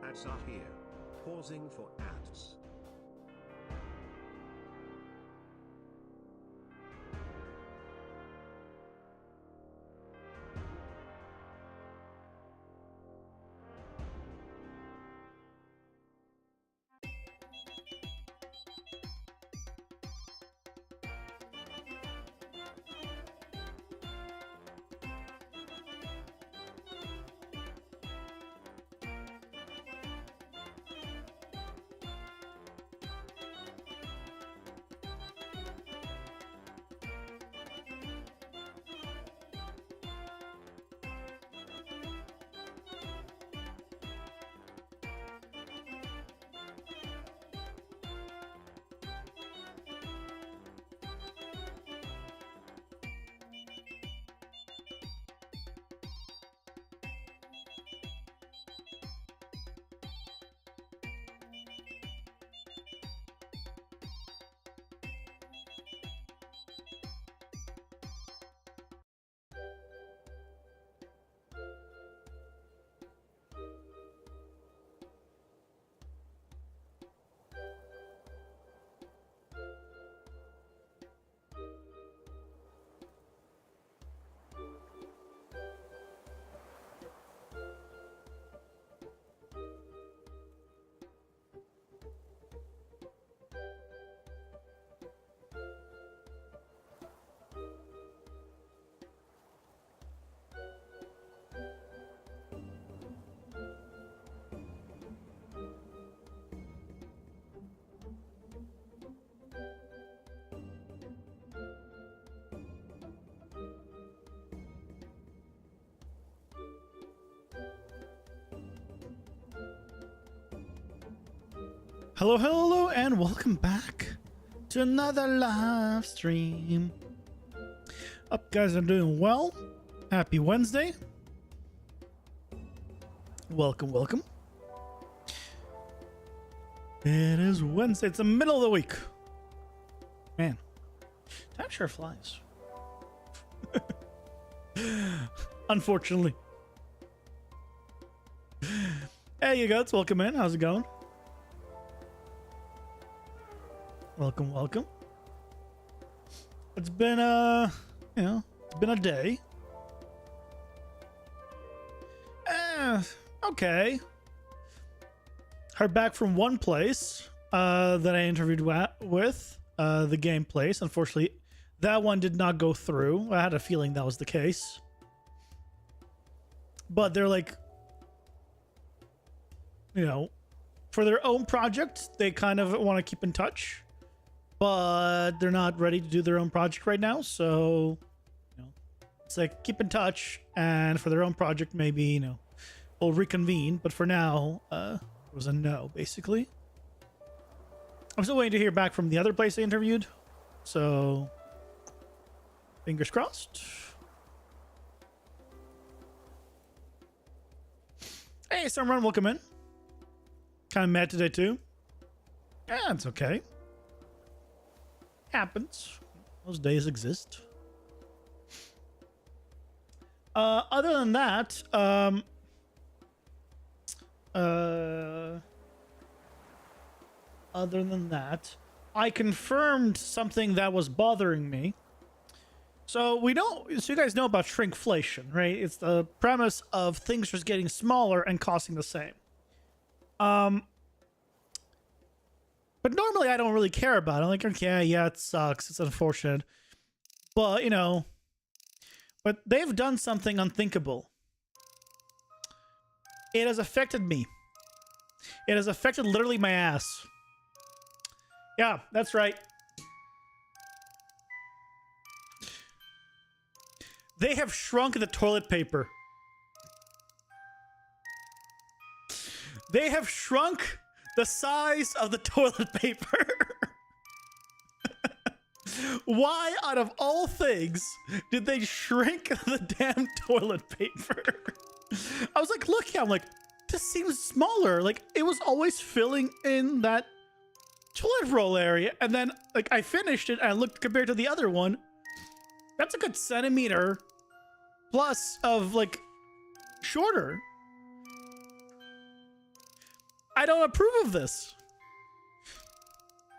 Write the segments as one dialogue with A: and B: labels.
A: Ads are here. Pausing for ads.
B: Hello, hello, and welcome back to another live stream. Up, guys, I'm doing well. Happy Wednesday. Welcome, welcome. It is Wednesday. It's the middle of the week. Man, time sure flies. Unfortunately. Hey, you guys, welcome in. How's it going? Welcome, welcome. It's been it's been a day. Okay. Heard back from one place that I interviewed with, the game place. Unfortunately, that one did not go through. I had a feeling that was the case. But they're like, for their own project, they kind of want to keep in touch. But they're not ready to do their own project right now, so it's like keep in touch, and for their own project, maybe we'll reconvene. But for now, it was a no, basically. I'm still waiting to hear back from the other place I interviewed, so fingers crossed. Hey, Sunrun, welcome in. Kind of mad today too. Yeah, it's okay. Happens. Those days exist. Other than that, I confirmed something that was bothering me. So you guys know about shrinkflation, right? It's the premise of things just getting smaller and costing the same. But normally I don't really care about it. I'm like, okay, yeah, it sucks. It's unfortunate. But, but they've done something unthinkable. It has affected me. It has affected literally my ass. Yeah, that's right. They have shrunk the toilet paper. They have shrunk the size of the toilet paper. Why, out of all things, did they shrink the damn toilet paper? I was like, look, I'm like, this seems smaller. Like, it was always filling in that toilet roll area. And then, like, I finished it and I looked compared to the other one. That's a good centimeter plus of, like, shorter. I don't approve of this.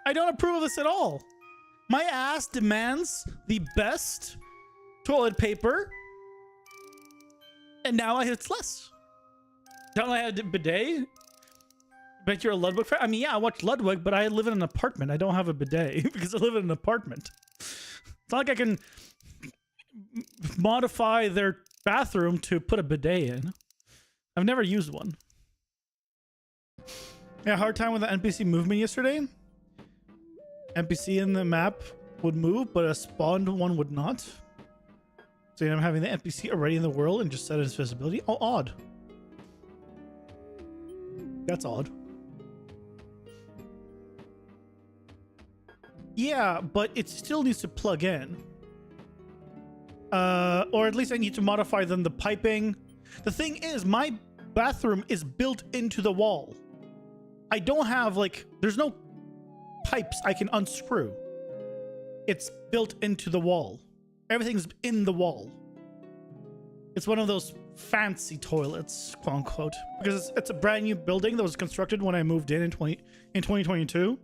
B: I don't approve of this at all. My ass demands the best toilet paper, and now it's less. Don't I have a bidet? Bet you're a Ludwig fan. I mean, yeah, I watch Ludwig, but I live in an apartment. I don't have a bidet because I live in an apartment. It's not like I can modify their bathroom to put a bidet in. I've never used one. Yeah, hard time with the NPC movement yesterday. NPC in the map would move, but a spawned one would not. So I'm having the NPC already in the world and just set its visibility. Oh, odd. That's odd. Yeah, but it still needs to plug in. Or at least I need to modify then the piping. The thing is, my bathroom is built into the wall. I don't have, like, there's no pipes I can unscrew. It's built into the wall. Everything's in the wall. It's one of those fancy toilets, quote unquote, because it's a brand new building that was constructed when I moved in 2022.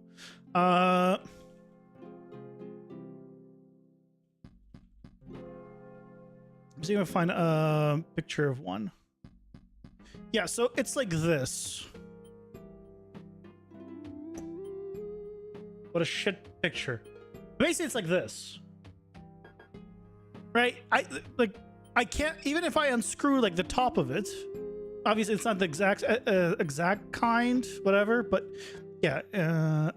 B: I'm seeing if I find a picture of one. Yeah, so it's like this. What a shit picture. Basically, it's like this. Right? I can't, even if I unscrew like the top of it, obviously it's not the exact kind, whatever, but yeah,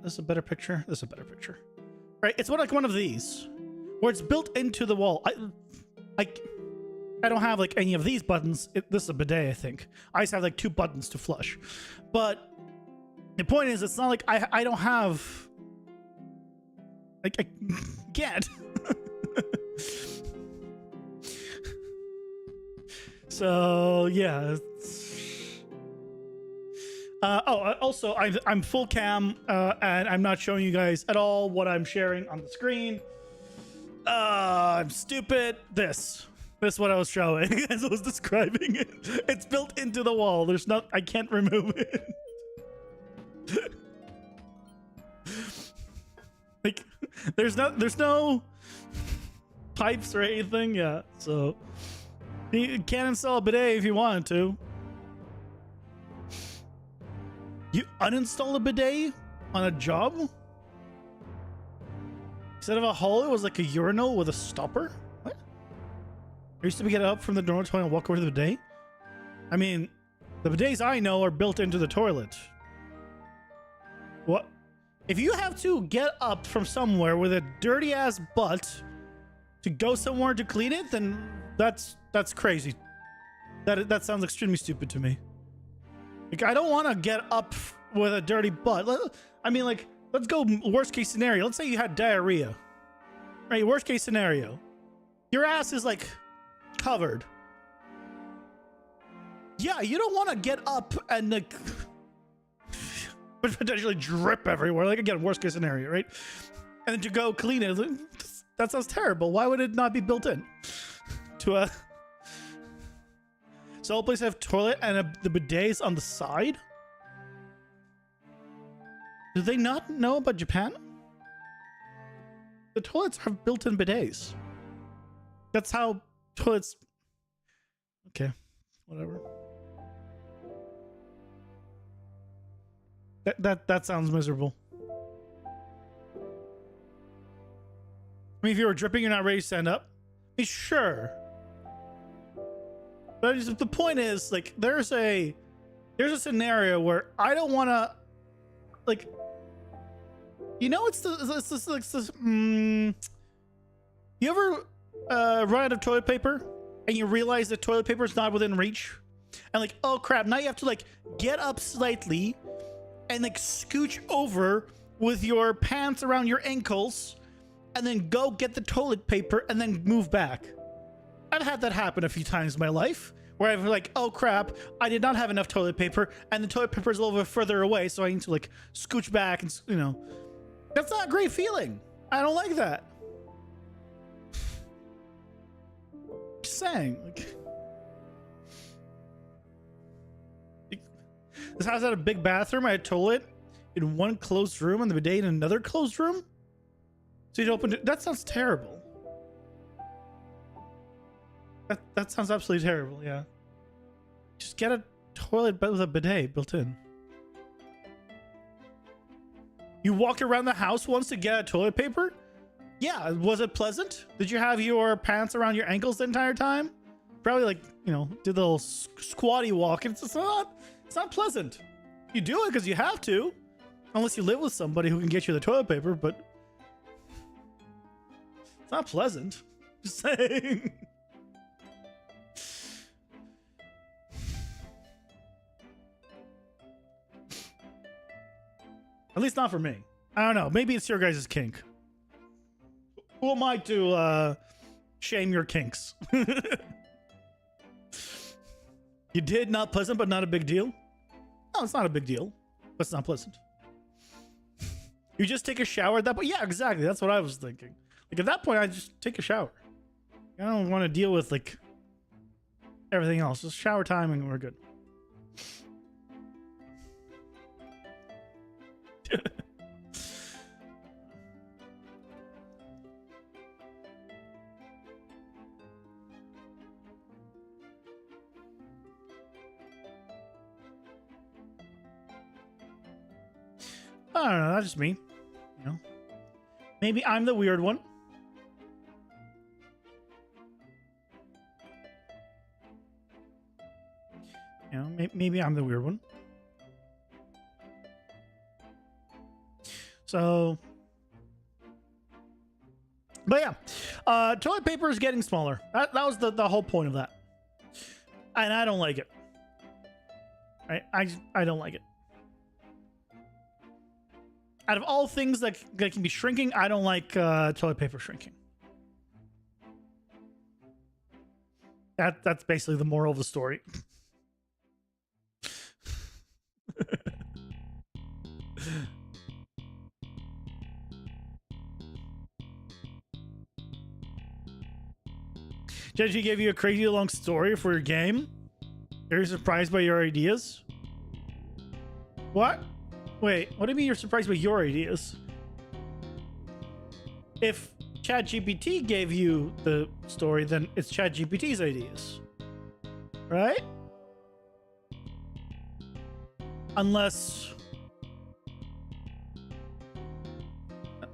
B: this is a better picture. This is a better picture. Right? It's like one of these where it's built into the wall. I don't have like any of these buttons. This is a bidet, I think. I just have like 2 buttons to flush. But the point is, it's not like I don't have, like, I can't. So yeah. Also, I'm full cam, and I'm not showing you guys at all what I'm sharing on the screen. I'm stupid. This is what I was showing as I was describing it. It's built into the wall. There's not. I can't remove it. Like, there's no pipes or anything. Yeah, so you can install a bidet if you wanted to. You uninstall a bidet on a job? Instead of a hole, it was like a urinal with a stopper? What? I used to get up from the dormitory and walk over to the bidet? I mean, the bidets I know are built into the toilet. What? If you have to get up from somewhere with a dirty ass butt to go somewhere to clean it, then that's crazy. That sounds extremely stupid to me. Like, I don't want to get up with a dirty butt. I mean, like, let's go worst case scenario. Let's say you had diarrhea. Right? Worst case scenario. Your ass is, like, covered. Yeah, you don't want to get up and, like, potentially drip everywhere. Like, again, worst case scenario, right? And then to go clean it. That sounds terrible. Why would it not be built in to a... So all places have toilet and the bidets on the side? Do they not know about Japan? The toilets have built-in bidets. That's how toilets... Okay, whatever. That sounds miserable. I mean, if you were dripping, you're not ready to stand up? I mean, sure. But the point is, like, there's a scenario where I don't want to, like, you know, you ever run out of toilet paper and you realize that toilet paper is not within reach, and like, oh crap, now you have to like get up slightly and like scooch over with your pants around your ankles and then go get the toilet paper and then move back. I've had that happen a few times in my life where I've like, oh crap, I did not have enough toilet paper and the toilet paper is a little bit further away, so I need to like scooch back and, you know, that's not a great feeling. I don't like that. Just saying, like This house had a big bathroom. I had a toilet in one closed room and the bidet in another closed room. So you'd open it. That sounds terrible. That sounds absolutely terrible. Yeah. Just get a toilet with a bidet built in. You walked around the house once to get toilet paper? Yeah. Was it pleasant? Did you have your pants around your ankles the entire time? Probably like, you know, did the little squatty walk. It's not pleasant. You do it because you have to. Unless you live with somebody who can get you the toilet paper, but it's not pleasant. Just saying. At least not for me. I don't know. Maybe it's your guys' kink. Who am I to shame your kinks? You did not pleasant, but not a big deal? No, it's not a big deal, but it's not pleasant. You just take a shower at that point? Yeah, exactly. That's what I was thinking. Like at that point, I just take a shower. I don't want to deal with like everything else. Just shower time and we're good. I don't know. That's just me. You know, maybe I'm the weird one. You know, maybe I'm the weird one. So, but yeah, toilet paper is getting smaller. That was the whole point of that, and I don't like it. I don't like it. Out of all things that can be shrinking, I don't like toilet paper shrinking. That's basically the moral of the story. Judgy gave you a crazy long story for your game. Are you surprised by your ideas? What? Wait, what do you mean you're surprised by your ideas? If ChatGPT gave you the story, then it's ChatGPT's ideas. Right? Unless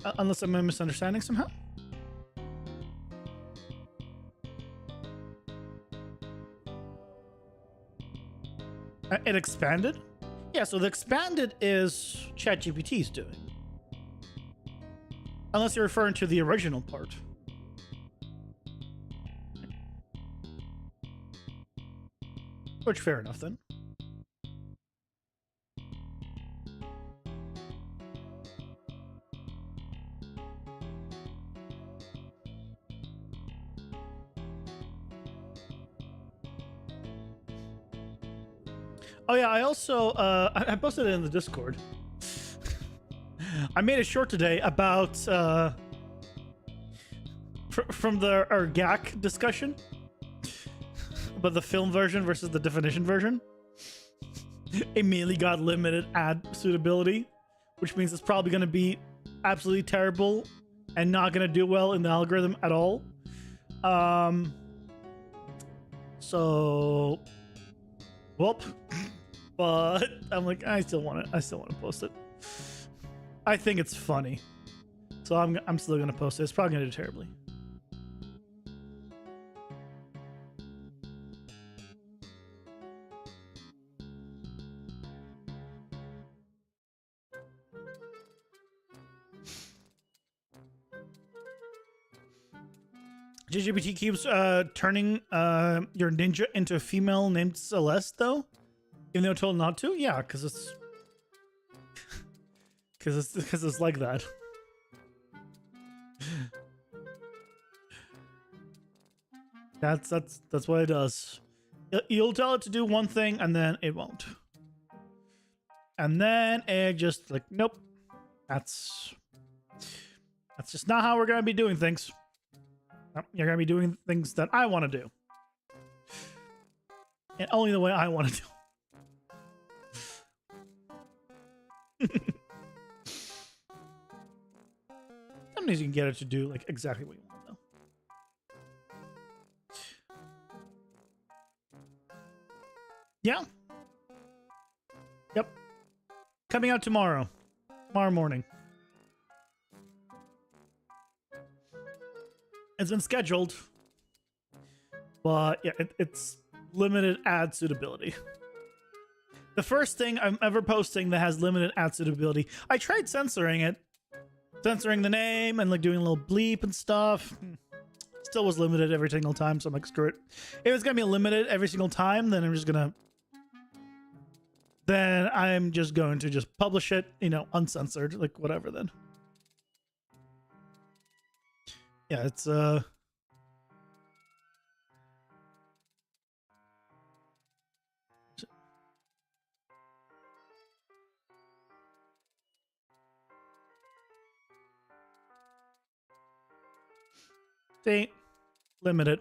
B: I'm misunderstanding somehow? It expanded? Yeah, so the expanded is ChatGPT's doing. Unless you're referring to the original part. Which, fair enough then. Oh yeah, I also I posted it in the Discord. I made a short today about from our GAC discussion about the film version versus the definition version. Immediately got limited ad suitability, which means it's probably going to be absolutely terrible and not going to do well in the algorithm at all. So, whoop. But I'm like, I still want to post it. I think it's funny, so I'm still gonna post it. It's probably gonna do terribly. JGBT keeps turning your ninja into a female named Celeste, though. Even though told not to? Yeah, because it's it's like that. That's what it does. You'll tell it to do one thing and then it won't. And then it just like, nope. That's just not how we're gonna be doing things. Nope, you're gonna be doing things that I want to do. And only the way I want to do. Sometimes you can get it to do like exactly what you want though. Yeah. Yep. Coming out tomorrow. Tomorrow morning. It's been scheduled. But yeah, it's limited ad suitability. The first thing I'm ever posting that has limited ad suitability. I tried censoring it. Censoring the name and like doing a little bleep and stuff. Still was limited every single time, so I'm like, screw it. If it's gonna be limited every single time, then I'm just going to just publish it, you know, uncensored, like whatever then. Yeah, it's see, limited.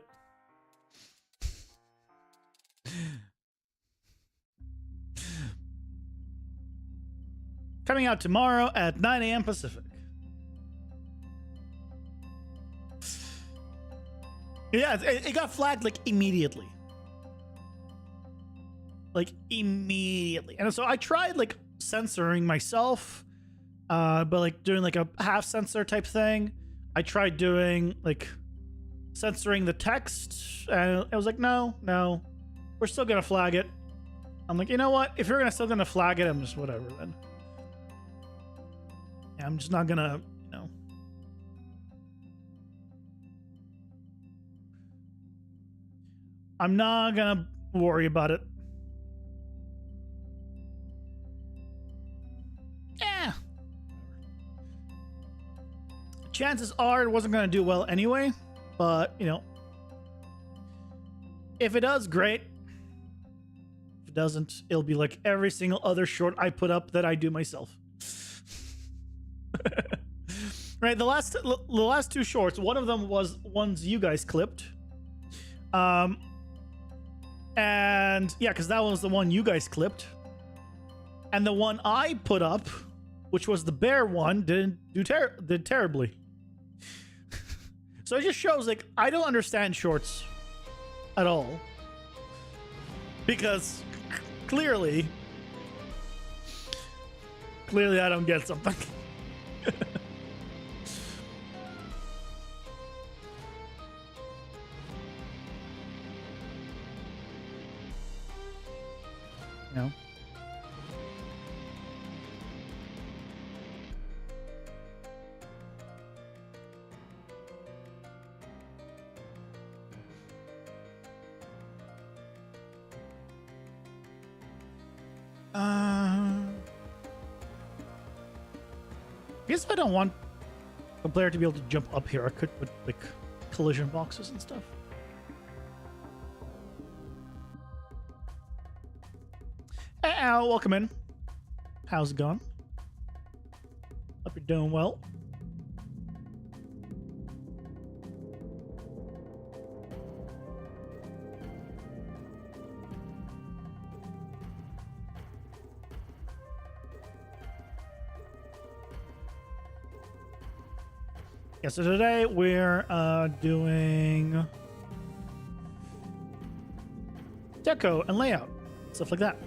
B: Coming out tomorrow at 9 a.m. Pacific. Yeah, it got flagged like immediately. Like immediately. And so I tried like censoring myself, but like doing like a half censor type thing. I tried doing like censoring the text, and I was like, no, we're still gonna flag it. I'm like, you know what? If you're still gonna flag it, I'm just whatever then. Yeah, I'm just not gonna, you know. I'm not gonna worry about it. Yeah. Chances are it wasn't gonna do well anyway, but you know, if it does, great. If it doesn't, it'll be like every single other short I put up that I do myself. Right, the last two shorts, one of them was ones you guys clipped. And yeah, because that one was the one you guys clipped. And the one I put up, which was the bear one, did terribly. So it just shows like I don't understand shorts at all. Because clearly I don't get something. No. I guess if I don't want a player to be able to jump up here, I could put like collision boxes and stuff. Hey, Al, welcome in. How's it going? Hope you're doing well. Yeah, so today we're doing deco and layout, stuff like that.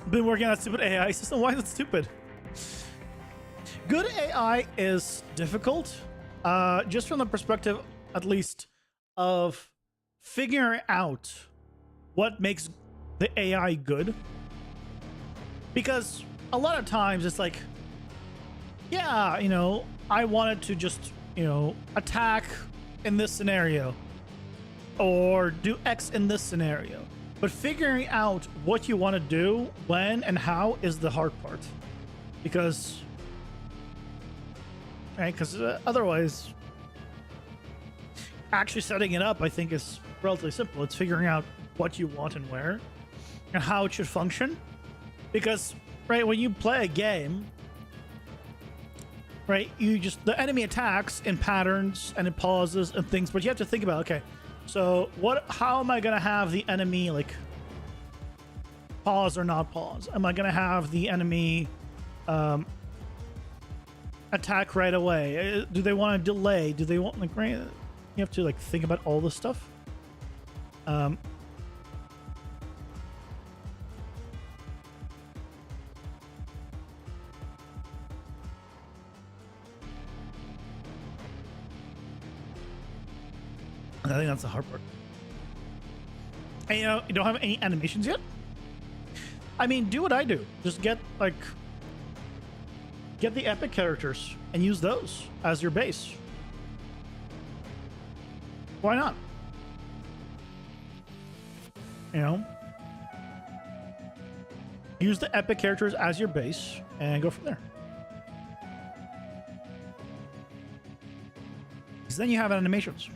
B: Been working on a stupid AI system. Why is it stupid? Good AI is difficult, just from the perspective, at least, of figuring out what makes the AI good. Because a lot of times it's like, yeah, you know, I wanted to just, you know, attack in this scenario or do X in this scenario. But figuring out what you want to do, when, and how is the hard part. Because, right, because otherwise, actually setting it up, I think, is relatively simple. It's figuring out what you want and where, and how it should function. Because, right, when you play a game, right, the enemy attacks in patterns and in pauses and things, but you have to think about, okay, So how am I gonna have the enemy like pause or not pause? Am I gonna have the enemy attack right away? Do they want to delay? Do they want like right? You have to like think about all this stuff. I think that's the hard part. And you don't have any animations yet? I mean, do what I do. Just get the epic characters and use those as your base. Why not? Use the epic characters as your base and go from there. Because then you have animations.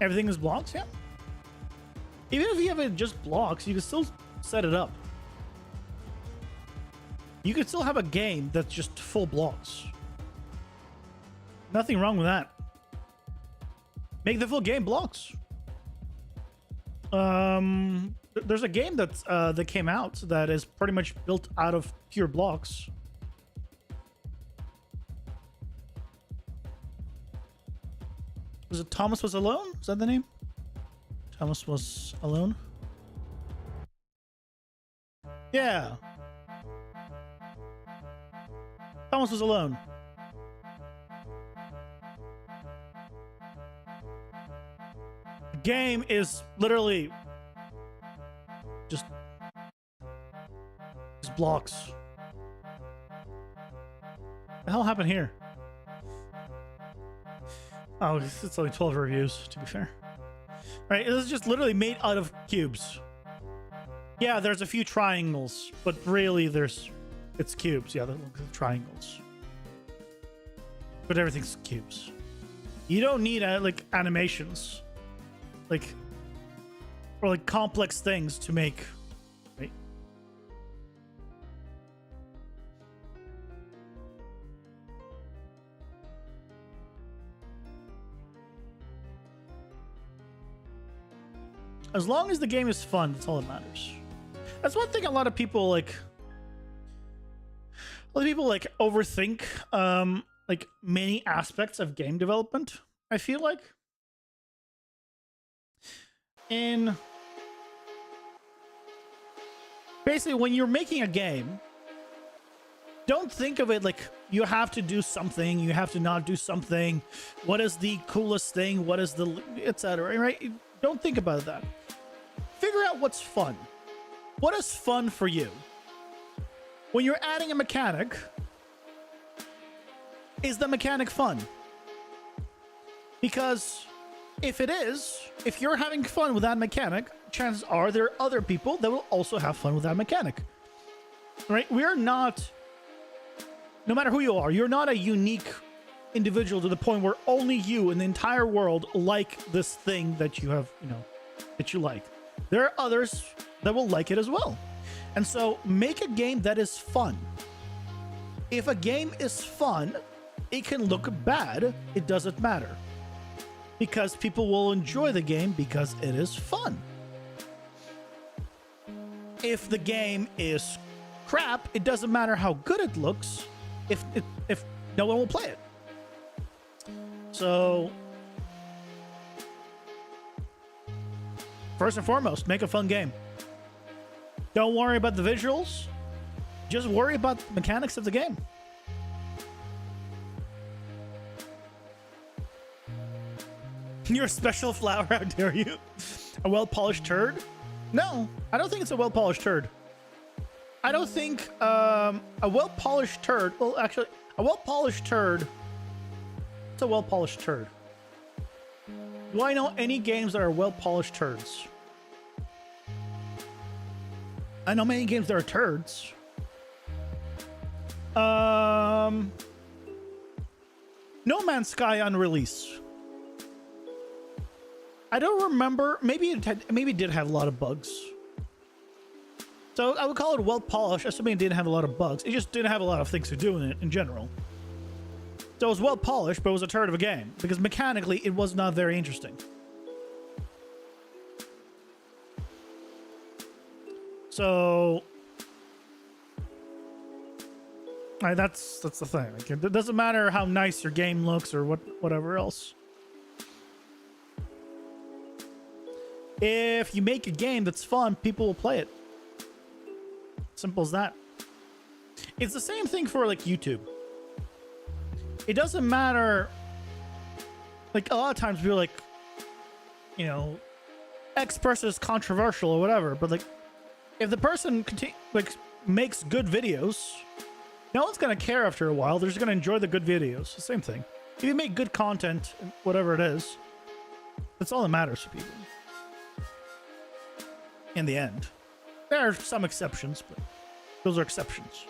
B: Everything is blocks, yeah. Even if you have it just blocks, you can still set it up. You could still have a game that's just full blocks. Nothing wrong with that. Make the full game blocks. There's a game that came out that is pretty much built out of pure blocks. Was it Thomas Was Alone? Is that the name? Thomas Was Alone? Yeah. Thomas Was Alone. The game is literally just blocks. What the hell happened here? Oh, it's only 12 reviews, to be fair. Right, this is just literally made out of cubes. Yeah, there's a few triangles, but really it's cubes. Yeah, they're triangles. But everything's cubes. You don't need like animations. Or like complex things to make, right? As long as the game is fun, that's all that matters. That's one thing a lot of people overthink like many aspects of game development, I feel like. And basically when you're making a game, don't think of it like you have to do something, you have to not do something. What is the coolest thing? What is the etc. Right? Don't think about that. Figure out what's fun. What is fun for you? When you're adding a mechanic, is the mechanic fun? Because if it is, if you're having fun with that mechanic, chances are there are other people that will also have fun with that mechanic. Right? We're not, no matter who you are, you're not a unique individual to the point where only you in the entire world like this thing that you have, that you like. There are others that will like it as well. And so make a game that is fun. If a game is fun, it can look bad. It doesn't matter. Because people will enjoy the game because it is fun. If the game is crap, it doesn't matter how good it looks if no one will play it. So first and foremost, make a fun game. Don't worry about the visuals. Just worry about the mechanics of the game. You're a special flower, how dare you? A well-polished turd? No, I don't think it's a well-polished turd. I don't think a well-polished turd... Well, actually, a well-polished turd... It's a well-polished turd. Do I know any games that are well-polished turds? I know many games that are turds. No Man's Sky on release. I don't remember. Maybe it did have a lot of bugs. So I would call it well polished, assuming it didn't have a lot of bugs. It just didn't have a lot of things to do in it in general. So it was well polished, but it was a turd of a game because mechanically it was not very interesting. So that's the thing. Like, it doesn't matter how nice your game looks or whatever else. If you make a game that's fun, people will play it. Simple as that. It's the same thing for like YouTube. It doesn't matter. Like a lot of times people are like, you know, X person is controversial or whatever, but like if the person makes good videos, no one's gonna care after a while. They're just gonna enjoy the good videos. The same thing. If you make good content, whatever it is, that's all that matters to people. In the end, there are some exceptions, but those are exceptions.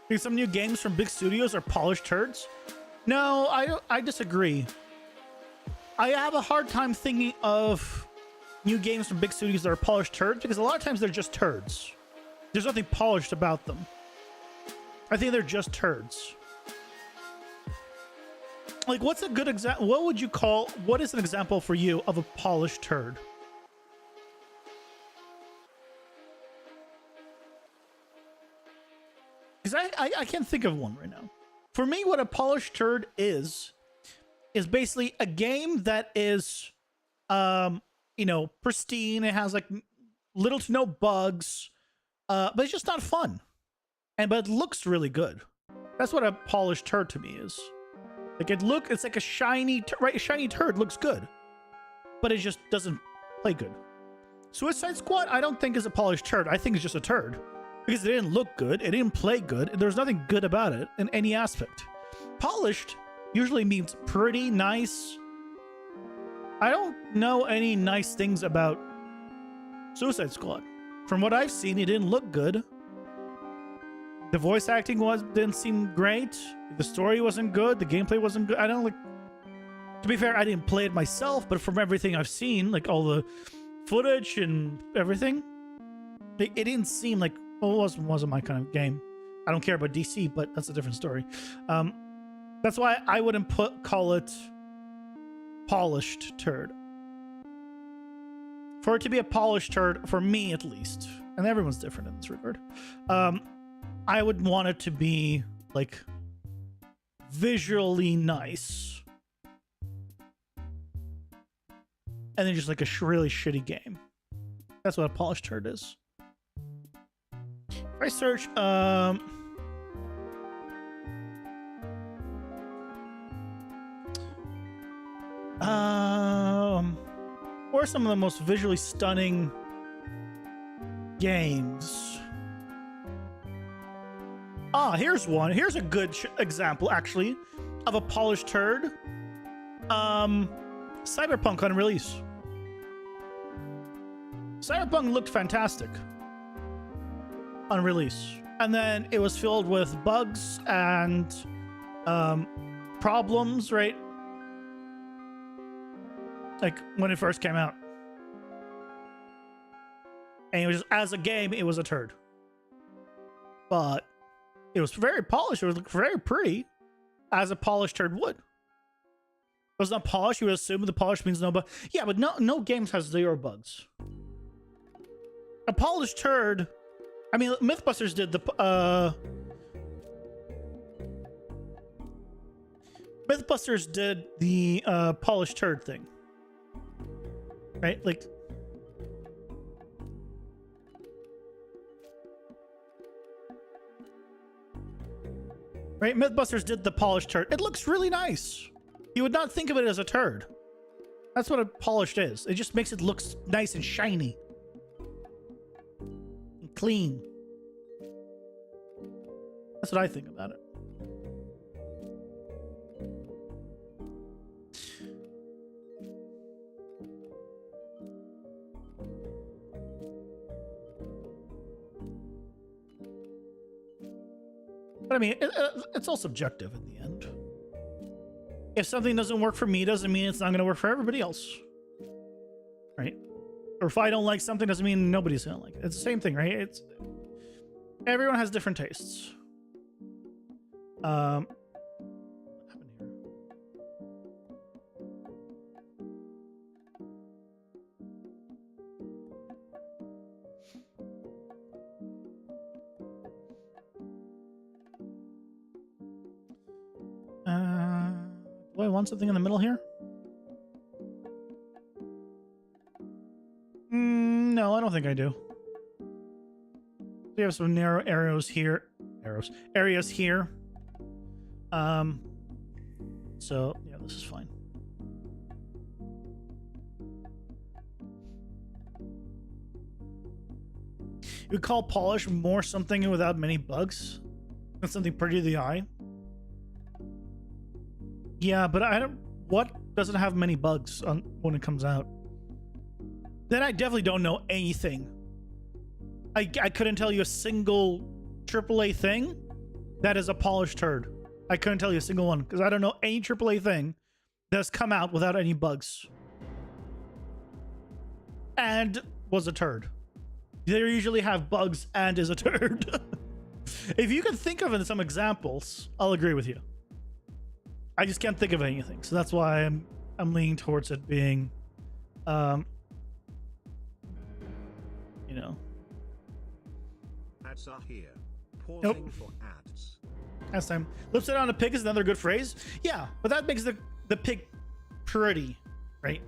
B: Think some new games from big studios are polished turds? No, I disagree. I have a hard time thinking of new games from big studios that are polished turds because a lot of times they're just turds. There's nothing polished about them. I think they're just turds. Like, what's a good example? What is an example for you of a polished turd? Because I can't think of one right now. For me, what a polished turd is basically a game that is, you know, pristine. It has like little to no bugs, but it's just not fun. But it looks really good. That's what a polished turd to me is. Like it's like a shiny, right? A shiny turd looks good, but it just doesn't play good. Suicide Squad, I don't think is a polished turd. I think it's just a turd. Because it didn't look good, it didn't play good, and there's nothing good about it in any aspect. Polished usually means pretty nice. I don't know any nice things about Suicide Squad. From what I've seen, it didn't look good. The voice acting didn't seem great. The story wasn't good. The gameplay wasn't good. I don't like. To be fair, I didn't play it myself, but from everything I've seen, like all the footage and everything, it didn't seem like. Well, it wasn't my kind of game. I don't care about DC, but that's a different story. That's why I wouldn't call it polished turd. For it to be a polished turd, for me at least, and everyone's different in this regard, I would want it to be like visually nice, and then just like a really shitty game. That's what a polished turd is. If I search, what are some of the most visually stunning games? Here's one. Here's a good example, actually, of a polished turd. Cyberpunk on release. Cyberpunk looked fantastic on release, and then it was filled with bugs and problems, right? Like when it first came out, and it was, as a game, it was a turd, but it was very polished. It was very pretty, as a polished turd would. It was not polished. You would assume the polish means no bug. Yeah, but no games has 0 bugs. A polished turd. I mean, Mythbusters did the polished turd thing, right? Like, right? Mythbusters did the polished turd. It looks really nice. You would not think of it as a turd. That's what a polished is. It just makes it look nice and shiny. Clean. That's what I think about it. But I mean, it's all subjective in the end. If something doesn't work for me, doesn't mean it's not going to work for everybody else. Right? Or if I don't like something, doesn't mean nobody's going to like it. It's the same thing, right? It's everyone has different tastes. What happened here? Do I want something in the middle here? No, I don't think I do. We have some narrow areas here. Areas here. So yeah, this is fine. You would call polish more something without many bugs than something pretty to the eye. Yeah, but I don't. What doesn't have many bugs on when it comes out? Then I definitely don't know anything. I couldn't tell you a single AAA thing that is a polished turd. I couldn't tell you a single one because I don't know any AAA thing that's come out without any bugs and was a turd. They usually have bugs and is a turd. If you can think of some examples, I'll agree with you. I just can't think of anything, so that's why I'm leaning towards it being, you know.
A: Ads are here. Pausing for ads.
B: Last time. Lips it on a pig is another good phrase. Yeah, but that makes the pig pretty, right?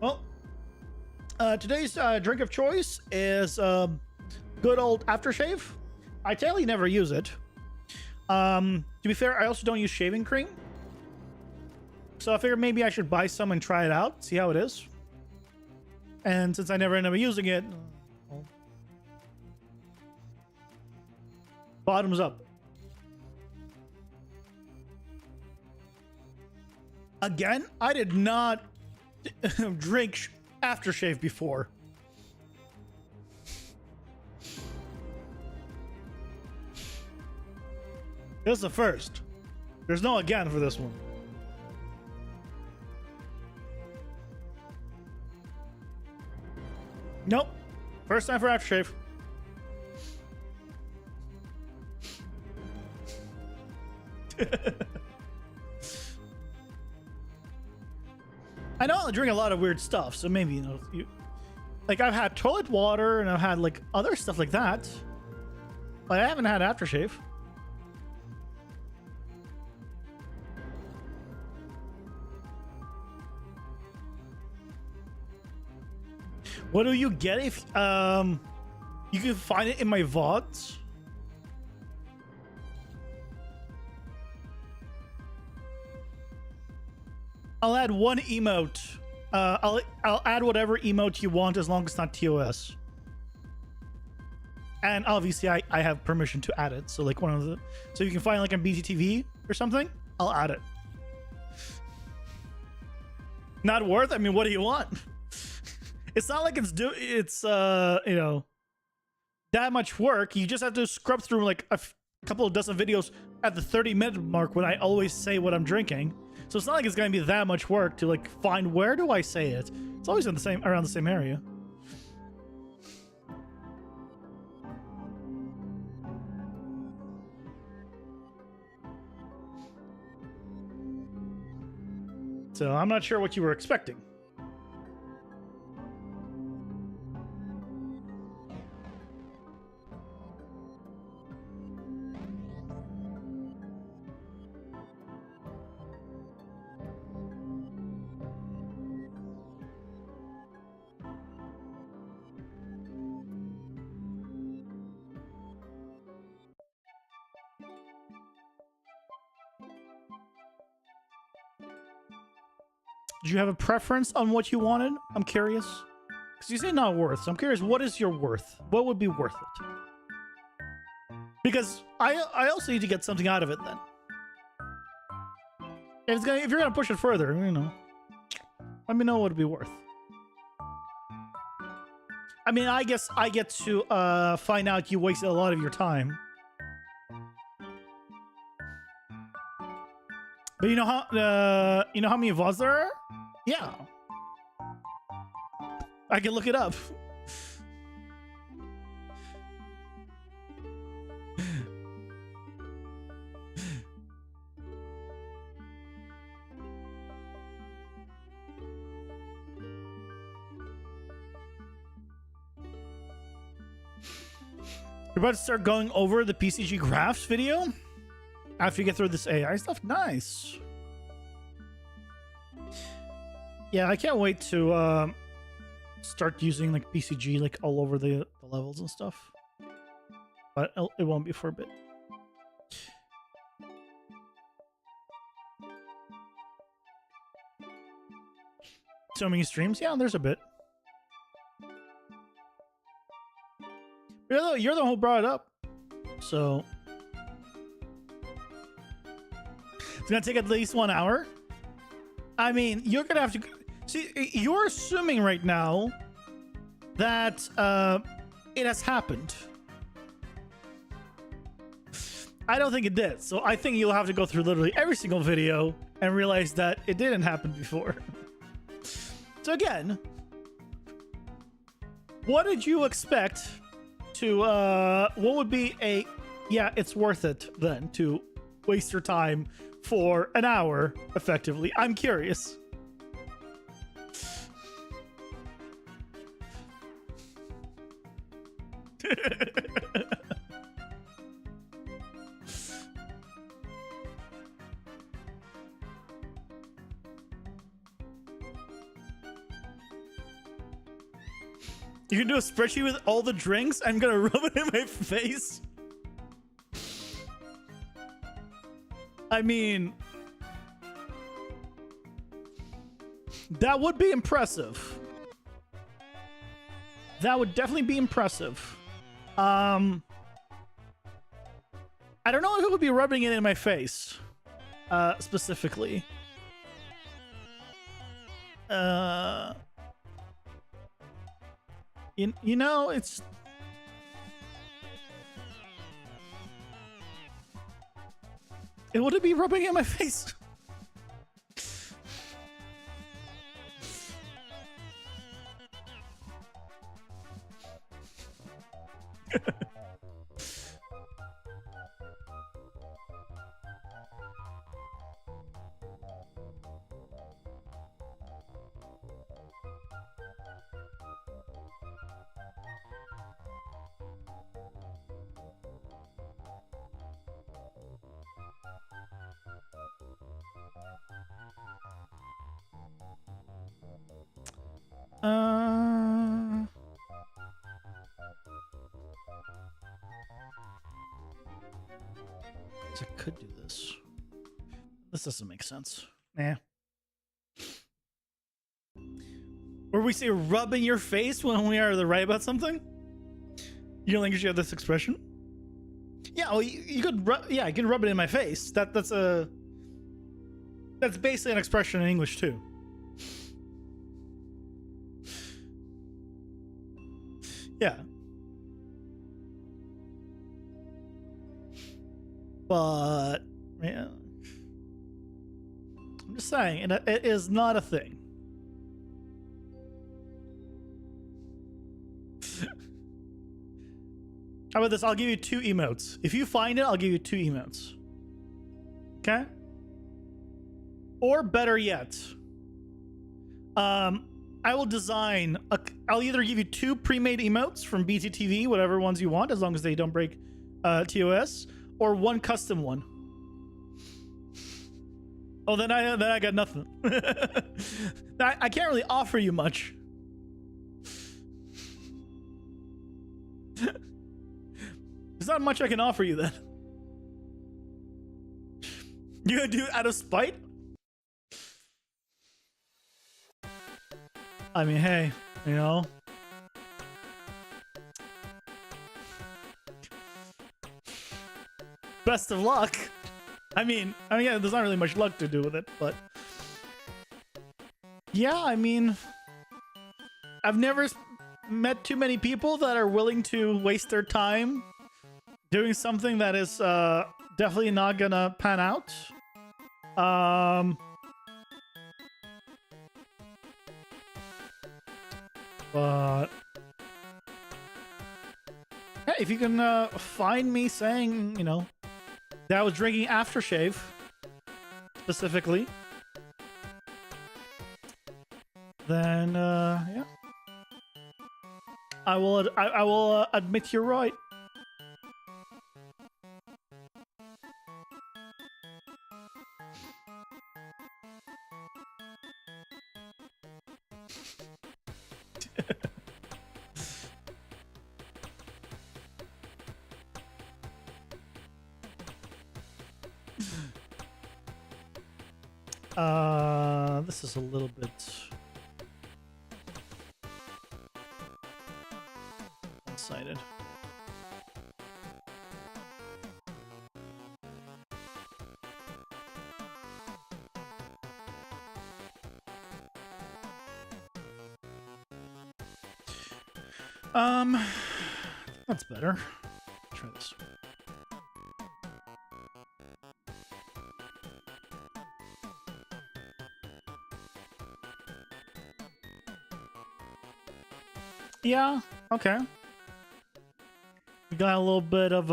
B: Well, today's drink of choice is good old aftershave. I tell you never use it. To be fair, I also don't use shaving cream. So I figured maybe I should buy some and try it out, see how it is. And since I never end up using it, well, bottoms up. Again, I did not drink aftershave before. This is the first. There's no again for this one. Nope. First time for aftershave. I know I drink a lot of weird stuff, so maybe, you know, like I've had toilet water and I've had like other stuff like that, but I haven't had aftershave. What do you get if you can find it in my VODs? I'll add one emote. I'll add whatever emote you want as long as it's not TOS. And obviously I have permission to add it. So like one of the, so you can find like a BTTV or something, I'll add it. Not worth? I mean, what do you want? It's not like it's you know, that much work. You just have to scrub through like a couple of dozen videos at the 30-minute mark when I always say what I'm drinking. So it's not like it's going to be that much work to like find where do I say it. It's always in the same around the same area. So I'm not sure what you were expecting. Do you have a preference on what you wanted? I'm curious. Because you say not worth, so I'm curious, what is your worth? What would be worth it? Because I also need to get something out of it then. If you're gonna push it further, you know, let me know what it'd be worth. I mean, I guess I get to find out you wasted a lot of your time. But you know how many VODs there are? Yeah. I can look it up. You're about to start going over the PCG graphs video after you get through this AI stuff? Nice. Yeah, I can't wait to start using like PCG like all over the levels and stuff. But it won't be for a bit. So many streams? Yeah, there's a bit. You're the one who brought it up. So it's gonna take at least 1 hour. I mean, you're gonna have to see. You're assuming right now that it has happened. I don't think it did. So I think you'll have to go through literally every single video and realize that it didn't happen before. So again, what did you expect to what would be a yeah, it's worth it then to waste your time for an hour effectively? I'm curious. You can do a spreadsheet with all the drinks? I'm gonna rub it in my face. I mean, that would be impressive. That would definitely be impressive. I don't know if it would be rubbing it in my face, specifically. You know, it's... Would it be rubbing it in my face? I could do this. This doesn't make sense. Nah. Where we say rubbing your face when we are right about something? You don't think you should have this expression? Yeah, well, you could rub. Yeah, you can rub it in my face. That's basically an expression in English too. Yeah. But, man, I'm just saying, it is not a thing. How about this? I'll give you 2 emotes. If you find it, I'll give you 2 emotes. Okay? Or better yet, I will design I'll either give you 2 pre-made emotes from BTTV, whatever ones you want, as long as they don't break TOS, or 1 custom one. Oh, then I got nothing. I can't really offer you much. There's not much I can offer you then. You gonna do it out of spite? I mean, hey, you know. Best of luck. I mean, yeah, there's not really much luck to do with it, but yeah, I mean, I've never met too many people that are willing to waste their time doing something that is definitely not gonna pan out. But hey, if you can find me saying, you know, that I was drinking aftershave specifically, then yeah, I will admit you're right. This is a little bit one-sided. That's better. Try this. Yeah, okay. We got a little bit of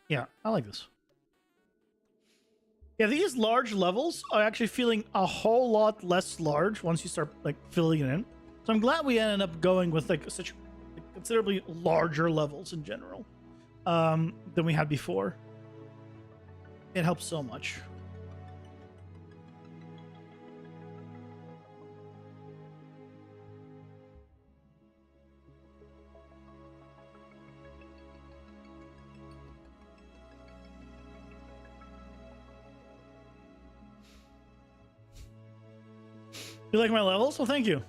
B: yeah, I like this. Yeah, these large levels are actually feeling a whole lot less large once you start like filling it in. So I'm glad we ended up going with like such considerably larger levels in general than we had before. It helps so much. You like my levels? Well, thank you.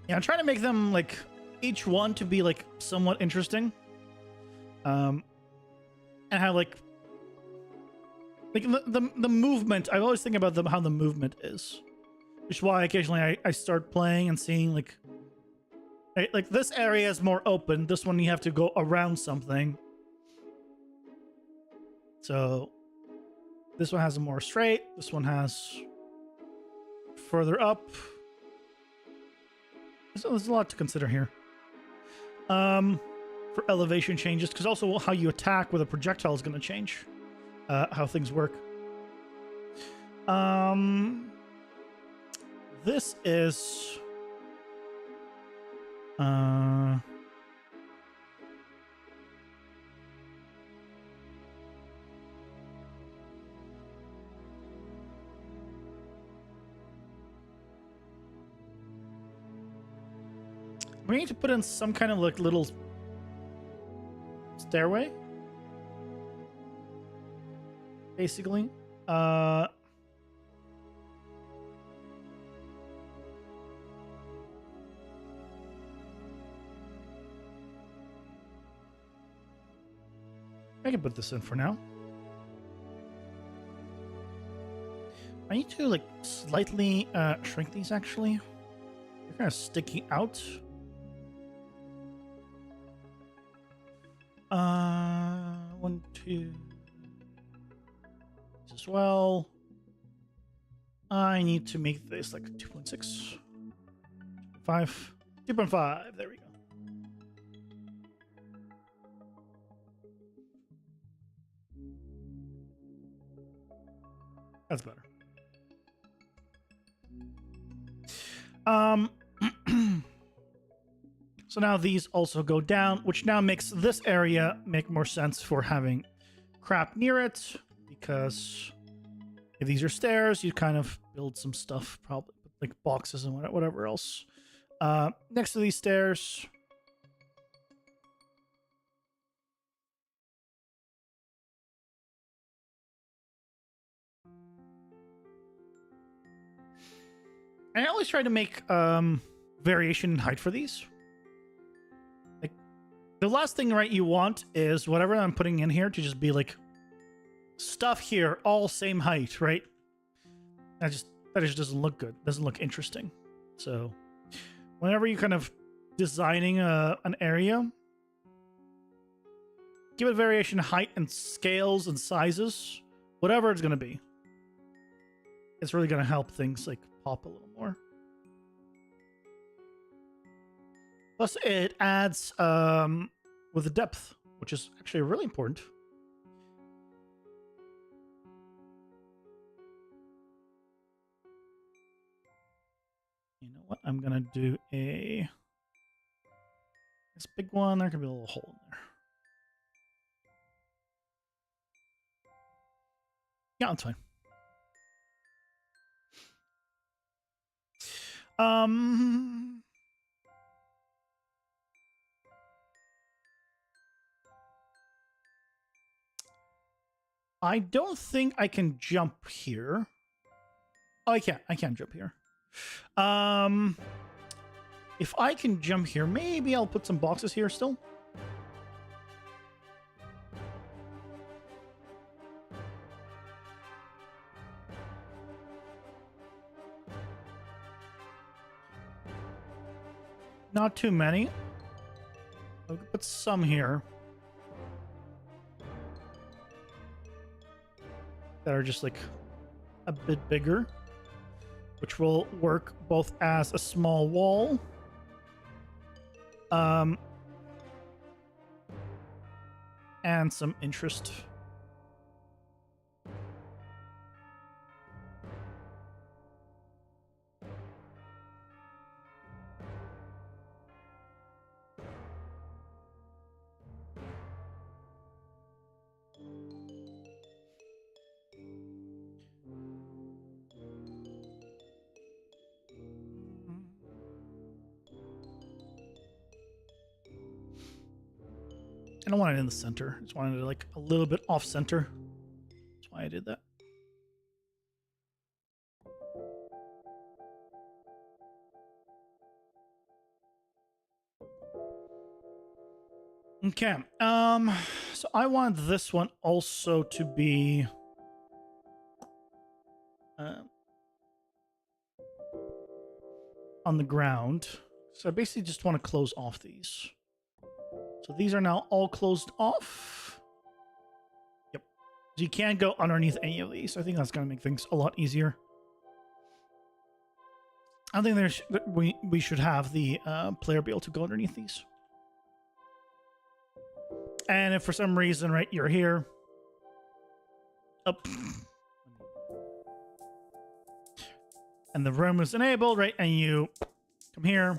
B: Yeah, I'm trying to make them like each one to be like somewhat interesting. And have like the movement. I always think about how the movement is, which is why occasionally I start playing and seeing like this area is more open. This one you have to go around something. So this one has a more straight. This one has further up. So there's a lot to consider here. For elevation changes, because also how you attack with a projectile is going to change how things work. This is we need to put in some kind of like little stairway, basically. I can put this in for now. I need to like slightly shrink these actually. They're kind of sticking out. 1, 2 as well. I need to make this like 2.6, 5, 2.5. There we go. That's better. So now these also go down, which now makes this area make more sense for having crap near it, because if these are stairs, you kind of build some stuff, probably like boxes and whatever else next to these stairs. I always try to make variation in height for these. Like the last thing right you want is whatever I'm putting in here to just be like stuff here all same height, right? That just doesn't look good. Doesn't look interesting. So whenever you're kind of designing an area, give it variation in height and scales and sizes, whatever it's going to be. It's really going to help things like pop a little more. Plus, it adds with the depth, which is actually really important. You know what? I'm going to do this big one. There can be a little hole in there. Yeah, that's fine. I don't think I can jump here. Oh, I can't. I can't jump here. If I can jump here, maybe I'll put some boxes here still. Not too many. I'll put some here that are just like a bit bigger, which will work both as a small wall and some interest. I don't want it in the center. I just wanted it like a little bit off center. That's why I did that. Okay. So I want this one also to be on the ground. So I basically just want to close off these. So these are now all closed off. Yep. So you can't go underneath any of these. I think that's going to make things a lot easier. I think we should have the player be able to go underneath these. And if for some reason, right, you're here. Up. And the room is enabled, right, and you come here.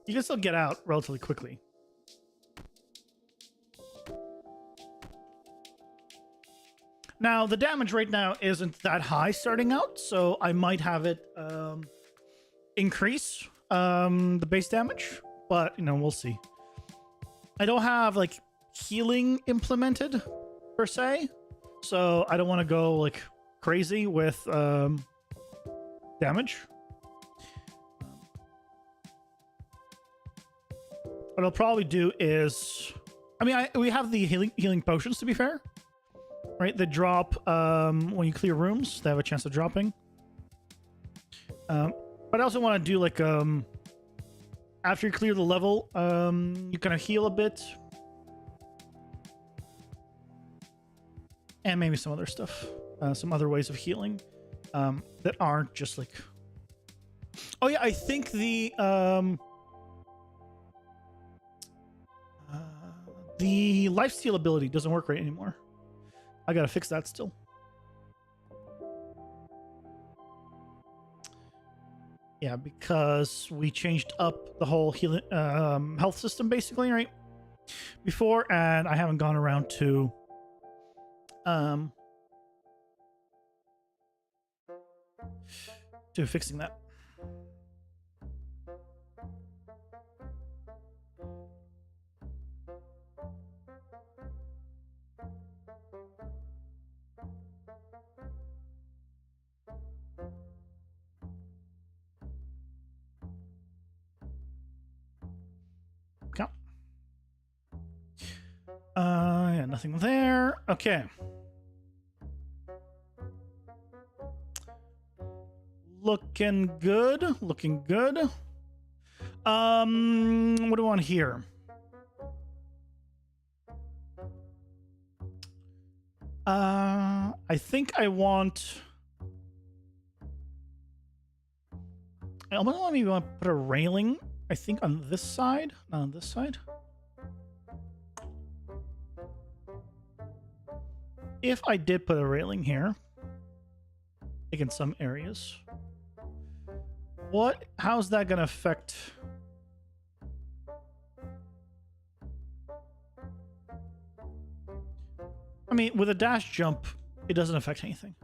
B: You can still get out relatively quickly. Now, the damage right now isn't that high starting out, so I might have it increase the base damage, but, you know, we'll see. I don't have, like, healing implemented, per se, so I don't want to go, like, crazy with damage. What I'll probably do is... I mean, we have the healing potions, to be fair. Right, they drop when you clear rooms. They have a chance of dropping. But I also want to do like after you clear the level, you kind of heal a bit, and maybe some other stuff, some other ways of healing that aren't just like. Oh yeah, I think the lifesteal ability doesn't work right anymore. I gotta fix that still. Yeah, because we changed up the whole healing health system basically, right? Before, and I haven't gone around to fixing that. Okay. Yeah, nothing there. Okay. Looking good. Looking good. What do I want here? I think I want. I want to put a railing. I think on this side, not on this side. If I did put a railing here, like in some areas, how's that gonna affect? I mean, with a dash jump, it doesn't affect anything.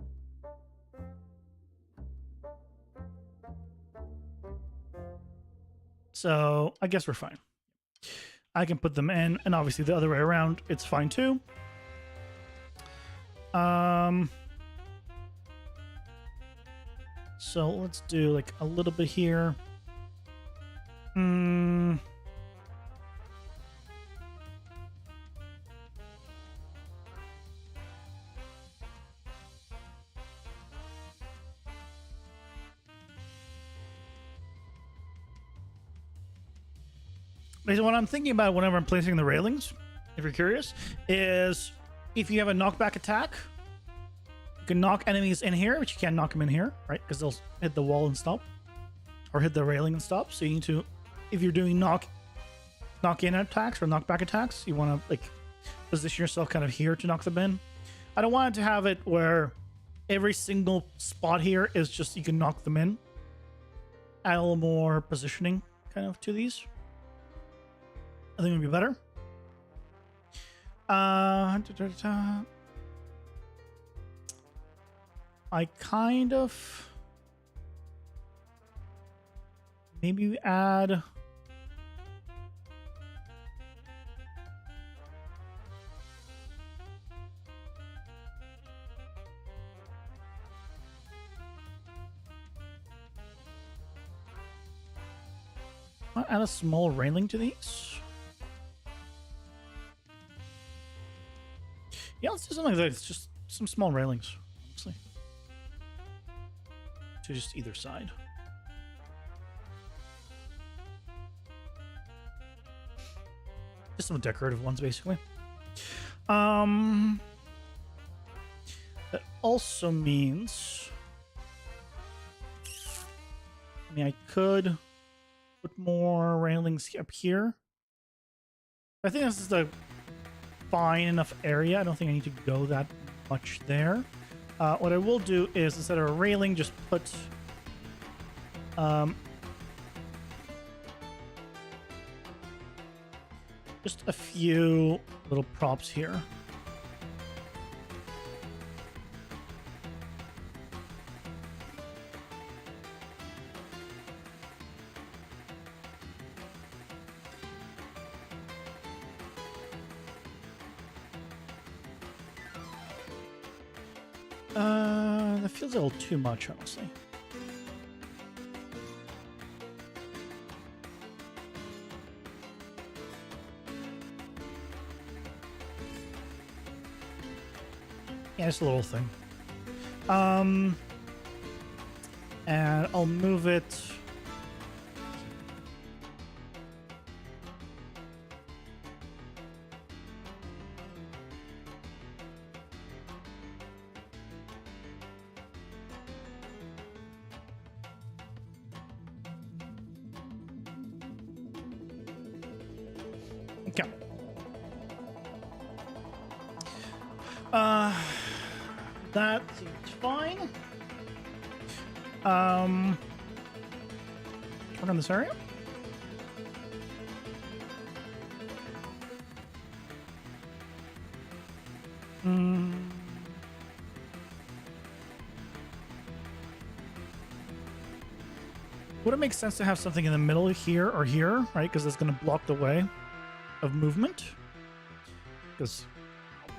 B: So I guess we're fine. I can put them in, and obviously the other way around, it's fine too. So let's do like a little bit here. What I'm thinking about whenever I'm placing the railings, if you're curious, is if you have a knockback attack, you can knock enemies in here, but you can't knock them in here, right? Because they'll hit the wall and stop, or hit the railing and stop. So you need to, if you're doing knock-in attacks or knockback attacks, you want to like position yourself kind of here to knock them in. I don't want it to have it where every single spot here is just you can knock them in. Add a little more positioning kind of to these. I think it would be better. I kind of maybe add a small railing to these. Yeah, let's do something like this. Just some small railings, honestly. To just either side. Just some decorative ones, basically. That also means... I mean, I could put more railings up here. I think this is the fine enough area. I don't think I need to go that much there. What I will do is instead of a railing, just put just a few little props here. That feels a little too much, honestly. Yeah, just a little thing. And I'll move it. Okay. That seems fine. Work on this area. Would it make sense to have something in the middle here or here, right? Because it's going to block the way of movement. Because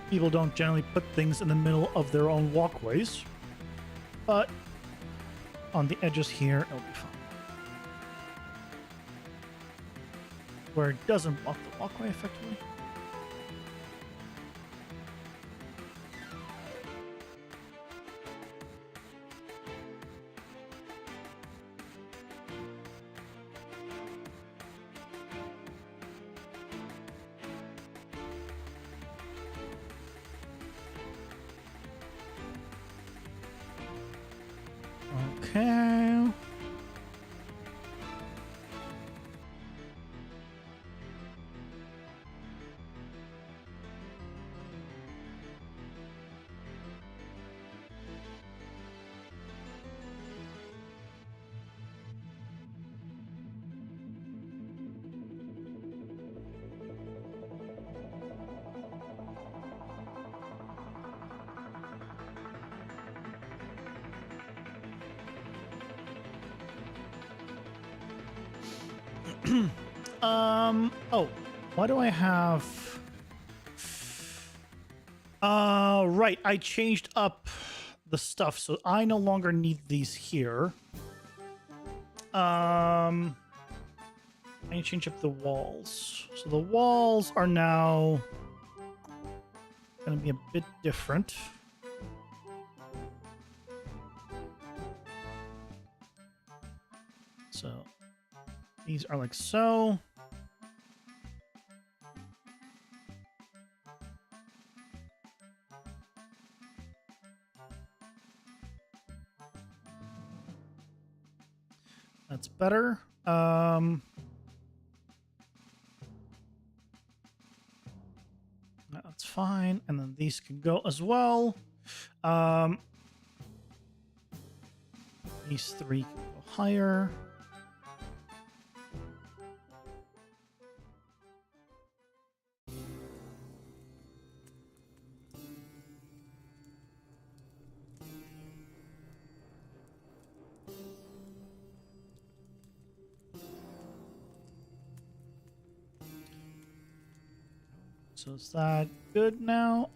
B: people don't generally put things in the middle of their own walkways. But on the edges here, it'll be fine. Where it doesn't block the walkway effectively. Oh, why do I have... Right. I changed up the stuff, so I no longer need these here. I need to change up the walls. So the walls are now going to be a bit different. So these are like so. That's better. That's fine. And then these can go as well. These three can go higher. So is that good now?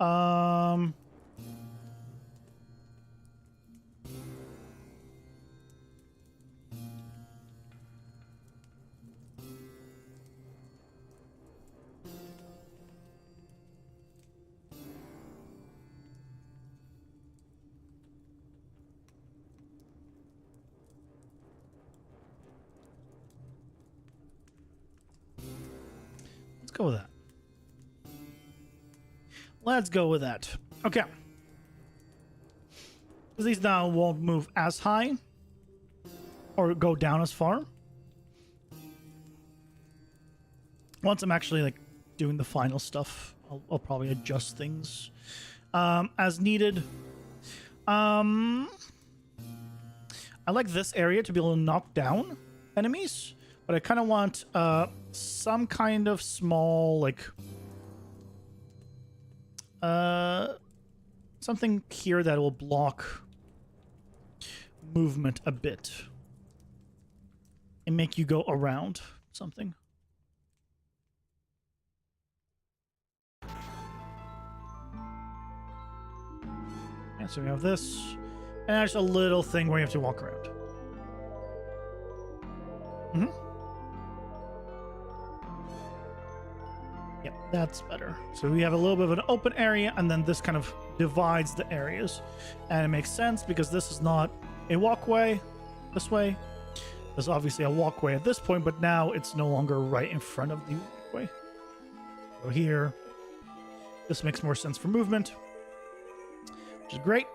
B: Let's go with that. Let's go with that. Okay. Because these now won't move as high or go down as far. Once I'm actually like doing the final stuff, I'll probably adjust things as needed. I like this area to be able to knock down enemies, but I kind of want some kind of small like something here that will block movement a bit and make you go around something. Yeah, so we have this, and there's a little thing where you have to walk around. Yep, that's better. So we have a little bit of an open area, and then this kind of divides the areas. And it makes sense because this is not a walkway this way. There's obviously a walkway at this point, but now it's no longer right in front of the walkway. So here, this makes more sense for movement, which is great.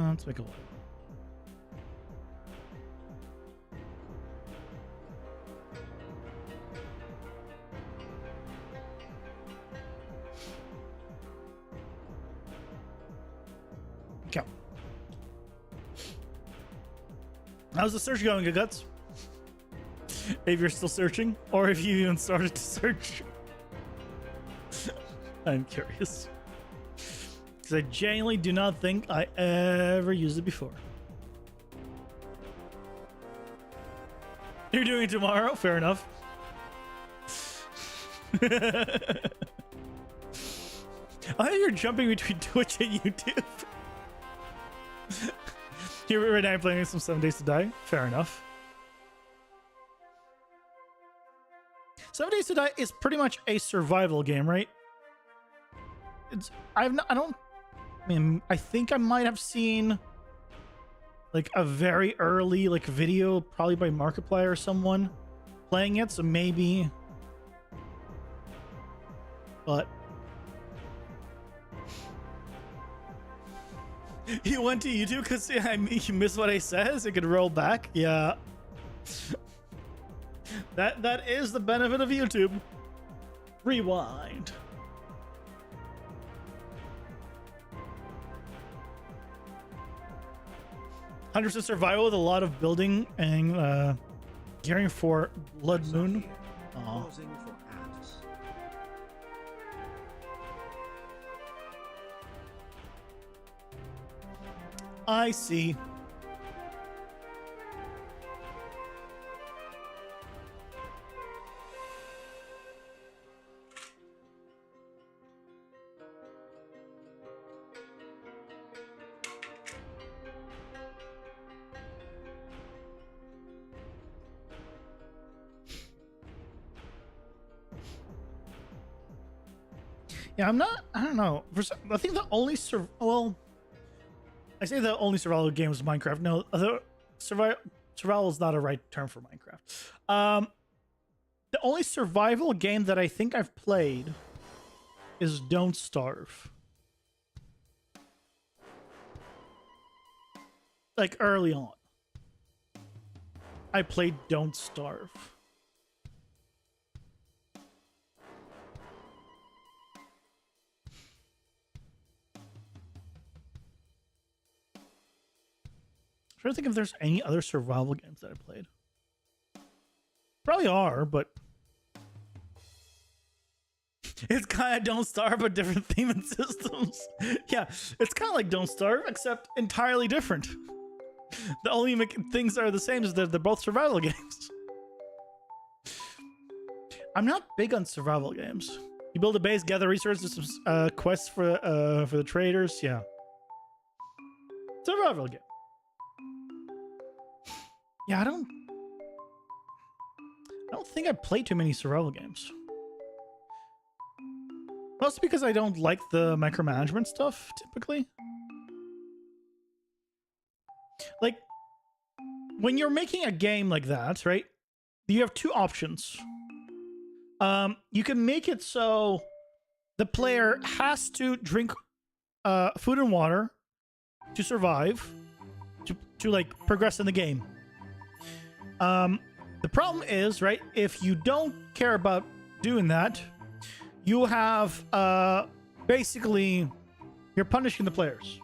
B: Let's make a look. Okay. How's the search going, Good Guts? If you're still searching, or if you even started to search. I'm curious. Because I genuinely do not think I ever used it before. You're doing it tomorrow? Fair enough. I think you're jumping between Twitch and YouTube. You're right now playing some 7 Days to Die? Fair enough. Days to Die is pretty much a survival game, right? I mean, I think I might have seen like a very early like video, probably by Markiplier or someone playing it, so maybe. But you went to YouTube because you missed what I said, so you could roll back. Yeah. That is the benefit of YouTube. Rewind. $100% survival with a lot of building and gearing for Blood Moon. Aw.
A: Pausing for ads.
B: I see. Yeah, I don't know. I think the only well, I say the only survival game is Minecraft. No, survival is not a right term for Minecraft. The only survival game that I think I've played is Don't Starve. Like early on, I played Don't Starve. I'm trying to think if there's any other survival games that I played. Probably are, but it's kind of Don't Starve, but different theme and systems. Yeah, it's kind of like Don't Starve, except entirely different. The only things that are the same is that they're both survival games. I'm not big on survival games. You build a base, gather resources, some quests for the traders. Yeah, survival game. Yeah, I don't think I play too many survival games. Mostly because I don't like the micromanagement stuff, typically. Like, when you're making a game like that, right? You have two options. You can make it so the player has to drink food and water to survive, to like progress in the game. The problem is, right, if you don't care about doing that, you have, basically, you're punishing the players.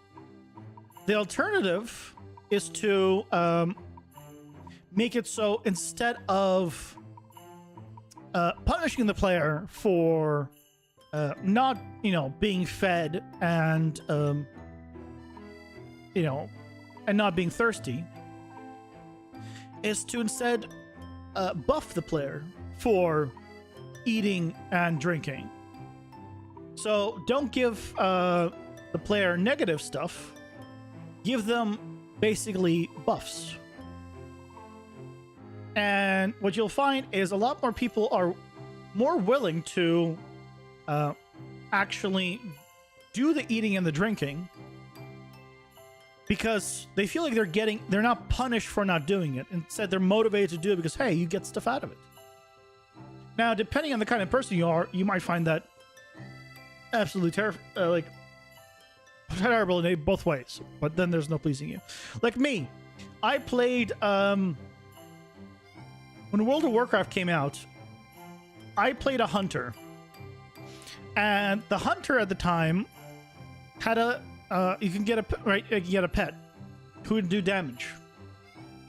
B: The alternative is to, make it so instead of, punishing the player for, not, being fed and, and not being thirsty, is to instead buff the player for eating and drinking. So don't give the player negative stuff. Give them basically buffs. And what you'll find is a lot more people are more willing to actually do the eating and the drinking, because they feel like they're not punished for not doing it. Instead, they're motivated to do it because, hey, you get stuff out of it. Now, depending on the kind of person you are, you might find that absolutely terrible in both ways. But then there's no pleasing you. Like me, I played, when World of Warcraft came out, I played a hunter. And the hunter at the time had you can get a pet who would do damage,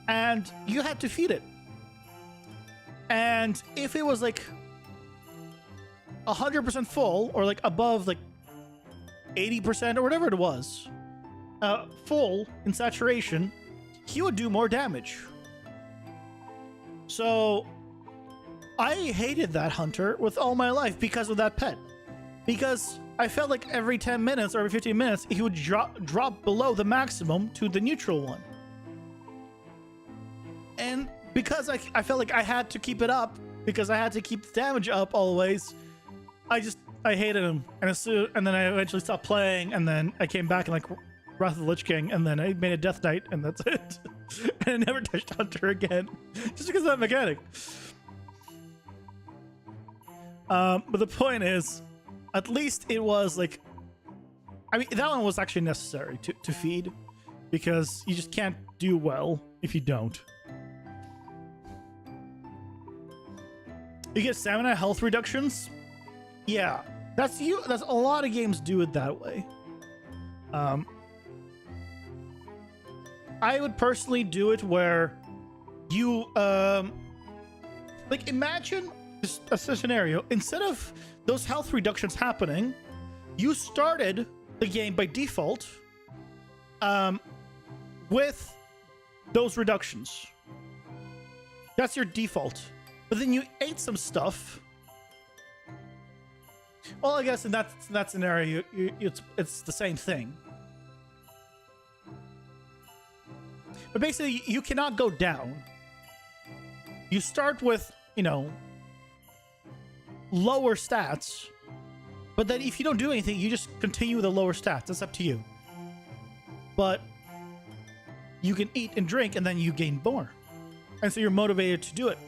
B: and you had to feed it. And if it was like 100% full, or like above like 80% or whatever it was, full in saturation, he would do more damage. So I hated that hunter with all my life because of that pet, because I felt like every 10 minutes or every 15 minutes, he would drop below the maximum to the neutral one. And because I felt like I had to keep it up, because I had to keep the damage up always. I hated him, and then I eventually stopped playing, and then I came back and like Wrath of the Lich King, and then I made a Death Knight, and that's it. And I never touched Hunter again, just because of that mechanic. But the point is, at least it was like, I mean, that one was actually necessary to feed, because you just can't do well if you don't. You get stamina health reductions. Yeah, that's a lot of games do it that way. I would personally do it where you like, imagine a scenario, instead of those health reductions happening, you started the game by default with those reductions. That's your default. But then you ate some stuff. Well, I guess in that scenario, it's the same thing. But basically, you cannot go down. You start with, you know, lower stats, but then if you don't do anything, you just continue with the lower stats. That's up to you. But you can eat and drink, and then you gain more. And so you're motivated to do it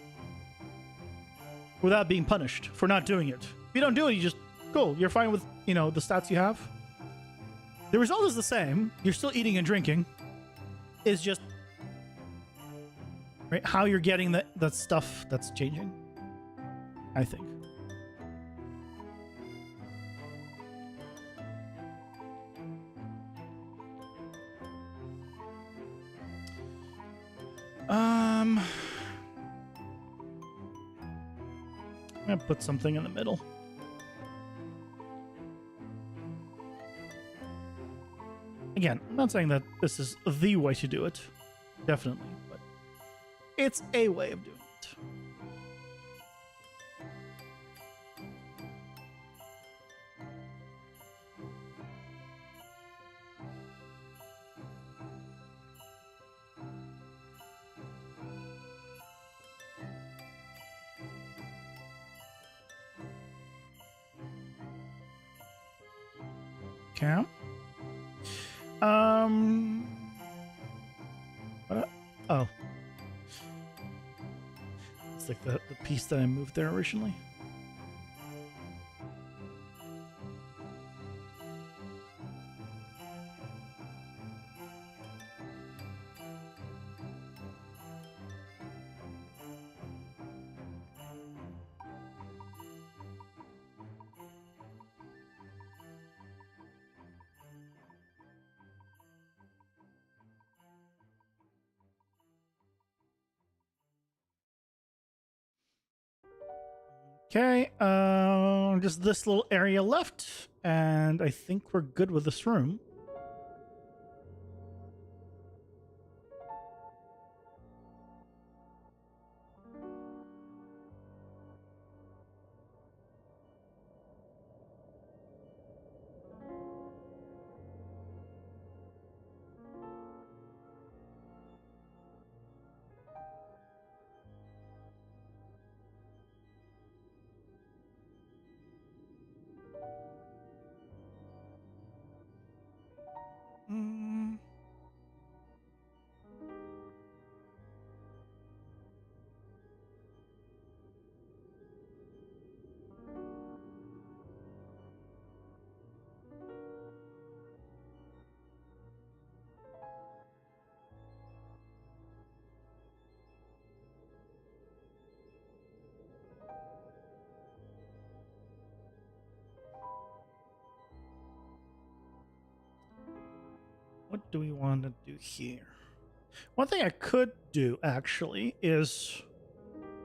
B: without being punished for not doing it. If you don't do it, you just, cool, you're fine with, you know, the stats you have. The result is the same. You're still eating and drinking. It's just, right, how you're getting that stuff that's changing, I think. I'm gonna put something in the middle. Again, I'm not saying that this is the way to do it, definitely, but it's a way of doing it. Okay. What? Oh. It's like the piece that I moved there originally. Okay, just this little area left, and I think we're good with this room. What do we want to do here? One thing I could do, actually, is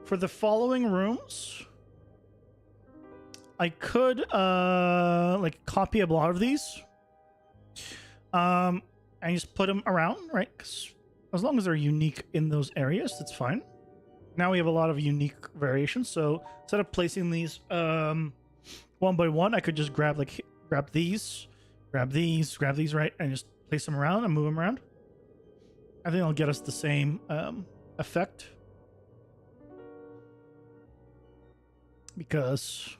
B: for the following rooms, I could like copy a lot of these and just put them around, right? 'Cause as long as they're unique in those areas, that's fine. Now we have a lot of unique variations, so instead of placing these one by one, I could just grab these, grab these, right, and just place them around and move them around. I think it'll get us the same effect. because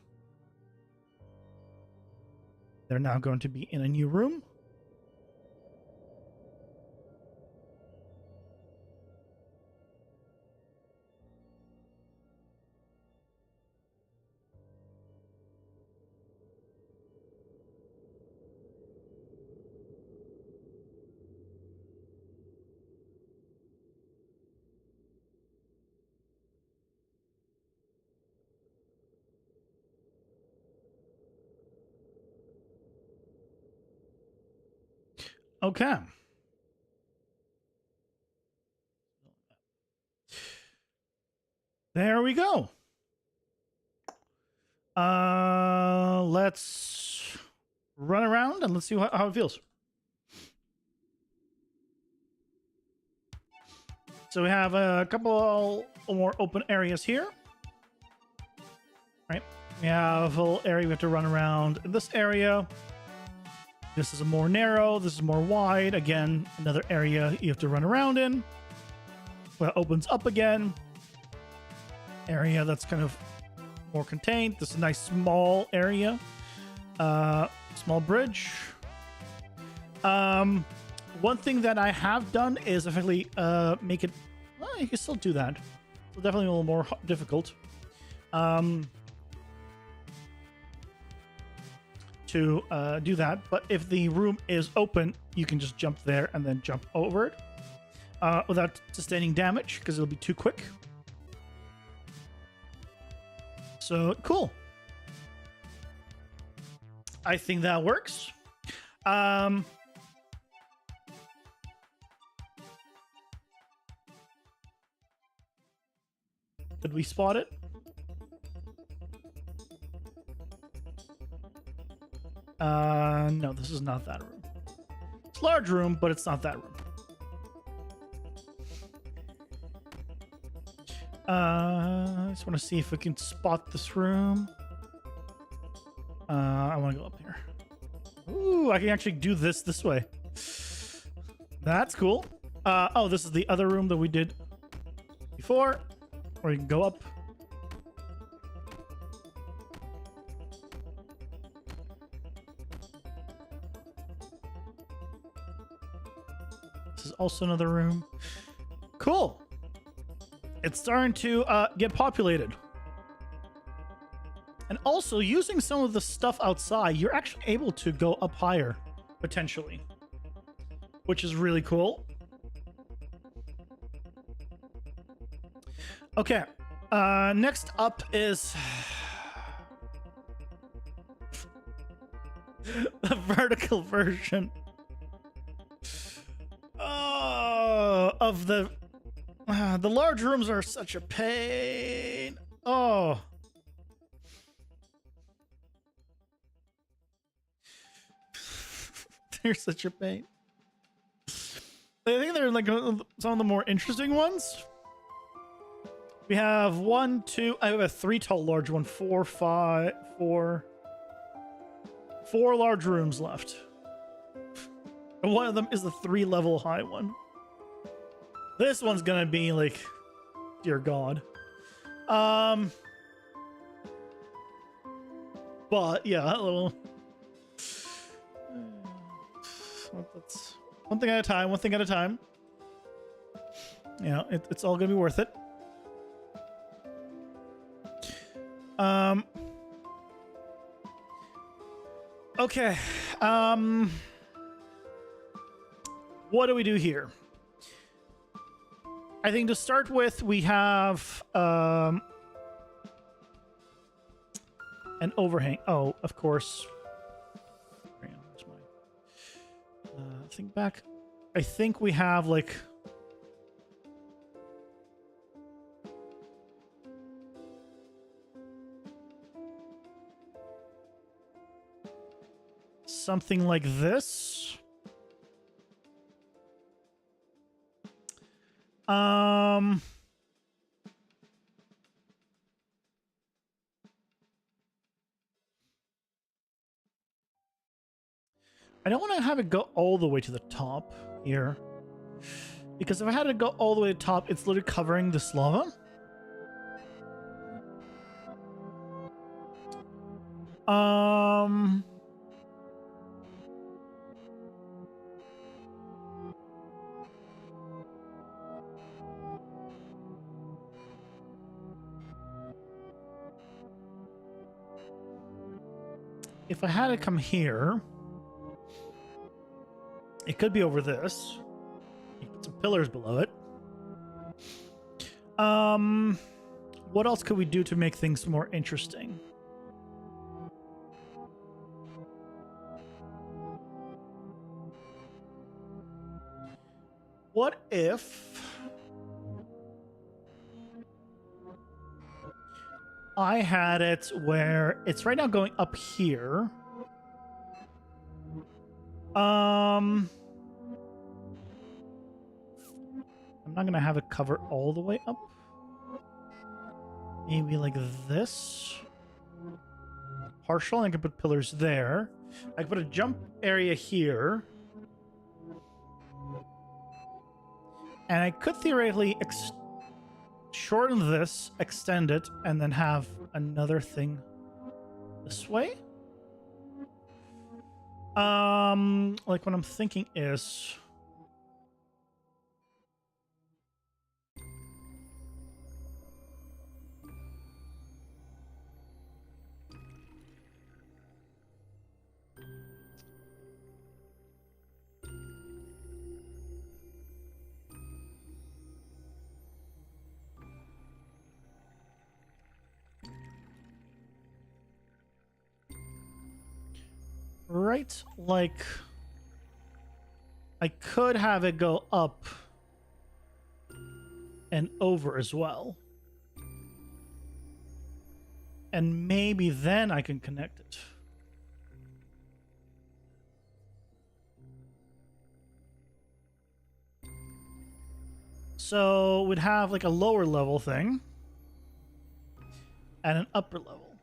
B: they're now going to be in a new room. Okay. There we go. Let's run around and let's see how it feels. So we have a couple more open areas here. Right. We have a little area we have to run around in this area. This is a more narrow. This is more wide. Again, another area you have to run around in. Well, it opens up again. Area that's kind of more contained. This is a nice small area. Small bridge. One thing that I have done is effectively make it. Well, you can still do that. So definitely a little more difficult. To do that, but if the room is open, you can just jump there and then jump over it without sustaining damage because it'll be too quick. So cool. I think that works. Did we spot it? No, this is not that room. It's a large room, but it's not that room. I just want to see if we can spot this room. I want to go up here. Ooh, I can actually do this way. That's cool. Oh, this is the other room that we did before, where you can go up. This is also another room. Cool. It's starting to get populated. And also, using some of the stuff outside, you're actually able to go up higher, potentially. Which is really cool. Okay. Next up is... the vertical version. Of the large rooms are such a pain. Oh. They're such a pain. I think they're like some of the more interesting ones. We have I have a 3 tall large one, 4 large rooms left. And one of them is the 3 level high one. This one's gonna be like, dear God. But yeah, that's one thing at a time. One thing at a time. You know, it's all gonna be worth it. Okay. What do we do here? I think to start with, we have an overhang. Oh, of course. Where's my thing back? I think we have like something like this. I don't want to have it go all the way to the top here, because if I had it go all the way to the top, it's literally covering this lava. Um. If I had it come here, it could be over this. You put some pillars below it. What else could we do to make things more interesting? What if I had it where it's right now going up here? I'm not gonna have it cover all the way up. Maybe like this. Partial, I can put pillars there. I can put a jump area here. And I could theoretically shorten this, extend it, and then have another thing this way. Like what I'm thinking is... right, like... I could have it go up and over as well. And maybe then I can connect it. So we'd have like a lower level thing and an upper level.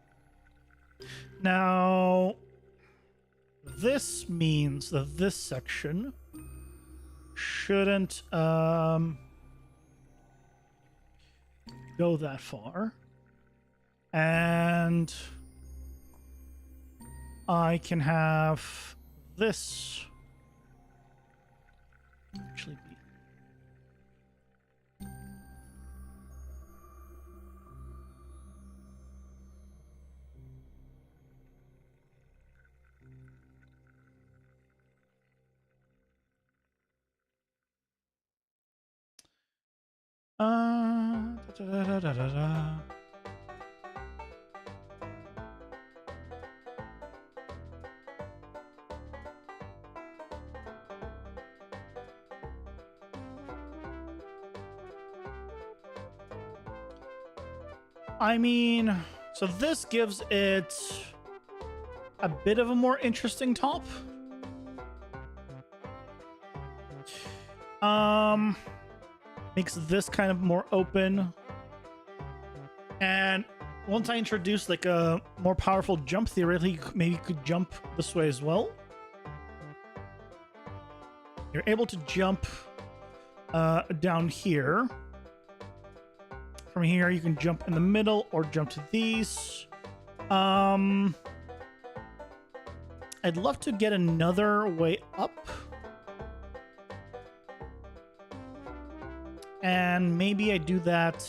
B: Now, this means that this section shouldn't go that far. And I can have this actually be... Da, da, da, da, da, da. I mean, so this gives it a bit of a more interesting top. Makes this kind of more open. And once I introduce like a more powerful jump, theoretically, maybe you could jump this way as well. You're able to jump down here. From here, you can jump in the middle or jump to these. I'd love to get another way up. And maybe I do that...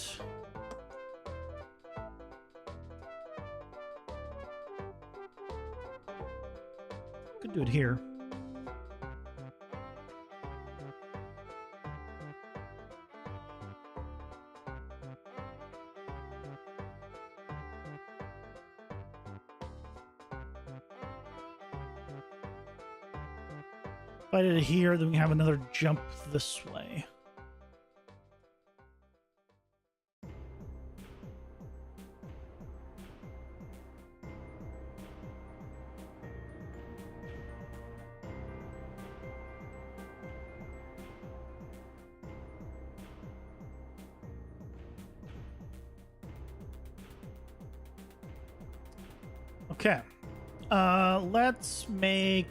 B: Could do it here. If I did it here, then we have another jump this way. Okay. Let's make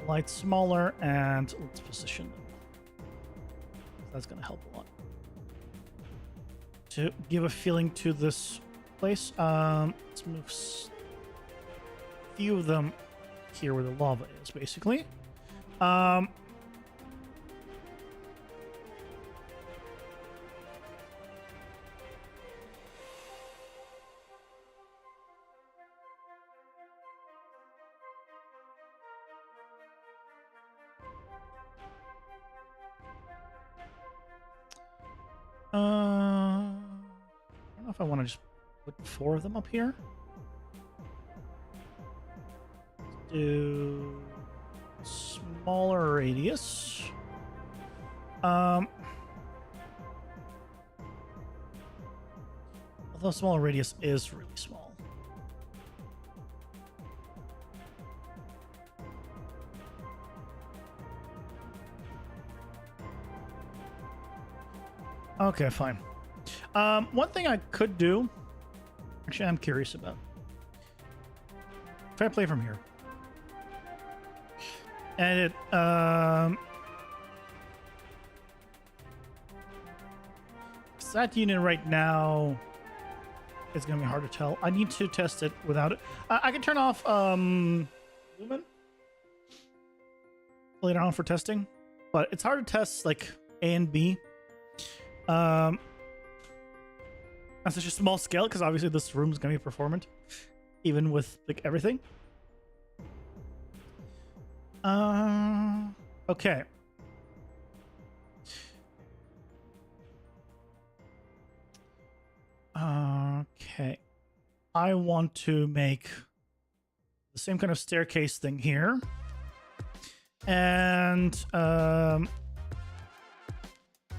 B: lights smaller and let's position them. That's going to help a lot. To give a feeling to this place. Let's move a few of them here where the lava is, basically. I don't know if I want to just put 4 of them up here. Let's do smaller radius. Although smaller radius is really small. Okay, fine. One thing I could do, actually, I'm curious about. If I play from here, and it, that unit right now is going to be hard to tell. I need to test it without it. I can turn off Lumen later on for testing, but it's hard to test like A and B. On such a small scale, because obviously this room is going to be performant, even with like everything. Okay. Okay. I want to make the same kind of staircase thing here. And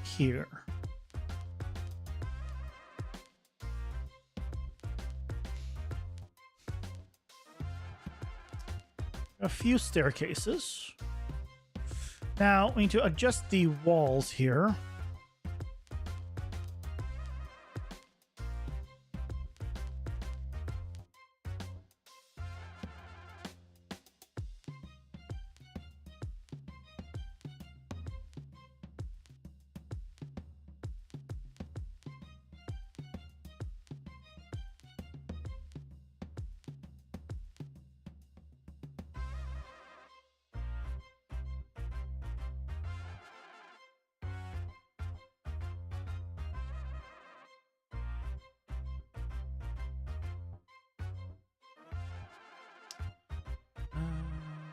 B: here. A few staircases. Now we need to adjust the walls here.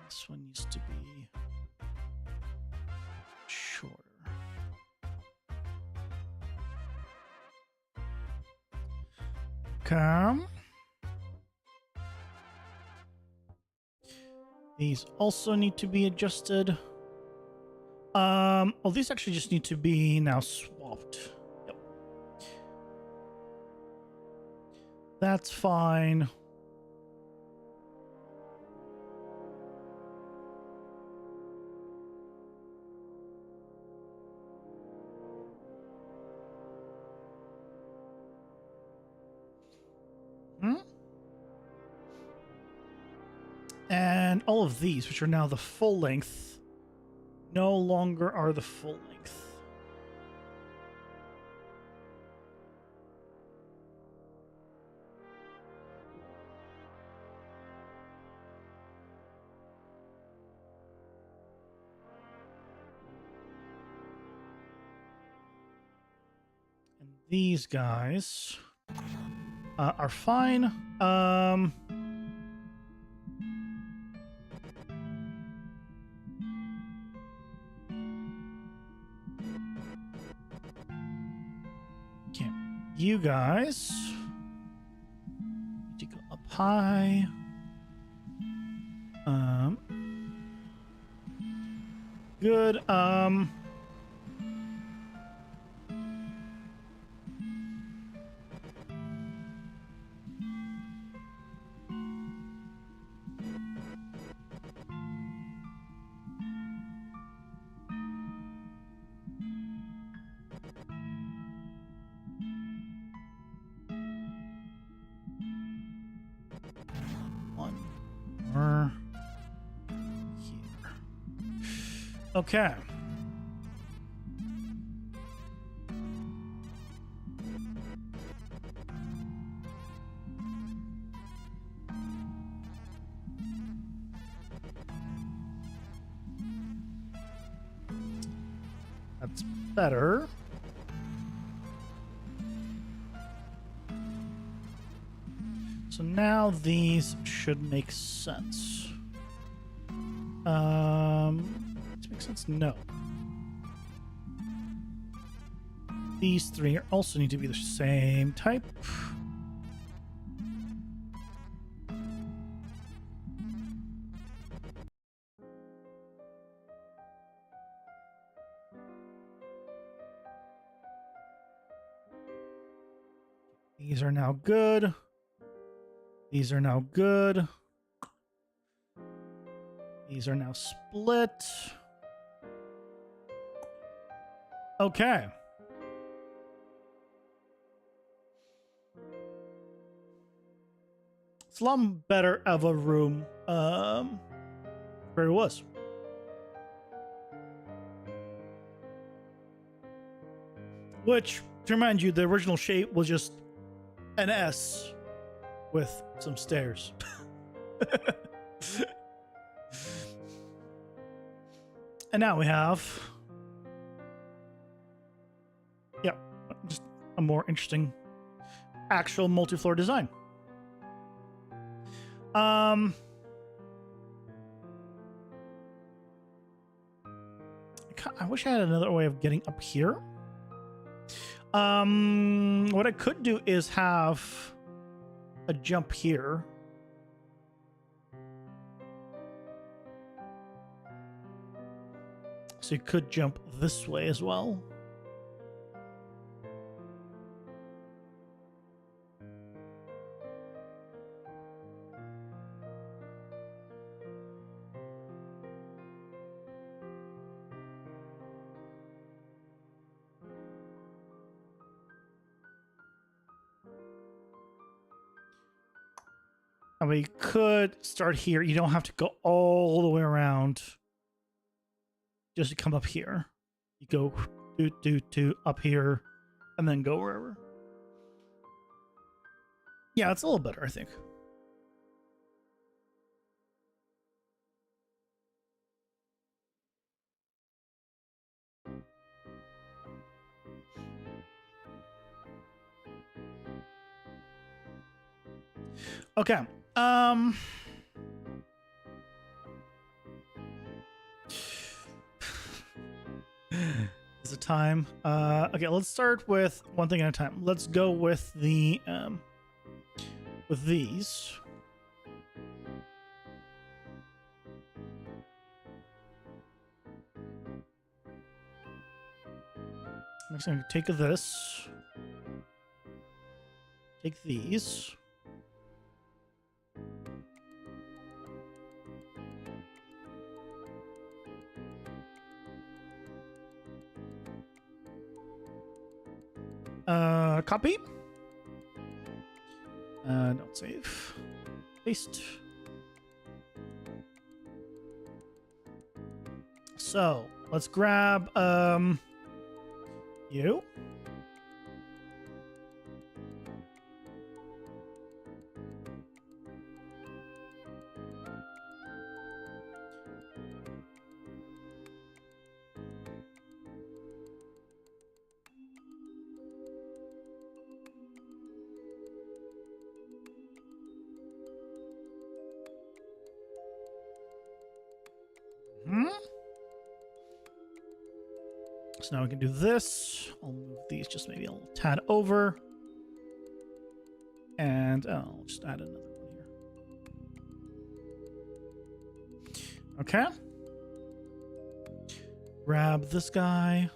B: This one used to be shorter. Come. These also need to be adjusted. Well, these actually just need to be now swapped. Yep. That's fine. And all of these, which are now the full length, no longer are the full length. And these guys are fine. You guys need to go up high. Good. Here. Okay. That's better. So now these should make sense. Does it make sense? No. These three also need to be the same type. These are now good. These are now good. These are now split. Okay. It's a lot better of a room where it was. Which, to remind you, the original shape was just an S with some stairs. And now we have, yeah, just a more interesting actual multi-floor design. I wish I had another way of getting up here. What I could do is have a jump here. So you could jump this way as well. And we could start here. You don't have to go all the way around just to come up here. You go up here and then go wherever. Yeah, it's a little better, I think. Okay. Is it time? Okay, let's start with one thing at a time. Let's go with the with these. I'm just gonna take this. Take these. Copy. Don't save. Paste. So let's grab you. So now we can do this. I'll move these just maybe a little tad over. And I'll just add another one here. Okay. Grab this guy.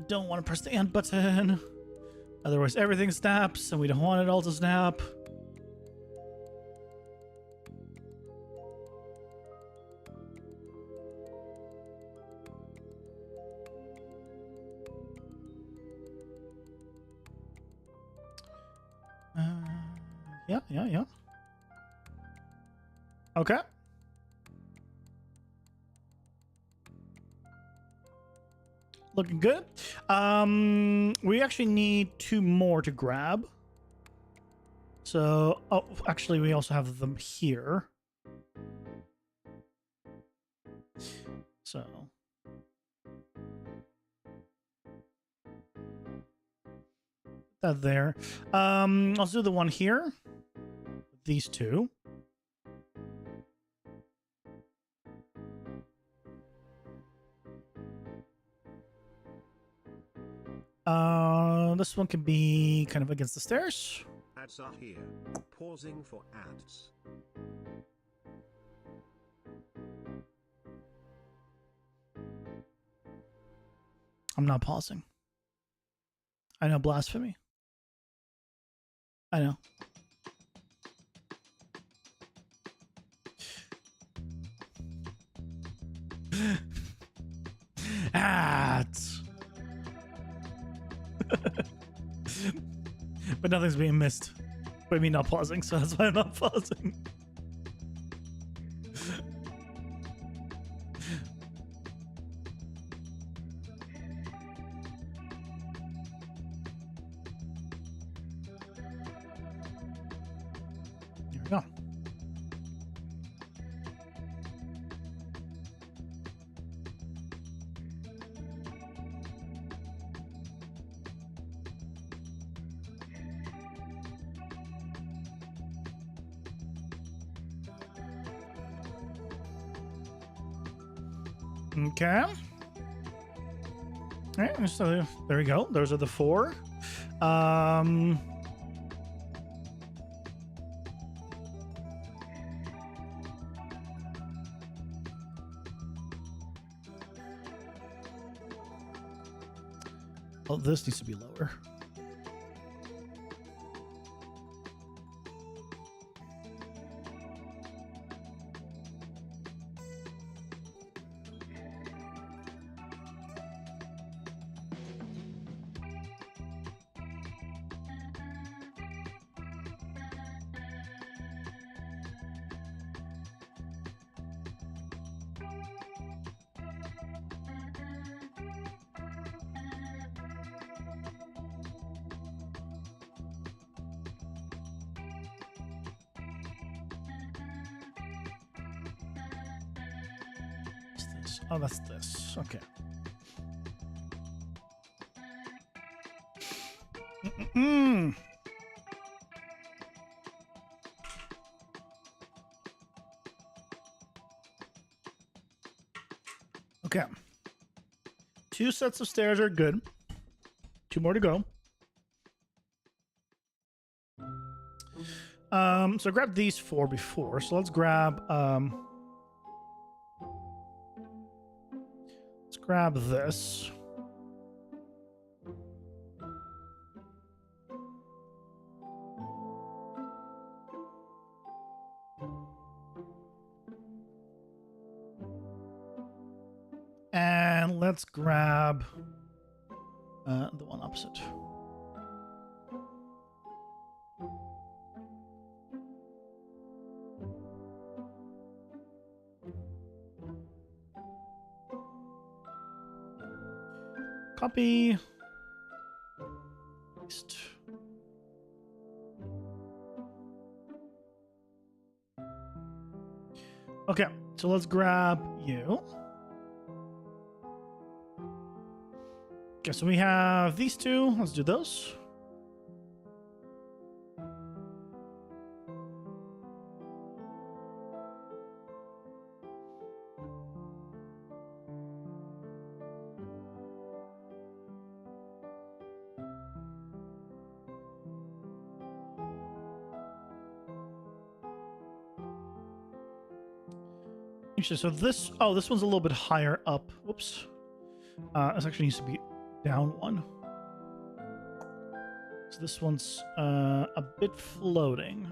B: Don't want to press the end button. Otherwise everything snaps and we don't want it all to snap. Yeah. Okay. looking good. We actually need 2 more to grab. So, oh, actually, we also have them here. So, that there. Let's do the one here. These 2. This one can be kind of against the stairs.
A: Ads are here. Pausing for ads.
B: I'm not pausing. I know, blasphemy. I know. Ads. But nothing's being missed. But I mean, not pausing, so that's why I'm not pausing. Here we go. Okay. All right, so there we go. Those are the 4. Oh, this needs to be lower. Oh, that's this. Okay. Okay. 2 sets of stairs are good. 2 more to go. So I grabbed these 4 before. So let's grab this. And let's grab the one opposite. Copy. Paste. Okay, so let's grab you. Okay, so we have these 2. Let's do those. Actually, so this one's a little bit higher up. Whoops. This actually needs to be down 1. So this one's a bit floating.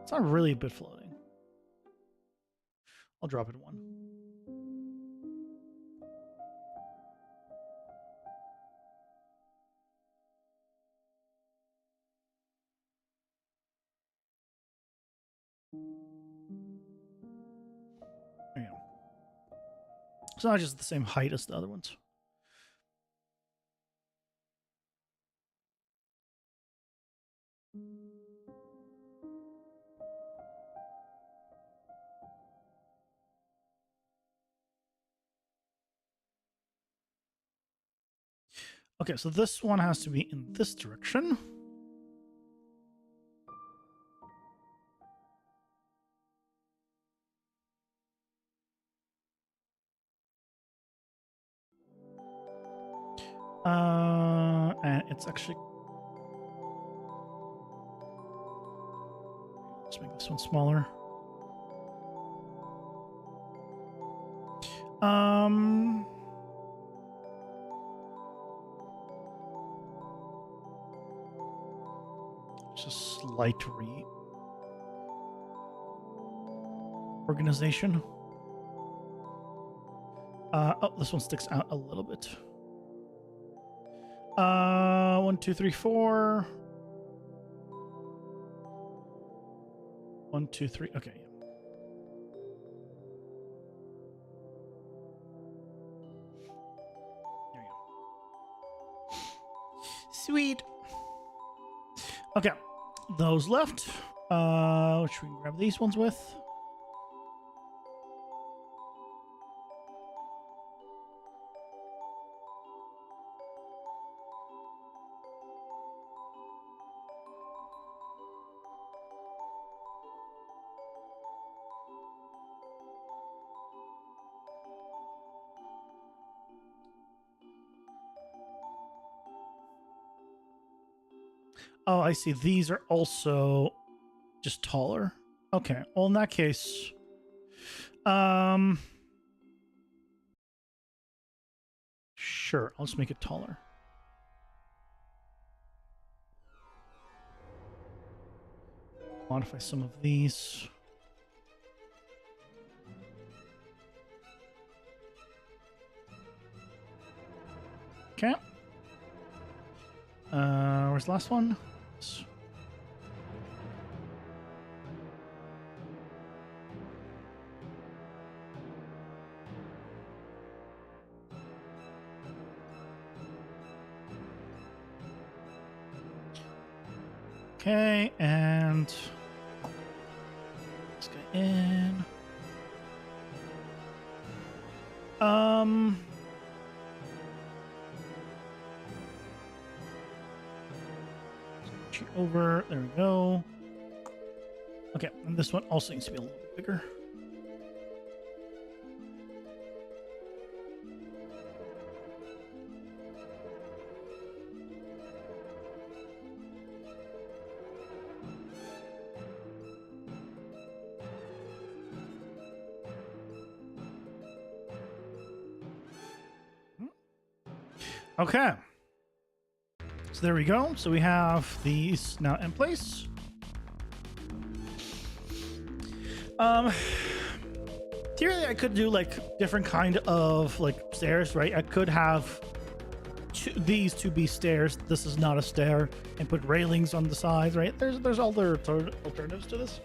B: It's not really a bit floating. I'll drop it 1. There you go. It's not just the same height as the other ones. Okay, so this one has to be in this direction. And it's actually... Let's make this one smaller. Just slight reorganization. Oh, this one sticks out a little bit. 1, 2, 3, 4. 1, 2, 3. Okay. There you go. Sweet. Okay. Those left. Which we can grab these ones with. Oh, I see. These are also just taller. Okay. Well, in that case, sure. I'll just make it taller. Modify some of these. Okay. Where's the last one? Okay, and let's get in. Over. There we go. Okay, and this one also needs to be a little bit bigger. Okay. So there we go. So we have these now in place. Theoretically, I could do like different kind of like stairs, right? I could have these to be stairs. This is not a stair, and put railings on the sides, right? There's other alternatives to this.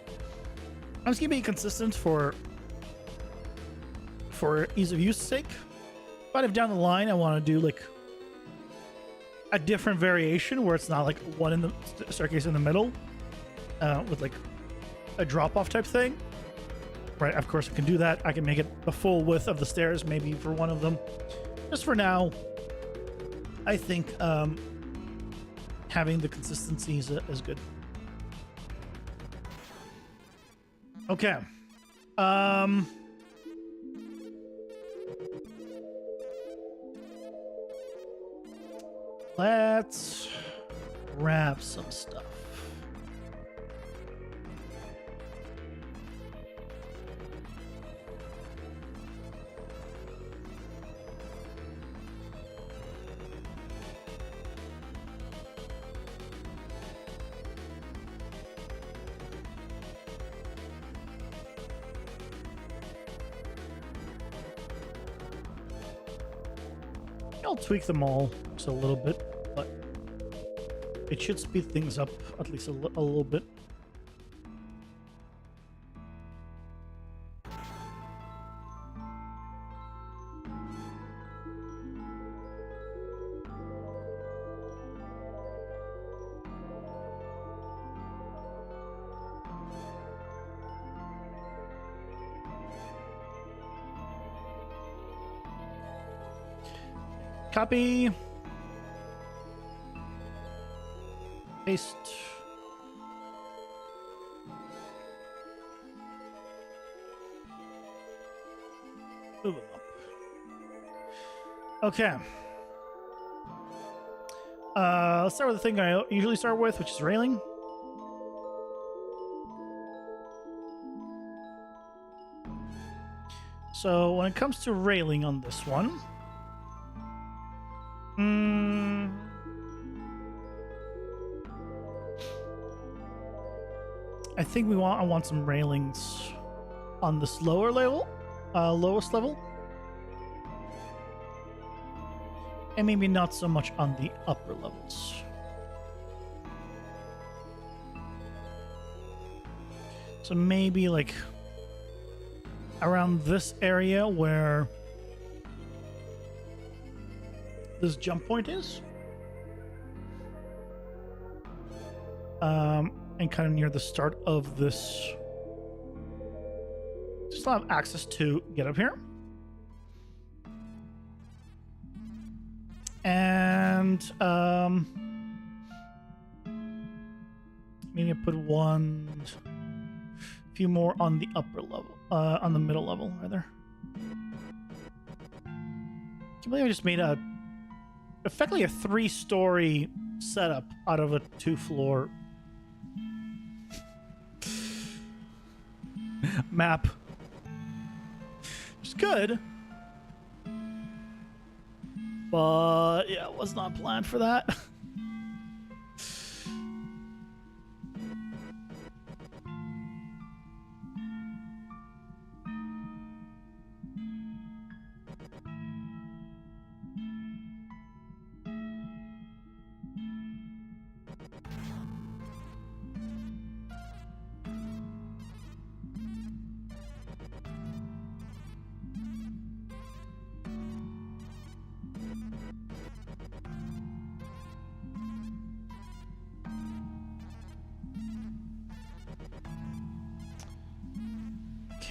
B: I'm just keeping it consistent for ease of use sake. But if down the line I want to do like a different variation where it's not like one in the staircase in the middle, with like a drop-off type thing, right? Of course I can do that. I can make it the full width of the stairs maybe for one of them. Just for now, I think having the consistency is good. Okay. Let's grab some stuff. I'll tweak them all just a little bit, but it should speed things up at least a little bit. Copy. Paste. Move them up. Okay. Let's start with the thing I usually start with, which is railing. So when it comes to railing on this one, I think I want some railings on this lower level, lowest level, and maybe not so much on the upper levels. So maybe like around this area where this jump point is. And kind of near the start of this. Still have access to get up here. And maybe I put few more on the upper level, on the middle level, rather. Can't believe I just made effectively a 3-story setup out of a 2-floor map. It's good. But yeah, it was not planned for that.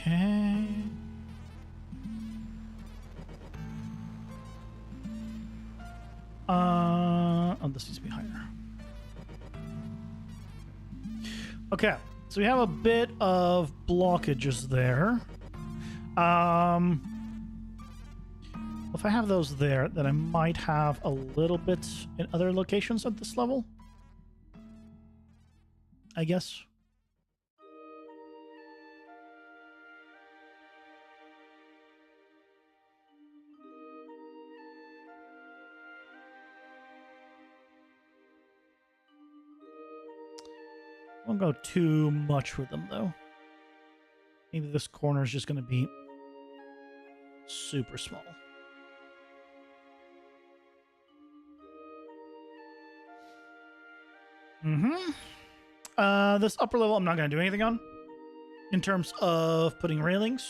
B: Okay. Oh, this needs to be higher. Okay, so we have a bit of blockages there. If I have those there, then I might have a little bit in other locations at this level, I guess. I won't go too much with them, though. Maybe this corner is just going to be super small. This upper level I'm not going to do anything on. In terms of putting railings,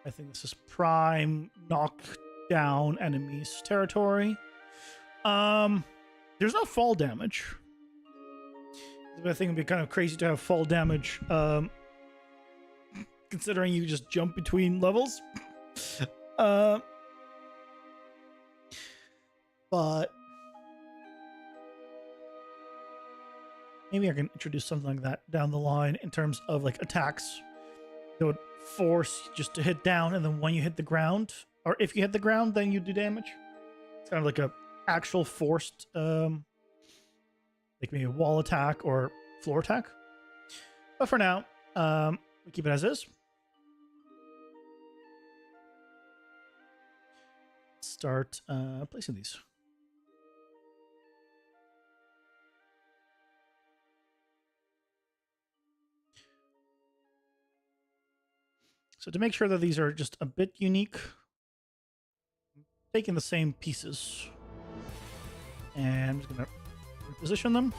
B: I think this is prime knock down enemies territory. There's no fall damage. I think it'd be kind of crazy to have fall damage, considering you just jump between levels. But maybe I can introduce something like that down the line in terms of like attacks that would force just to hit down, and then when you hit the ground, or if you hit the ground, then you do damage. It's kind of like a actual forced, like maybe a wall attack or floor attack. But for now, we keep it as is. Start placing these. So to make sure that these are just a bit unique, taking the same pieces, and I'm just going to reposition them,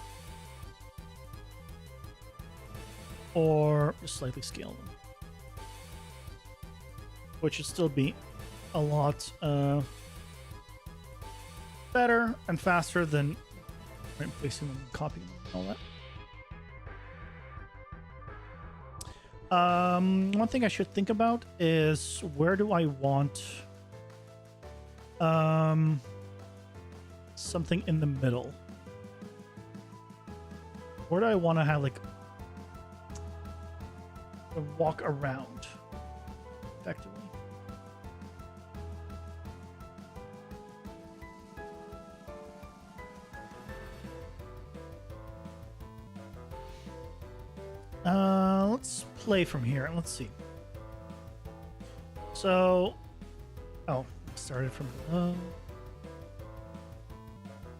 B: or just slightly scale them, which should still be a lot better and faster than placing them and copying them and all that. One thing I should think about is where do I want something in the middle. Where do I want to have like a walk around effectively? Let's play from here. Let's see. So, started from below.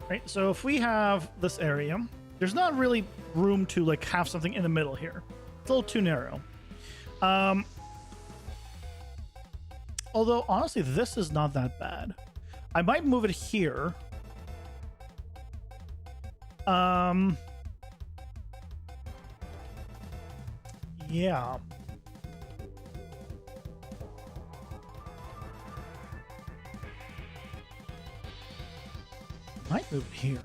B: Right, so if we have this area, there's not really room to like have something in the middle here. It's a little too narrow. Although honestly, this is not that bad. I might move it here. Yeah. Might move it here.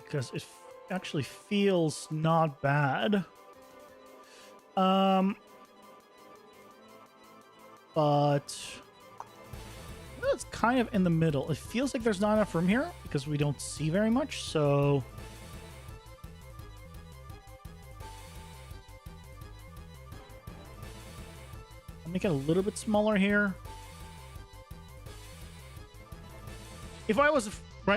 B: Because it actually feels not bad. But it's kind of in the middle. It feels like there's not enough room here because we don't see very much, so I'll make it a little bit smaller here. If I was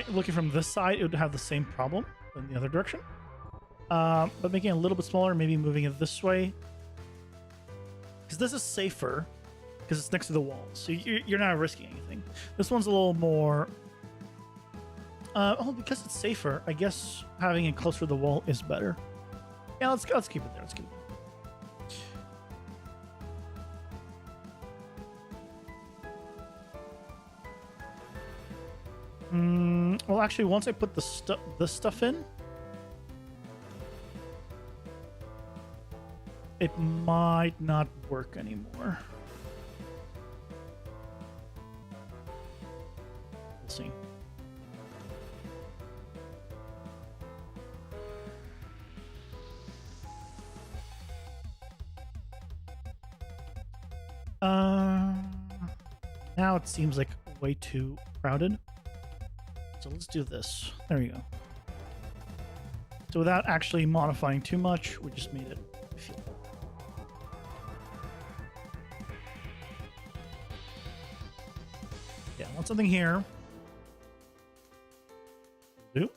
B: looking from this side, it would have the same problem in the other direction. But making it a little bit smaller, maybe moving it this way. Because this is safer, because it's next to the wall. So you're not risking anything. This one's a little more... because it's safer, I guess having it closer to the wall is better. Yeah, let's keep it there. Let's keep it there. Well, actually, once I put this stuff in, it might not work anymore. We'll see. Now it seems like way too crowded. So let's do this. There you go. So without actually modifying too much, we just made it feel. Yeah, I want something here. Do.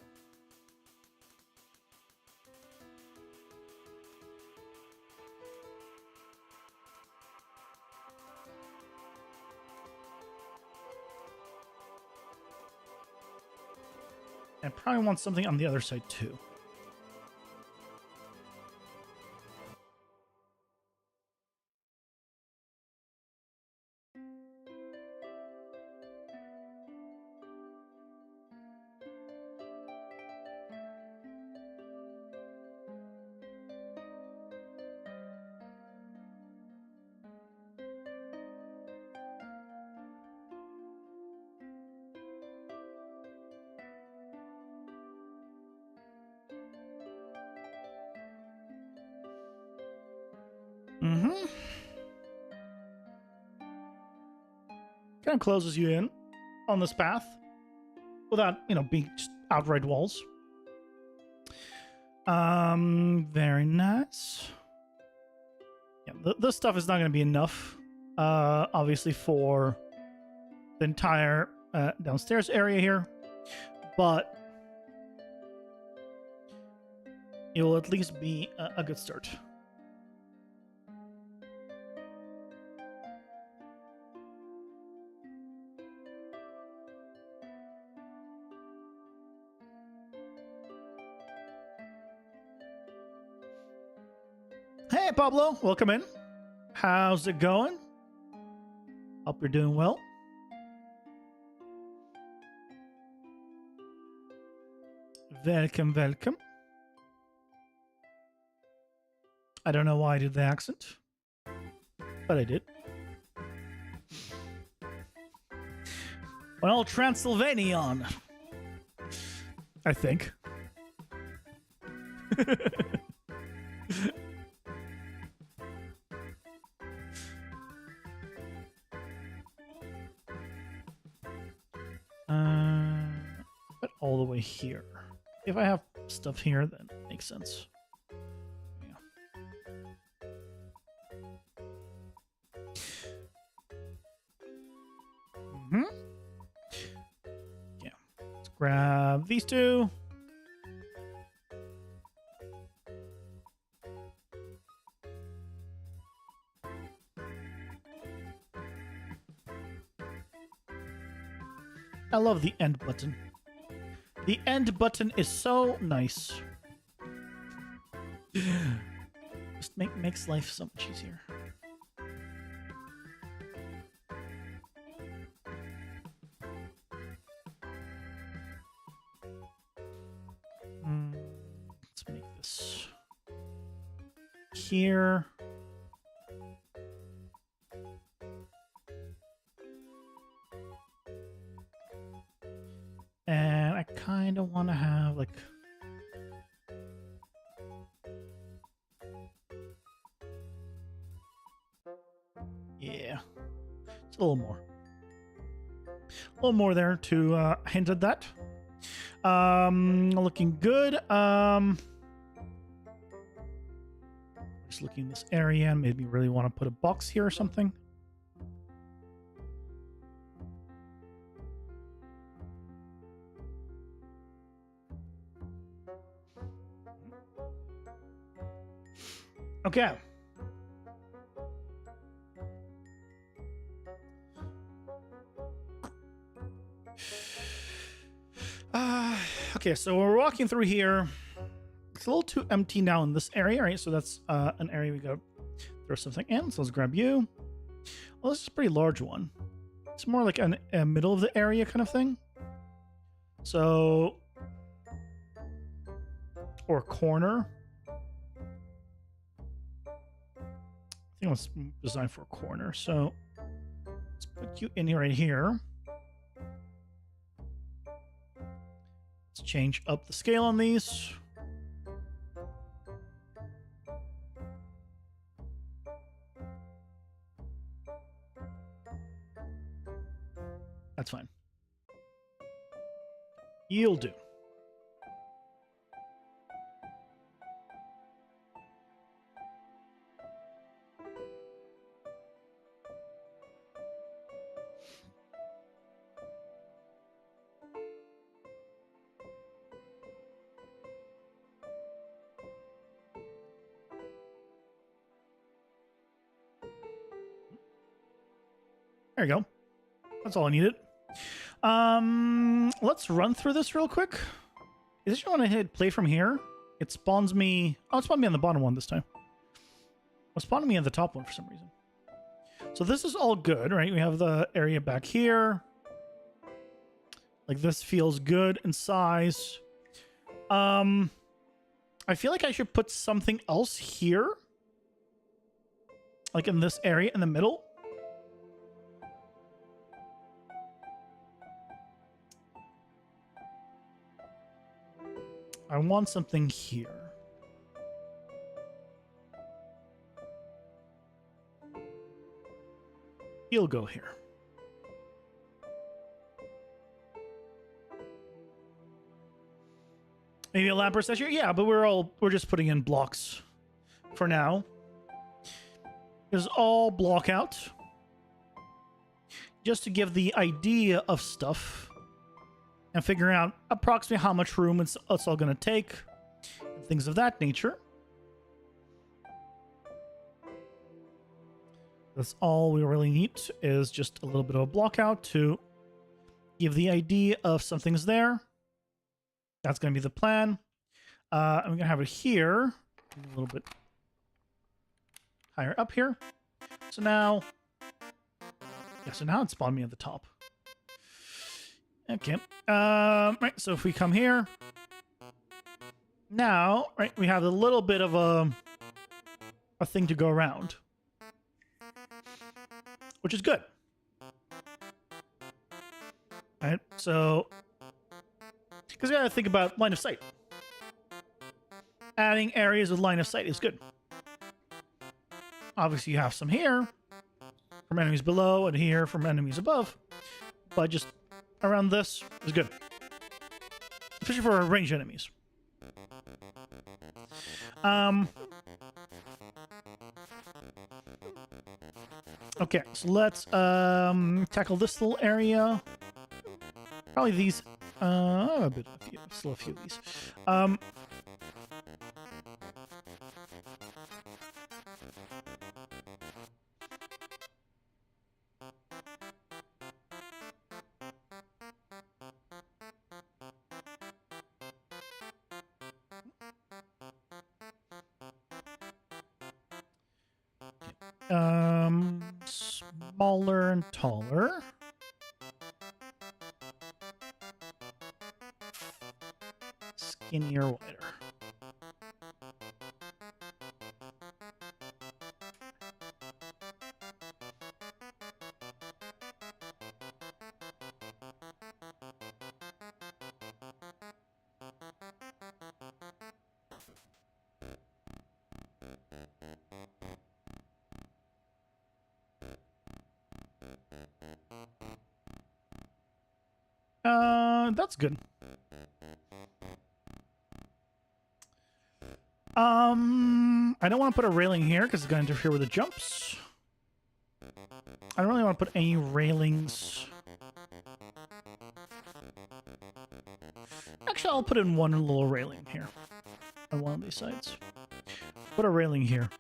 B: I probably want something on the other side too. Kind of closes you in on this path without, being just outright walls. Very nice. Yeah, this stuff is not going to be enough, obviously, for the entire downstairs area here, but it will at least be a good start. Hey, Pablo, welcome in. How's it going? Hope you're doing well. Welcome, welcome. I don't know why I did the accent, but I did. Well, Transylvanian, I think. But all the way here. If I have stuff here, then it makes sense. Yeah. Yeah. Let's grab these two. I love the end button. The end button is so nice. Just makes life so much easier. Let's make this here. And I kind of want to have like yeah, it's a little more. A little more there to hint at that. Looking good. Just looking in this area and maybe really want to put a box here or something. Okay. Okay, so we're walking through here. It's a little too empty now in this area, right? So that's an area we go throw something in. So let's grab you. Well, this is a pretty large one. It's more like a middle of the area kind of thing. So, or a corner. I think it's designed for a corner. So let's put you in here right here. Let's change up the scale on these. That's fine. You'll do. There you go. That's all I needed. Let's run through this real quick. Is this you want to hit play from here? It spawns me. Oh, it spawned me on the bottom one this time. It spawned me on the top one for some reason. So this is all good, right? We have the area back here. Like this feels good in size. I feel like I should put something else here. Like in this area in the middle. I want something here. He'll go here. Maybe a lamp processor? Yeah, but we're just putting in blocks for now. This is all block out. Just to give the idea of stuff. And figuring out approximately how much room it's all going to take. And things of that nature. That's all we really need is just a little bit of a block out to give the idea of something's there. That's going to be the plan. I'm going to have it here. A little bit higher up here. So now... Yeah, so now it spawned me at the top. Okay. Right, so if we come here... Now, right, we have a little bit of a thing to go around. Which is good. Right, so... Because we gotta think about line of sight. adding areas with line of sight is good. Obviously, you have some here from enemies below and here from enemies above, but just around this is good, especially for ranged enemies. Okay, so let's tackle this little area. Probably these. Still a few of these. Smaller and taller. Skinnier, wider. That's good. I don't want to put a railing here because it's going to interfere with the jumps. I don't really want to put any railings. Actually, I'll put in one little railing here on one of these sides. Put a railing here.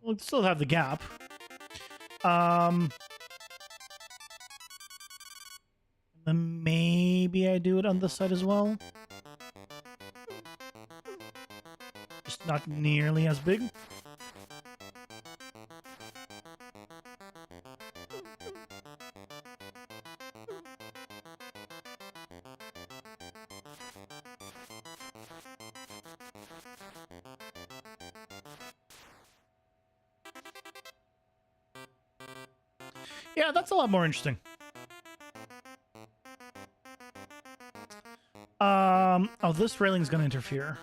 B: We'll still have the gap. Then maybe I do it on this side as well. Just not nearly as big. Yeah, that's a lot more interesting. Oh, this railing's gonna interfere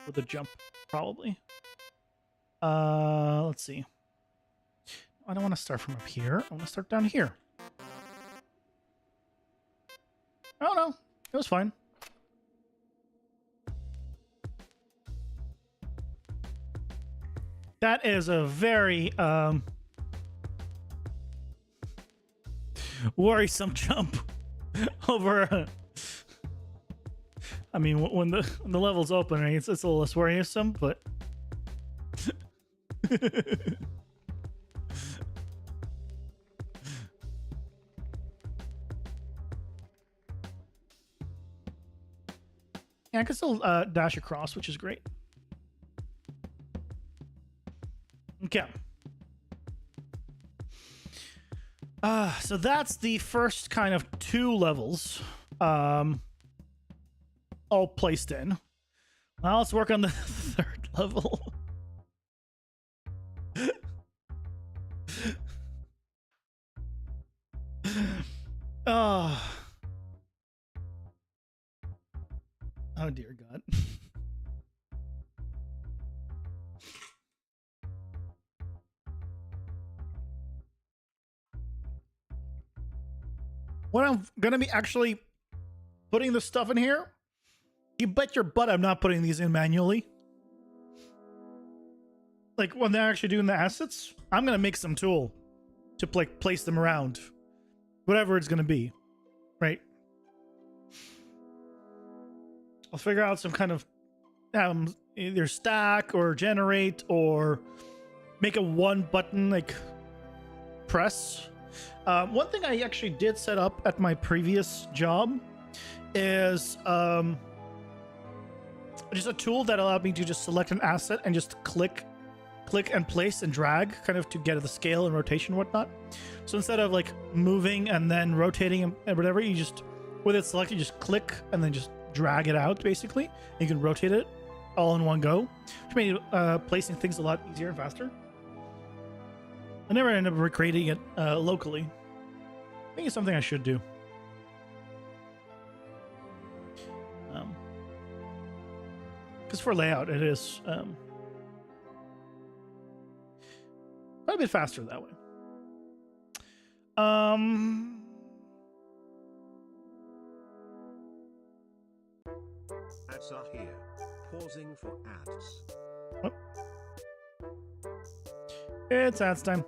B: with the jump, probably. Let's see. I don't want to start from up here. I want to start down here. Oh no, it was fine. That is a very worrisome jump over. I mean, when the level's open, right, it's a little less worrisome, but yeah, I can still dash across, which is great. Okay. So that's the first kind of 2 levels. All placed in. Now let's work on the 3rd level. Oh dear God. When I'm gonna be actually putting the stuff in here, you bet your butt I'm not putting these in manually. Like, when they're actually doing the assets, I'm gonna make some tool to place them around. Whatever it's gonna be. Right? I'll figure out some kind of either stack or generate or make a 1-button like press. One thing I actually did set up at my previous job is just a tool that allowed me to just select an asset and just click and place and drag kind of to get the scale and rotation and whatnot. So instead of like moving and then rotating and whatever, you just, with it selected, you just click and then just drag it out basically. You can rotate it all in one go, which made placing things a lot easier and faster. I never ended up recreating it locally. I think it's something I should do. Because for layout, it is quite a bit faster that way.
A: Ads are here. Pausing for ads.
B: Oh. It's ads time.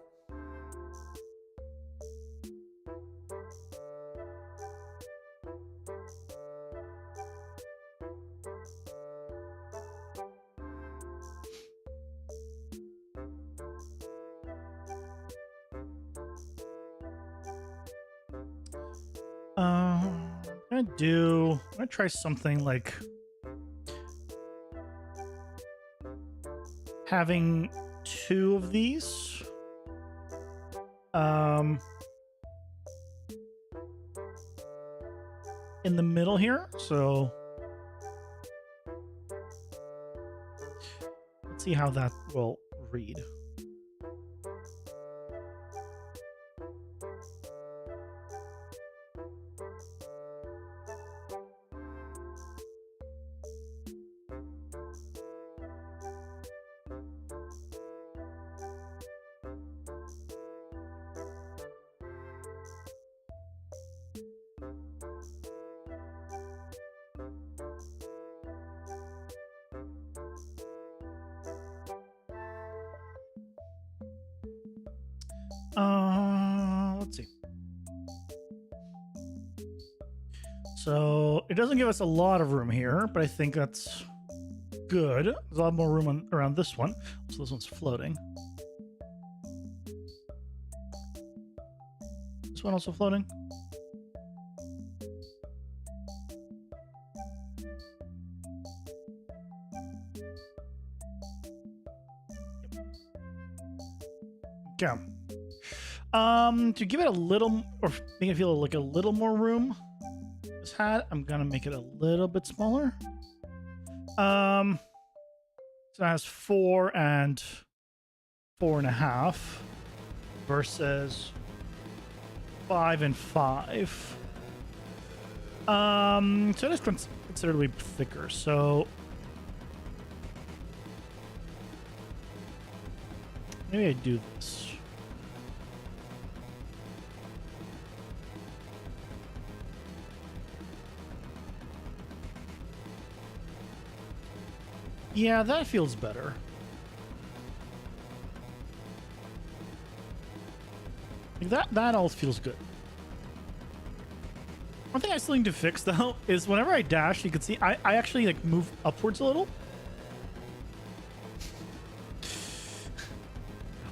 B: I'm gonna try something like having 2 of these. In the middle here. So let's see how that will read. Let's see. So it doesn't give us a lot of room here, but I think that's good. There's a lot more room around this one. So this one's floating. This one also floating. Okay. To give it a little, or make it feel like a little more room, this hat, I'm gonna make it a little bit smaller. So it has 4 and 4.5 versus 5 and 5. So it is considerably thicker. So maybe I do this. Yeah, that feels better. Like that all feels good. One thing I still need to fix though is whenever I dash, you can see I actually like move upwards a little.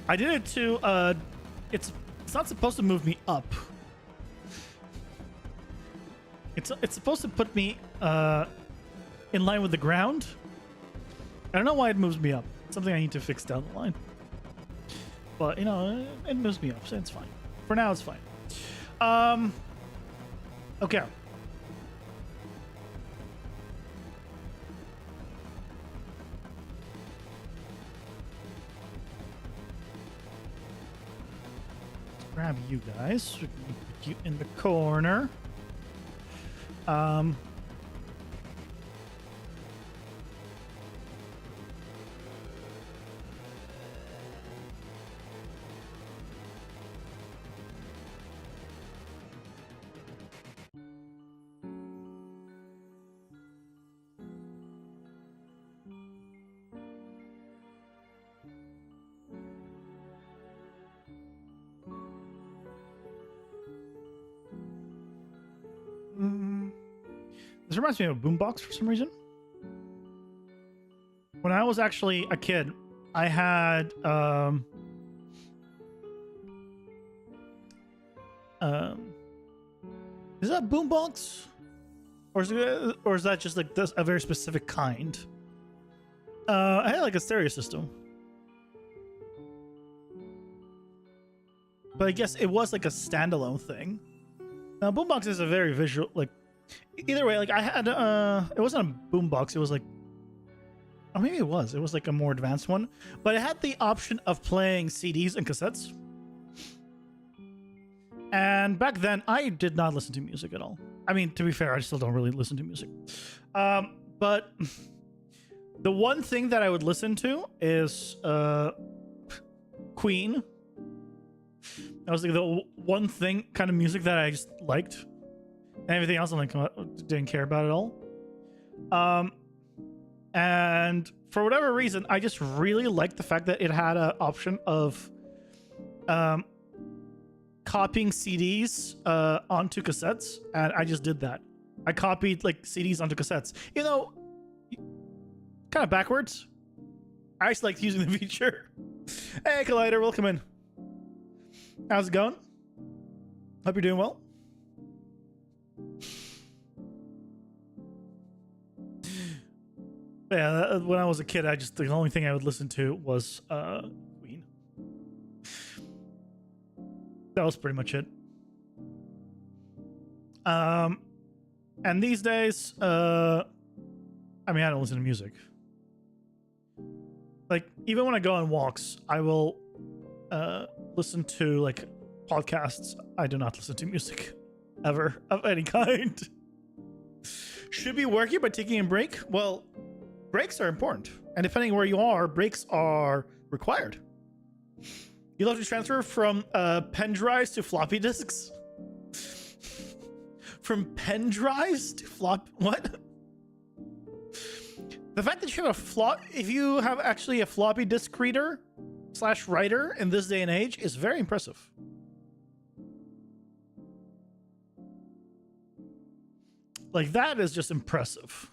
B: I did it to it's not supposed to move me up. It's supposed to put me in line with the ground. I don't know why it moves me up. It's something I need to fix down the line. But, you know, it moves me up, so it's fine. For now, it's fine. Okay. Let's grab you guys. We can put you in the corner. This reminds me of a boombox for some reason. When I was actually a kid, I had is that boombox? Or is that just like this, a very specific kind? I had like a stereo system. But I guess it was like a standalone thing. Now boombox is a very visual, like, either way, like I had it wasn't a boombox, it was like, or maybe it was like a more advanced one, but it had the option of playing CDs and cassettes. And back then, I did not listen to music at all. I mean, to be fair, I still don't really listen to music. But the one thing that I would listen to is Queen. That was like the one thing, kind of music that I just liked. And everything else I like, didn't care about at all. And for whatever reason, I just really liked the fact that it had an option of copying CDs onto cassettes, and I just did that. I copied like CDs onto cassettes. You know, kind of backwards. I just liked using the feature. Hey, Collider, welcome in. How's it going? Hope you're doing well. Yeah, when I was a kid, the only thing I would listen to was Queen. That was pretty much it. And these days, I mean, I don't listen to music. Like, even when I go on walks, I will listen to like podcasts. I do not listen to music ever of any kind. Should be working by taking a break. Well, breaks are important, and depending where you are, breaks are required. You'll have to transfer from pen drives to floppy disks. From pen drives to what? The fact that you have if you have actually a floppy disk reader / writer in this day and age is very impressive. Like, that is just impressive.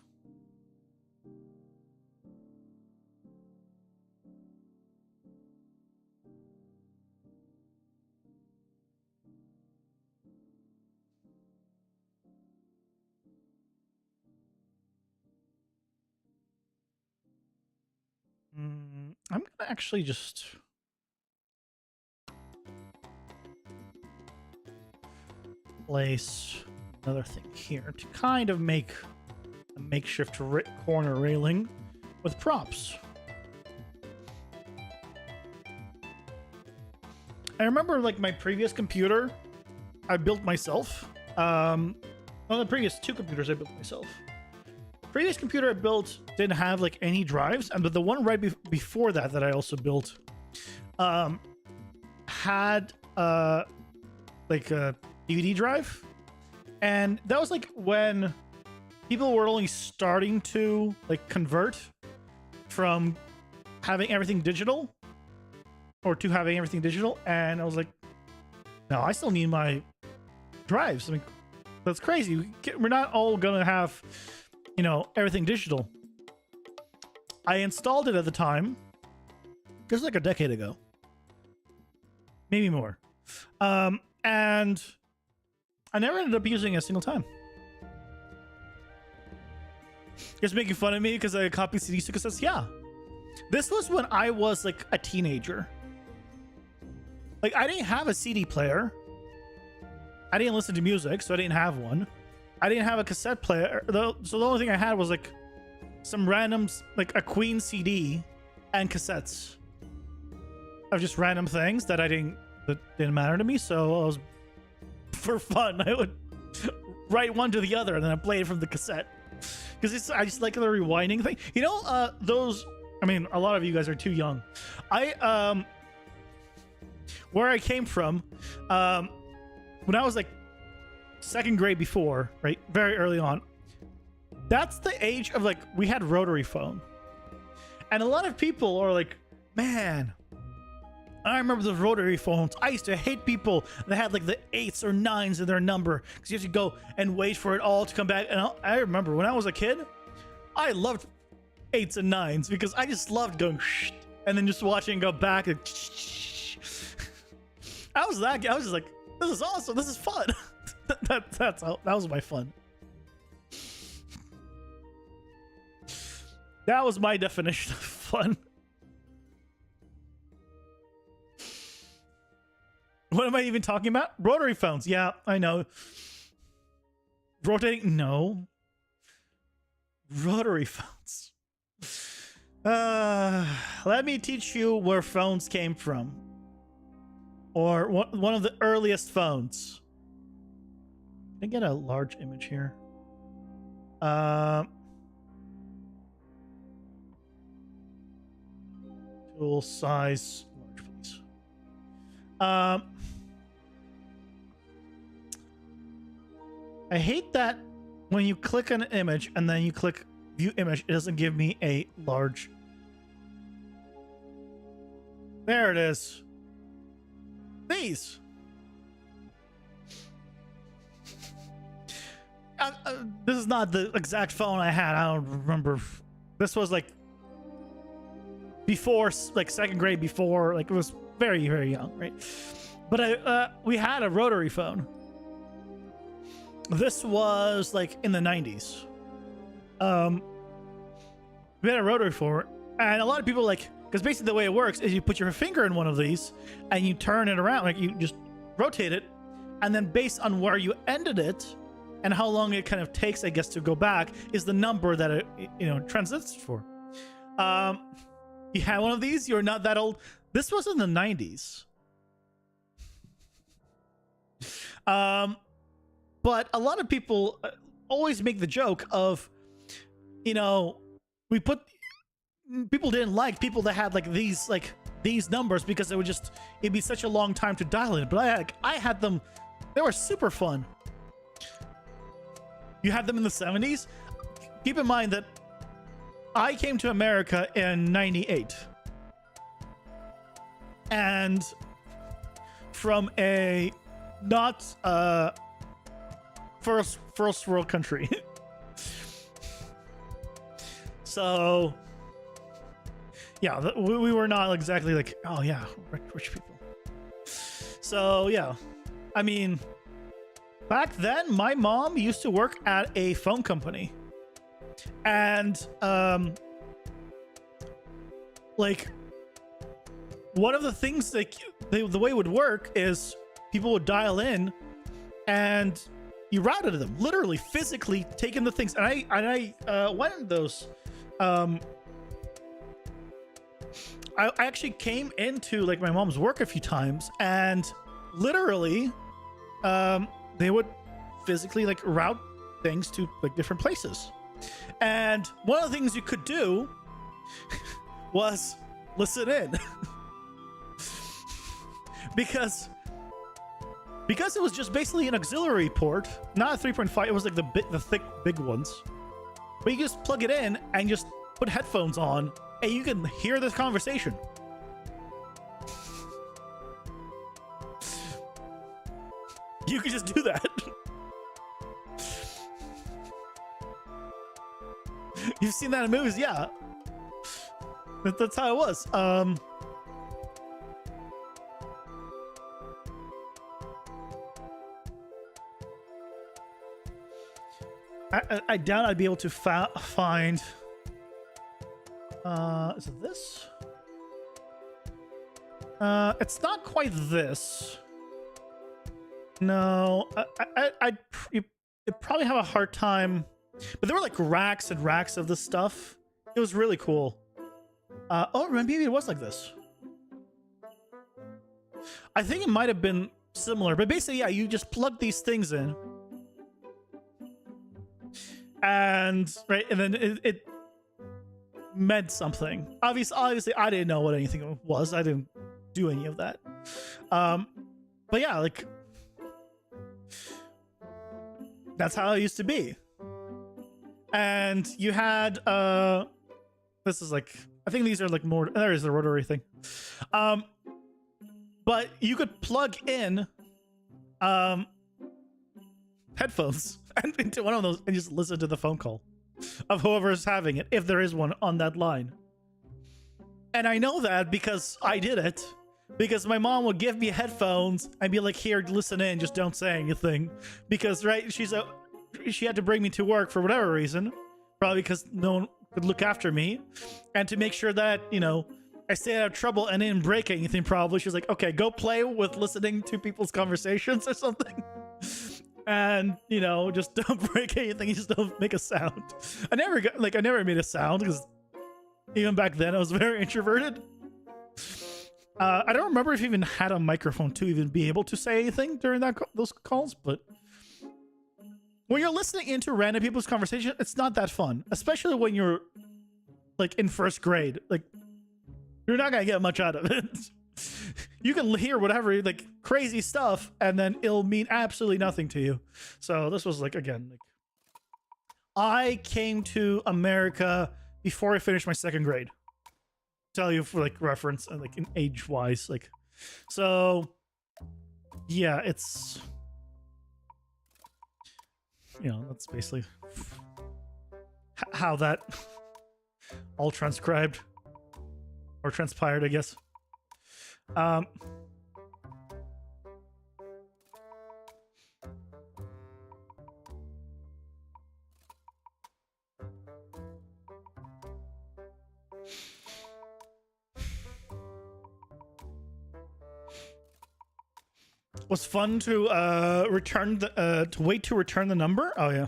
B: I'm gonna actually just place another thing here to kind of make a makeshift corner railing with props. I remember, like, my previous computer I built myself. Well, the previous 2 computers I built myself. Previous computer I built didn't have like any drives, and but the one right before that I also built had like a DVD drive, and that was like when people were only starting to like convert from having everything digital to having everything digital, and I was like, no, I still need my drives. I mean, that's crazy. We're not all gonna have, you know, everything digital. I installed it at the time. Just like a decade ago. Maybe more. And I never ended up using it a single time. Just making fun of me because I copied CDs to cassettes? Yeah. This was when I was like a teenager. Like, I didn't have a CD player. I didn't listen to music, so I didn't have one. I didn't have a cassette player, so the only thing I had was like some randoms, like a Queen CD and cassettes of just random things that didn't matter to me. So I was, for fun, I would write one to the other and then I play it from the cassette because I just like the rewinding thing. You know, those. I mean, a lot of you guys are too young. Where I came from, when I was like second grade before, right, very early on, that's the age of like, we had rotary phone, and a lot of people are like, man, I remember the rotary phones. I used to hate people that had like the 8s or 9s in their number because you have to go and wait for it all to come back. And I remember when I was a kid, I loved 8s and 9s because I just loved going shh, and then just watching it go back and I was just like, this is awesome, this is fun. that was my fun. That was my definition of fun. What am I even talking about? Rotary phones. Yeah, I know. Rotating? No. Rotary phones. Let me teach you where phones came from. or one of the earliest phones. Can I get a large image here? Tool size large, please. I hate that when you click an image and then you click view image, it doesn't give me a large. There it is. These. This is not the exact phone I had. I don't remember. This was like before, like second grade, before, like it was very, very young, right? But we had a rotary phone. This was like in the 90s. We had a rotary phone, and a lot of people like, because basically the way it works is you put your finger in one of these and you turn it around, like you just rotate it, and then based on where you ended it and how long it kind of takes, I guess, to go back is the number that it, you know, transits for. You had one of these? You're not that old. This was in the 90s. But a lot of people always make the joke of, you know, people didn't like people that had like these numbers because it'd be such a long time to dial in. But I had them. They were super fun. You had them in the 70s. Keep in mind that I came to America in 98. And from a not first world country. So yeah, we were not exactly like, oh yeah, rich people. So yeah, I mean, back then my mom used to work at a phone company, and like one of the things like the way it would work is people would dial in and you routed them, literally physically taking the things. And I went in those. I actually came into like my mom's work a few times, and literally they would physically like route things to like different places. And one of the things you could do was listen in. because it was just basically an auxiliary port, not a 3.5. It was like the thick big ones. But you just plug it in and just put headphones on, and you can hear this conversation. You can just do that. You've seen that in movies, yeah. That's how it was. I doubt I'd be able to find. Is it this? It's not quite this. No, you'd probably have a hard time. But there were like racks and racks of this stuff. It was really cool. Oh, maybe it was like this. I think it might have been similar, but basically, yeah, you just plug these things in. And right, and then it meant something. Obviously, I didn't know what anything was. I didn't do any of that. But yeah, like that's how it used to be. And you had this is like, I think these are like more. There is the rotary thing. But you could plug in headphones and into one of those and just listen to the phone call of whoever's having it, if there is one on that line. And I know that because I did it, because my mom would give me headphones and be like, here, listen in, just don't say anything. Because right, she had to bring me to work for whatever reason, probably because no one could look after me, and to make sure that, you know, I stayed out of trouble and didn't break anything. Probably she was like, okay, go play with listening to people's conversations or something. And, you know, just don't break anything. You just don't make a sound. I never made a sound because even back then I was very introverted. I don't remember if you even had a microphone to even be able to say anything during those calls, but when you're listening into random people's conversation, it's not that fun, especially when you're like in first grade. Like, you're not gonna get much out of it. You can hear whatever, like crazy stuff, and then it'll mean absolutely nothing to you. So this was like, again, like, I came to America before I finished my second grade. Tell you for like reference and like in age wise, like, so yeah, it's, you know, that's basically how that all transcribed or transpired, I guess. Was fun to return the to wait to return the number. Oh yeah.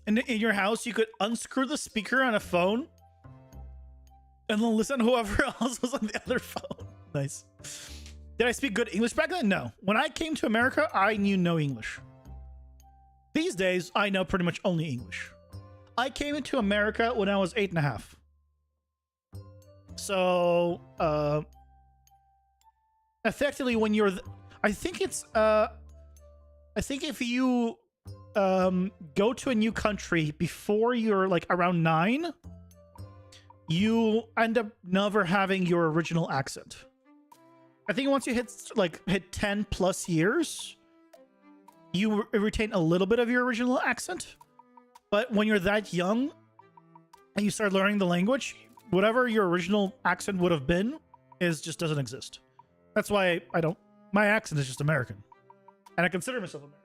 B: And in your house, you could unscrew the speaker on a phone and then listen to whoever else was on the other phone. Nice. Did I speak good English back then? No. When I came to America, I knew no English. These days, I know pretty much only English. I came into America when I was 8.5. So, effectively, when you're, I think it's, I think if you go to a new country before you're like around 9, you end up never having your original accent. I think once you hit 10 plus years, you retain a little bit of your original accent. But when you're that young and you start learning the language, whatever your original accent would have been just doesn't exist. That's why my accent is just American. And I consider myself American.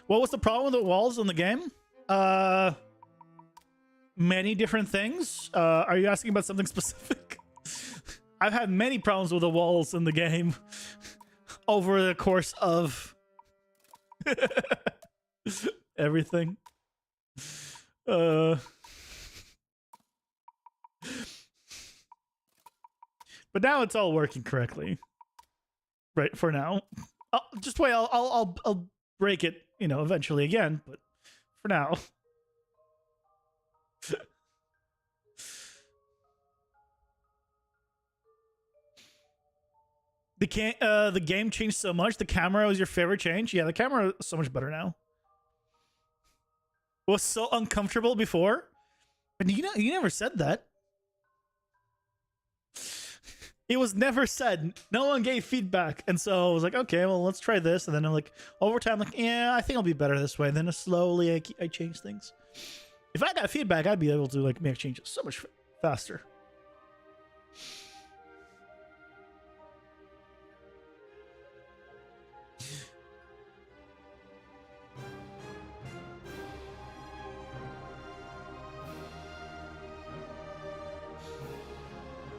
B: What was the problem with the walls in the game? Many different things. Are you asking about something specific? I've had many problems with the walls in the game over the course of everything. But now it's all working correctly. Right, for now. Just wait, I'll break it, you know, eventually again, but for now. The game changed so much. The camera was your favorite change. Yeah, the camera is so much better now. It was so uncomfortable before, but you never said that. It was never said. No one gave feedback, and so I was like, okay, well, let's try this. And then I'm like, over time, like, yeah, I think I'll be better this way. And then slowly, I change things. If I got feedback, I'd be able to like make changes so much faster.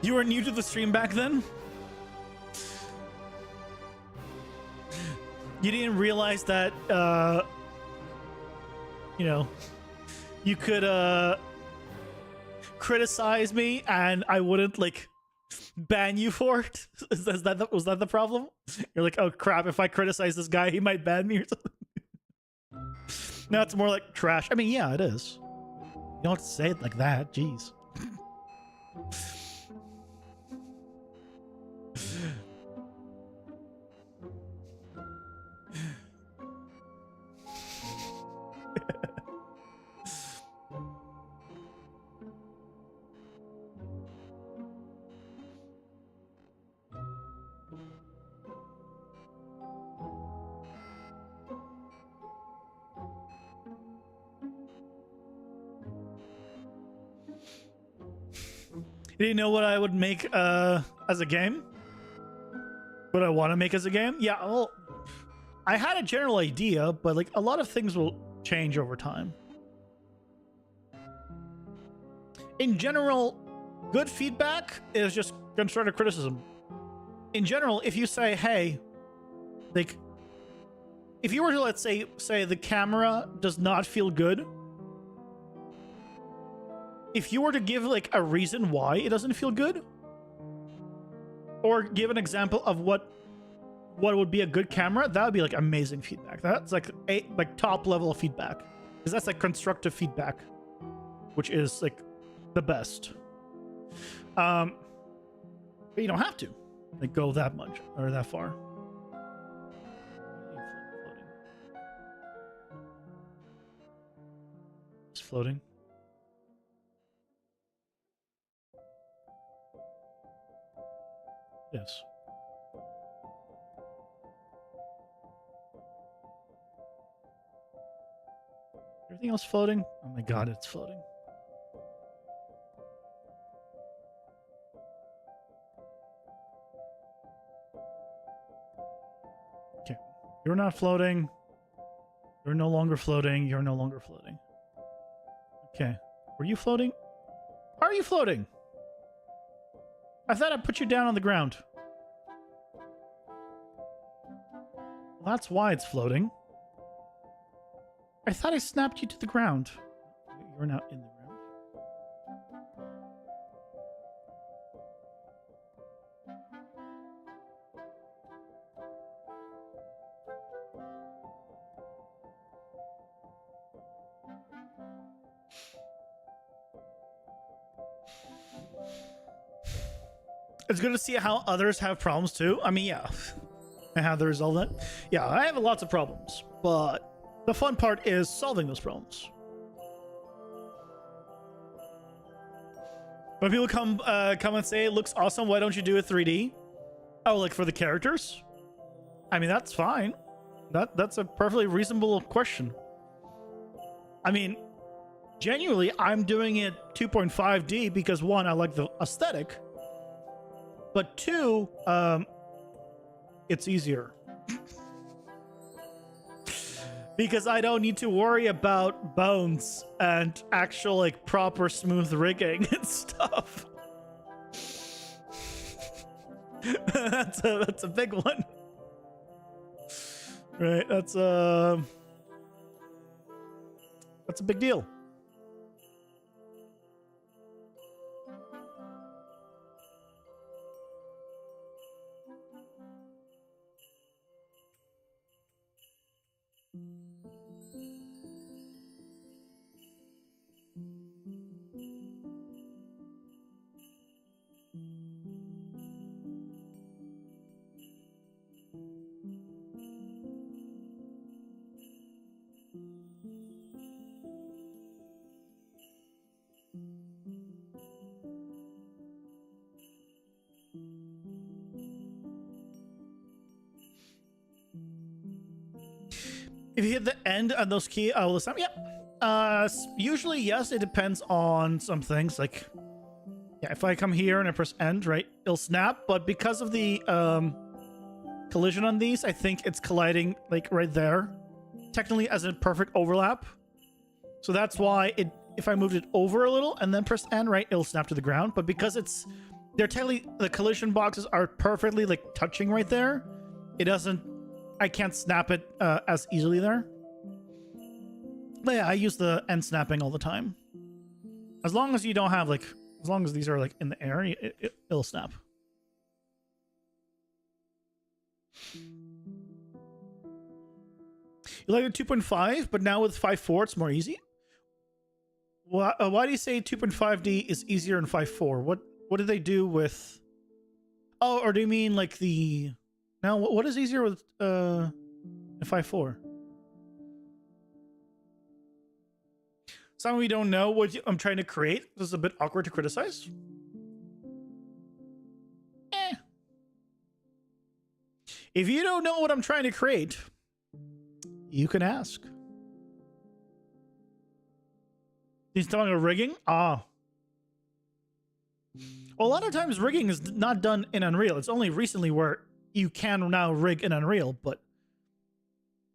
B: You were new to the stream back then? You didn't realize that, you know, you could criticize me and I wouldn't like ban you for it? Was that the problem? You're like, oh crap, if I criticize this guy, he might ban me or something. No, it's more like trash. I mean, yeah, it is. You don't have to say it like that. Jeez. You didn't know what I would make as a game? What I want to make as a game? Yeah, well, I had a general idea, but like a lot of things will change over time. In general, good feedback is just constructive criticism. In general, if you say, hey, like, if you were to, let's say the camera does not feel good, if you were to give like a reason why it doesn't feel good, or give an example of what would be a good camera, that would be like amazing feedback. That's like top level of feedback, because that's like constructive feedback, which is like the best. But you don't have to like go that much or that far. It's floating. Yes. Everything else floating? Oh my god, it's floating. Okay. You're not floating. You're no longer floating. You're no longer floating. Okay. Were you floating? How are you floating? I thought I put you down on the ground. Well, that's why it's floating. I thought I snapped you to the ground. You're now in the ground. It's good to see how others have problems too. I mean, yeah. And how they resolve that. Yeah, I have lots of problems, but the fun part is solving those problems. When people come and say it looks awesome, why don't you do it 3D? Oh, like for the characters? I mean, that's fine. That's a perfectly reasonable question. I mean, genuinely, I'm doing it 2.5D because one, I like the aesthetic, but two, it's easier. Because I don't need to worry about bones and actual like proper smooth rigging and stuff. that's a big one. Right, that's a big deal. If you hit the end on those key, oh, listen, yeah. Usually, yes, it depends on some things. Like, yeah, if I come here and I press end, right, it'll snap. But because of the collision on these, I think it's colliding like right there, technically as a perfect overlap. So that's why it. If I moved it over a little and then press end, right, it'll snap to the ground. But because they're technically the collision boxes are perfectly like touching right there, it doesn't. I can't snap it as easily there. But yeah, I use the end snapping all the time. As long as you don't have like, as long as these are like in the air, it'll snap. You like a 2.5, but now with 5.4, it's more easy. Why do you say 2.5D is easier in 5.4? What did they do with? Oh, or do you mean like the? Now, what is easier with 5.4? Some of you don't know what I'm trying to create. This is a bit awkward to criticize. If you don't know what I'm trying to create, you can ask. He's talking about rigging? Ah. Well, a lot of times rigging is not done in Unreal. It's only recently where you can now rig in Unreal, but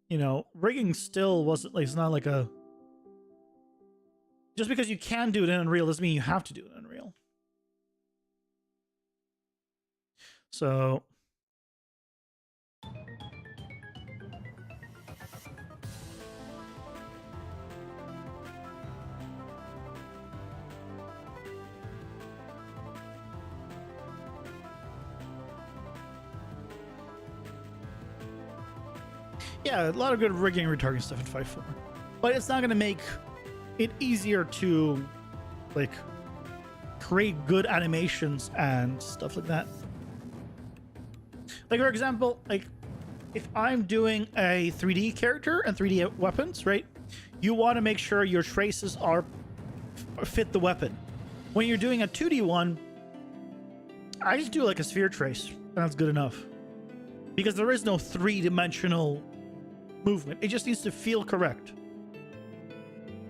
B: you know, rigging still wasn't like, it's not like a, just because you can do it in Unreal doesn't mean you have to do it in Unreal. So Yeah, a lot of good rigging and retargeting stuff in 5.4. But it's not going to make it easier to, like, create good animations and stuff like that. Like, for example, like, if I'm doing a 3D character and 3D weapons, right? You want to make sure your traces are fit the weapon. When you're doing a 2D one, I just do like a sphere trace, and that's good enough. Because there is no three-dimensional movement. It just needs to feel correct.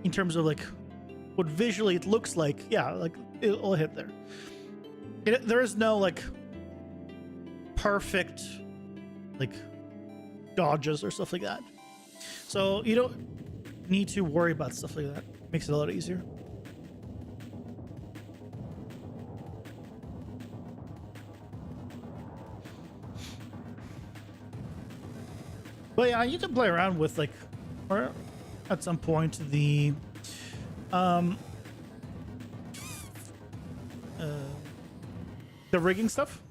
B: In terms of like what visually it looks like, yeah, like it'll hit there. There is no like perfect like dodges or stuff like that. So you don't need to worry about stuff like that. Makes it a lot easier. But yeah, you can play around with like, or at some point the rigging stuff.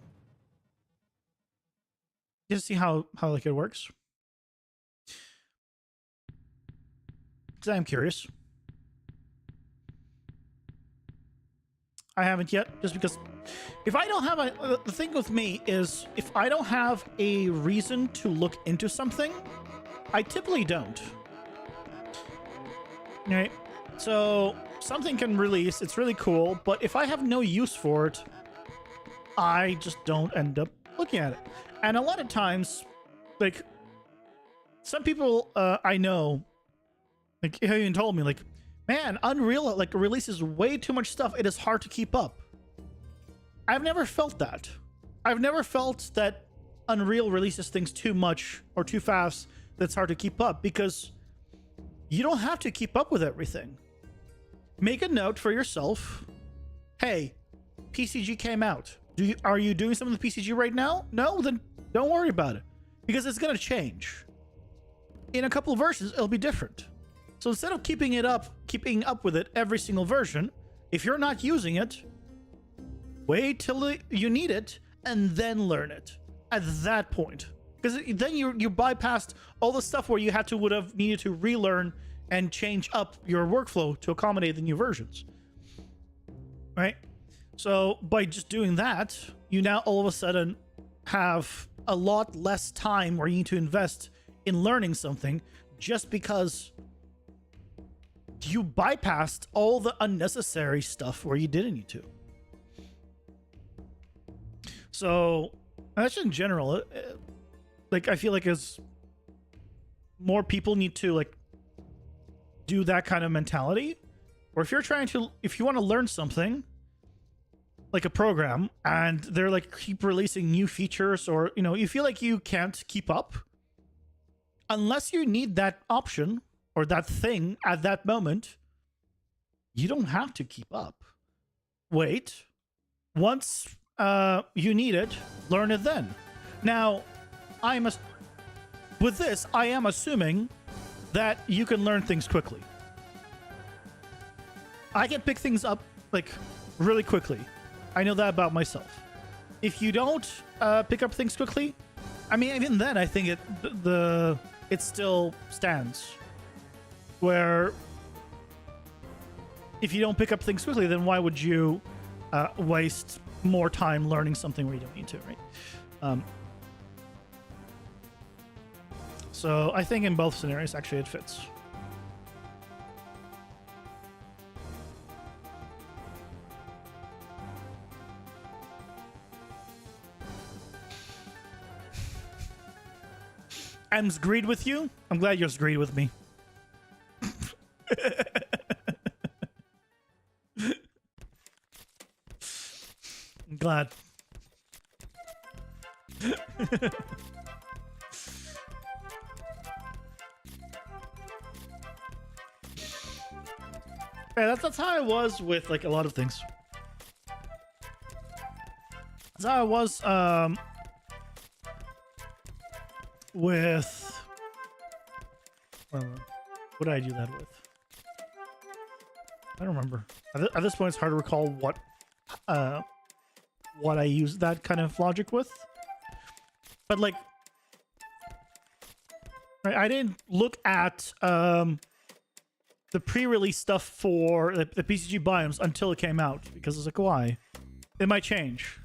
B: Just see how like it works. Because I'm curious. I haven't yet, just because if I don't have the thing with me is if I don't have a reason to look into something, I typically don't. Right? So something can release, it's really cool, but if I have no use for it, I just don't end up looking at it. And a lot of times, like, some people I know, like, have even told me, like, man, Unreal, like, releases way too much stuff. It is hard to keep up. I've never felt that. I've never felt that Unreal releases things too much or too fast that's hard to keep up, because you don't have to keep up with everything. Make a note for yourself. Hey, PCG came out. Are you doing some of the PCG right now? No? Then don't worry about it, because it's going to change. In a couple of versions, it'll be different. So instead of keeping up with it every single version, if you're not using it, wait till you need it and then learn it at that point. Because then you bypassed all the stuff where you would have needed to relearn and change up your workflow to accommodate the new versions. Right? So by just doing that, you now all of a sudden have a lot less time where you need to invest in learning something, just because you bypassed all the unnecessary stuff where you didn't need to. So that's in general, like, I feel like as more people need to like do that kind of mentality, or if you want to learn something like a program and they're like keep releasing new features, or you feel like you can't keep up, unless you need that option or that thing at that moment, you don't have to keep up. Wait. Once you need it, learn it then. Now, with this, I am assuming that you can learn things quickly. I can pick things up like really quickly. I know that about myself. If you don't pick up things quickly, I mean, even then, I think it still stands. Where if you don't pick up things quickly, then why would you waste more time learning something where you don't need to, right? So I think in both scenarios, actually, it fits. M's agreed with you? I'm glad you're agreed with me. I'm glad. Yeah, that's how I was with like a lot of things. That's how I was with what did I do that with? I don't remember. At this point, it's hard to recall what I used that kind of logic with. But like, Right, I didn't look at the pre-release stuff for the PCG biomes until it came out because I was like, why? It might change.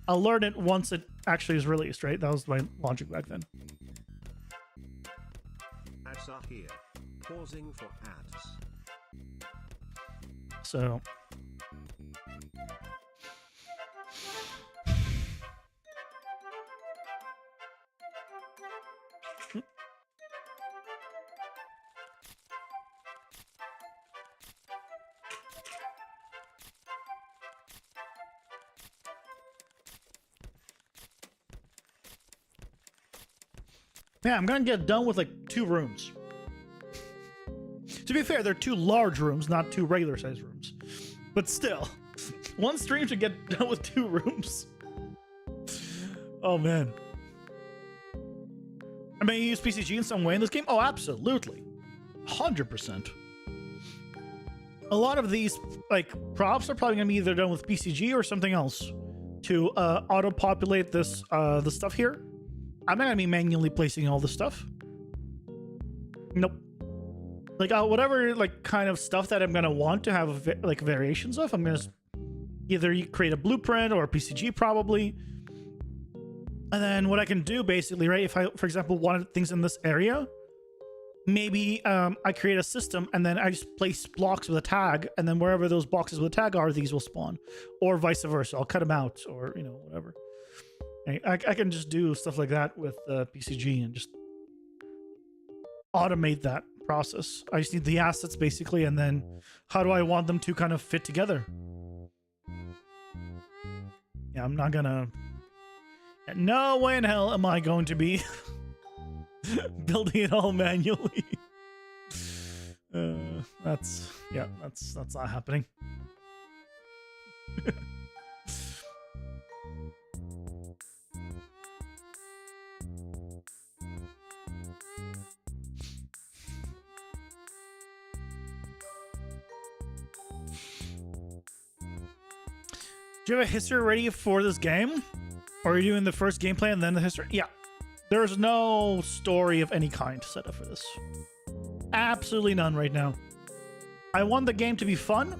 B: I'll learn it once it actually is released, right? That was my logic back then.
A: Ads are here. Pausing for ads.
B: So yeah, I'm gonna get done with like 2 rooms. To be fair, they're 2 large rooms, not 2 regular sized rooms. But still, one stream should get done with 2 rooms. Oh man. I mean, you use PCG in some way in this game? Oh, absolutely. 100%. A lot of these like props are probably gonna be either done with PCG or something else to auto-populate this the stuff here. I'm not gonna be manually placing all the stuff. Nope. Like whatever like kind of stuff that I'm gonna want to have like variations of, I'm gonna either create a blueprint or a PCG probably. And then what I can do basically, right? If I, for example, wanted things in this area, maybe I create a system and then I just place blocks with a tag, and then wherever those boxes with a tag are, these will spawn, or vice versa. I'll cut them out, or you know, whatever. I can just do stuff like that with PCG and just automate that process. I just need the assets basically, and then how do I want them to kind of fit together? Yeah, I'm not gonna... No way in hell am I going to be building it all manually. That's not happening. Do you have a history ready for this game? Or are you doing the first gameplay and then the history? Yeah. There's no story of any kind set up for this. Absolutely none right now. I want the game to be fun.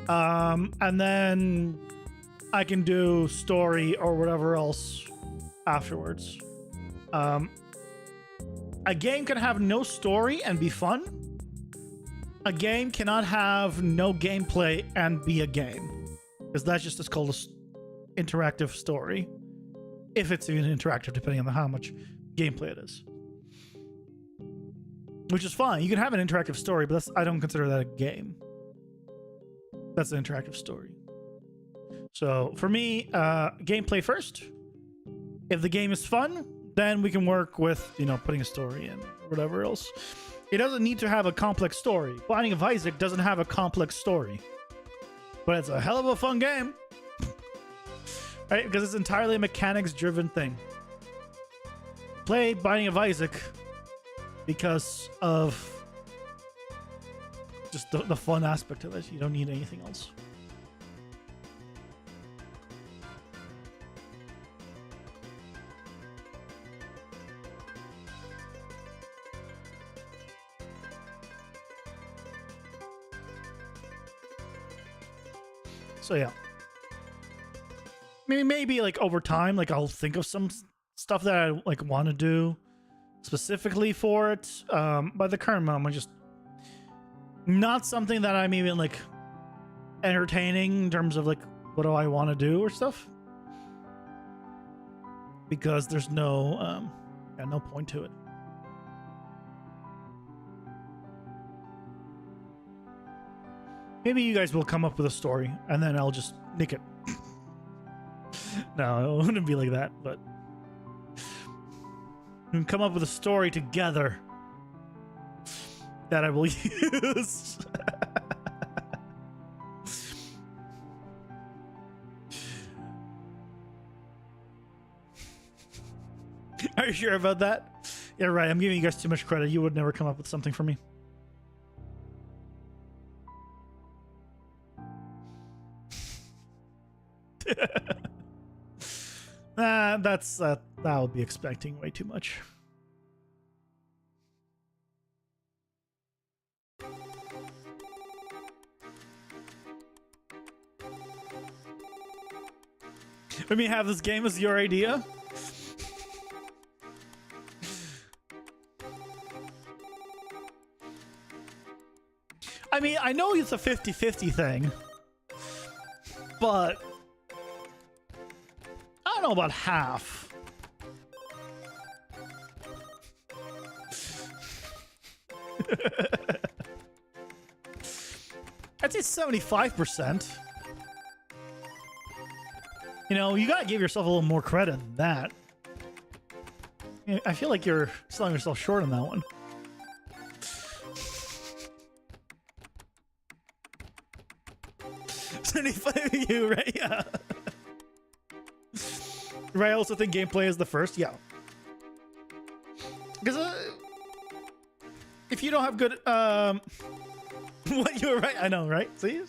B: And then I can do story or whatever else afterwards. A game can have no story and be fun. A game cannot have no gameplay and be a game. Because that's just called an interactive story. If it's even interactive, depending on how much gameplay it is. Which is fine. You can have an interactive story, but I don't consider that a game. That's an interactive story. So for me, gameplay first. If the game is fun, then we can work with, you know, putting a story in or whatever else. It doesn't need to have a complex story. Binding of Isaac doesn't have a complex story. But it's a hell of a fun game. Right? Because it's entirely a mechanics-driven thing. Play Binding of Isaac because of just the fun aspect of it. You don't need anything else. So yeah, maybe like over time, like I'll think of some stuff that I like want to do specifically for it. By the current moment, just not something that I'm even like entertaining in terms of like what do I want to do or stuff, because there's no no point to it. Maybe you guys will come up with a story, and then I'll just nick it. No, it wouldn't be like that, but we can come up with a story together that I will use. Are you sure about that? Yeah, right. I'm giving you guys too much credit. You would never come up with something for me. That would be expecting way too much. Let me have this game as your idea. I mean, I know it's a 50-50 thing, but I don't know about half. I'd say 75%. You know, you gotta give yourself a little more credit than that. I feel like you're selling yourself short on that one. 75 of you, right? Yeah. Right, I also think gameplay is the first, yeah. Because if you don't have good what, you were right, I know, right? See,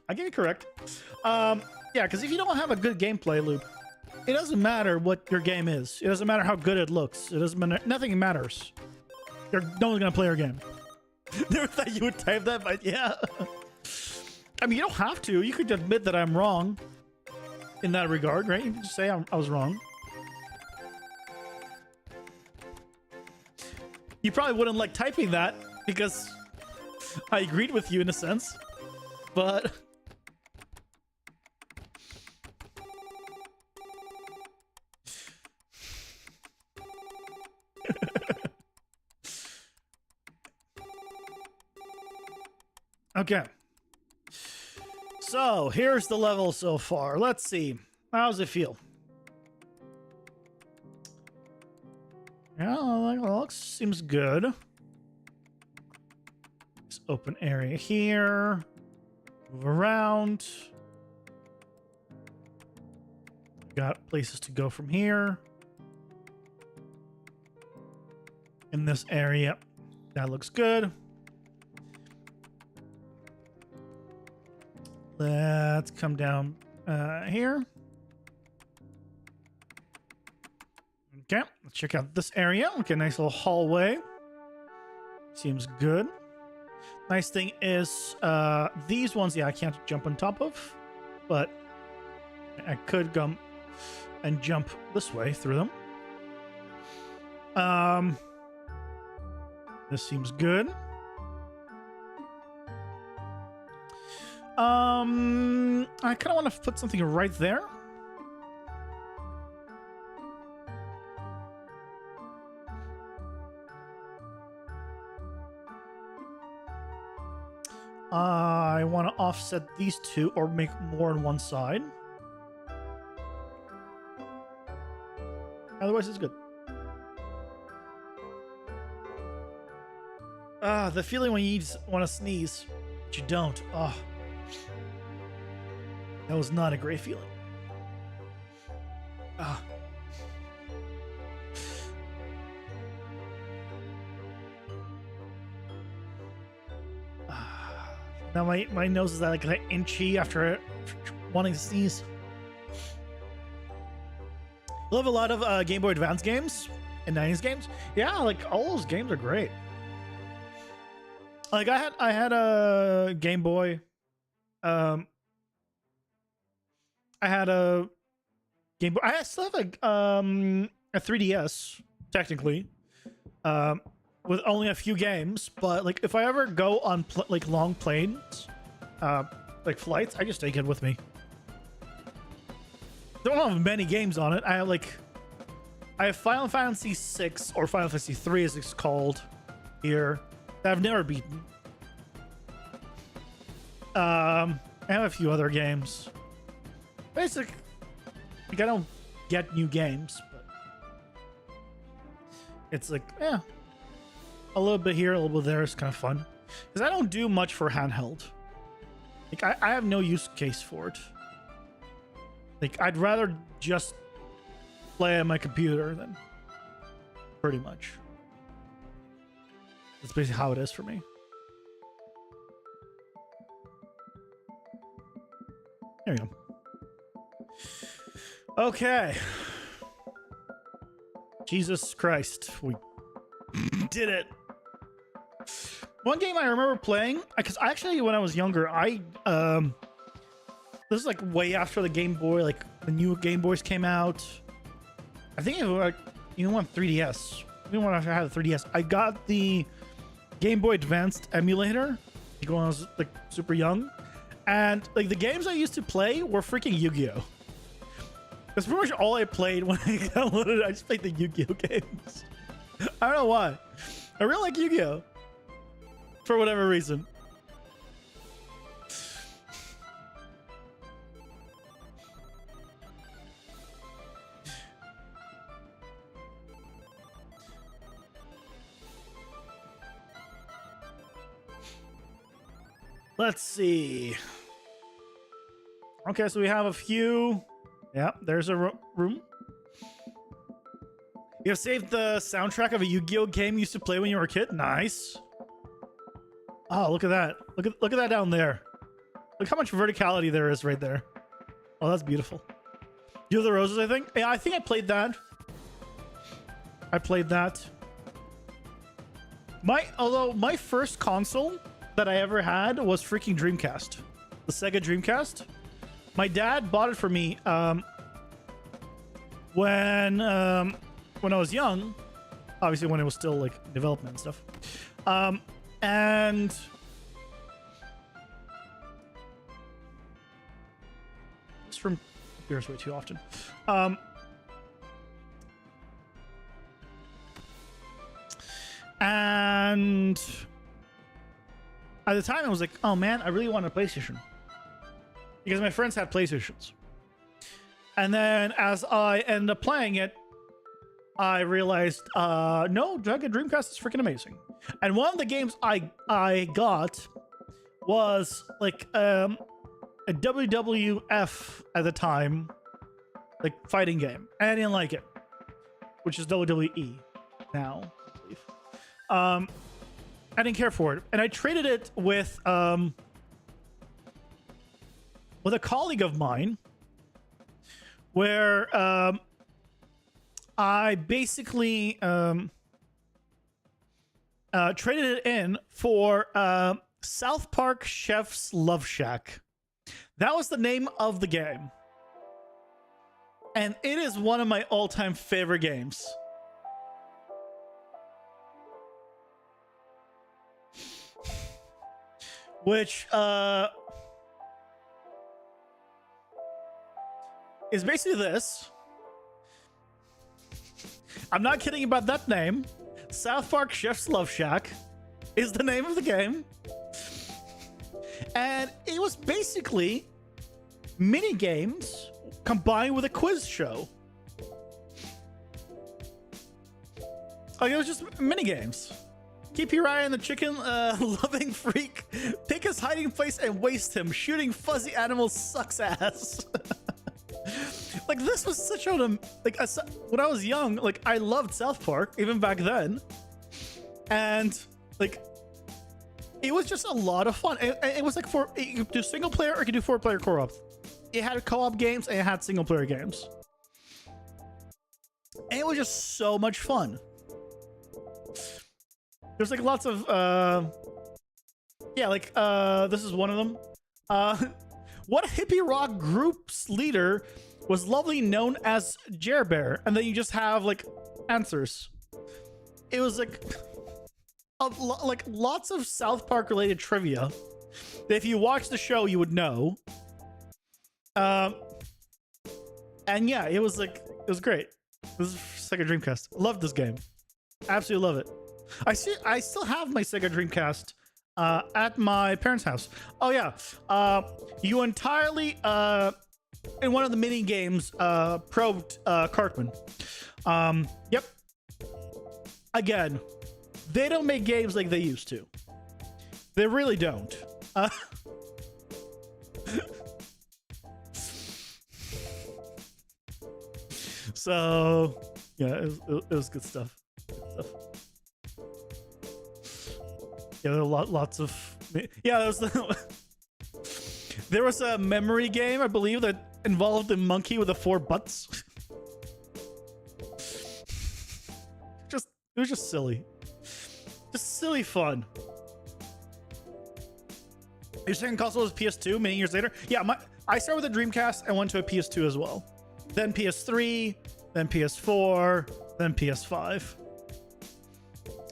B: I get it correct. Yeah, because if you don't have a good gameplay loop, it doesn't matter what your game is. It doesn't matter how good it looks. It doesn't matter. Nothing matters. No one's gonna play your game. Never thought you would type that, but yeah. I mean, you don't have to. You could admit that I'm wrong in that regard, right? You can just say I was wrong. You probably wouldn't like typing that because I agreed with you in a sense, but okay. So here's the level so far. Let's see. How does it feel? Yeah, it looks seems good. This open area here. Move around. Got places to go from here. In this area, that looks good. Let's come down here. Okay, let's check out this area. Okay, nice little hallway. Seems good. Nice thing is these ones, yeah, I can't jump on top of, but I could come and jump this way through them. This seems good. I kind of want to put something right there. I want to offset these two or make more on one side. Otherwise, it's good. The feeling when you just want to sneeze, but you don't. Oh. That was not a great feeling. Now my nose is like itchy after wanting to sneeze. I love a lot of Game Boy Advance games and 90s games. Yeah, like all those games are great. Like I had a Game Boy. I had a Game Boy. I still have a 3DS technically, with only a few games. But like if I ever go on like long planes, like flights, I just take it with me. Don't have many games on it. I have Final Fantasy 6 or Final Fantasy 3 as it's called here that I've never beaten. I have a few other games. Like I don't get new games, but it's like, yeah, a little bit here, a little bit there is kind of fun. Because I don't do much for handheld. Like I have no use case for it. Like I'd rather just play on my computer than pretty much. That's basically how it is for me. There you go. Okay. Jesus Christ. We did it. One game I remember playing, because actually when I was younger, this is like way after the Game Boy, like the new Game Boys came out. I think it was like even on 3DS. Even when I had a 3DS, I got the Game Boy Advanced emulator like when I was like super young, and like the games I used to play were freaking Yu-Gi-Oh. That's pretty much all I played when I downloaded it. I just played the Yu-Gi-Oh games. I don't know why. I really like Yu-Gi-Oh for whatever reason. Let's see. Okay, so we have a few. Yeah, there's a room. You have saved the soundtrack of a Yu-Gi-Oh game you used to play when you were a kid. Nice. Oh, look at that. Look at that down there. Look how much verticality there is right there. Oh, that's beautiful. You have the Roses, I think. Yeah, I think I played that. I played that. Although my first console that I ever had was freaking Dreamcast. The Sega Dreamcast. My dad bought it for me when I was young. Obviously when it was still like development and stuff. And it's from appears way too often. And at the time I was like, oh man, I really want a PlayStation. Because my friends had PlayStations. And then as I ended up playing it, I realized, no, Dragon Dreamcast is freaking amazing. And one of the games I got was like a WWF at the time, like fighting game. And I didn't like it, which is WWE now, I believe. I didn't care for it. And I traded it with a colleague of mine where I basically traded it in for South Park Chef's Love Shack. That was the name of the game. And it is one of my all-time favorite games. Which is basically this. I'm not kidding about that name. South Park Chef's Love Shack is the name of the game. And it was basically mini games combined with a quiz show. Like, it was just mini games. Keep your eye on the chicken loving freak. Pick his hiding place and waste him. Shooting fuzzy animals sucks ass. Like, this was such a like when I was young, like I loved South Park even back then, and like it was just a lot of fun. It was like you could do single player or you could do 4-player co-op. It had co-op games and it had single player games, and it was just so much fun. There's like lots of yeah, like this is one of them. What hippie rock group's leader was lovely known as Jer Bear? And then you just have like answers. It was like lots of South Park related trivia that if you watch the show you would know. And yeah, it was great. This is Sega Dreamcast. Love this game. Absolutely love it. I still have my Sega Dreamcast at my parents' house. Oh yeah, you entirely in one of the mini games probed Cartman. Yep. Again, they don't make games like they used to. They really don't. So yeah, it was good stuff. Yeah, there were lots of... Yeah, there was a memory game, I believe, that involved a monkey with 4 butts. It was just silly. Just silly fun. Your second console was PS2 many years later? Yeah, I started with a Dreamcast and went to a PS2 as well. Then PS3, then PS4, then PS5.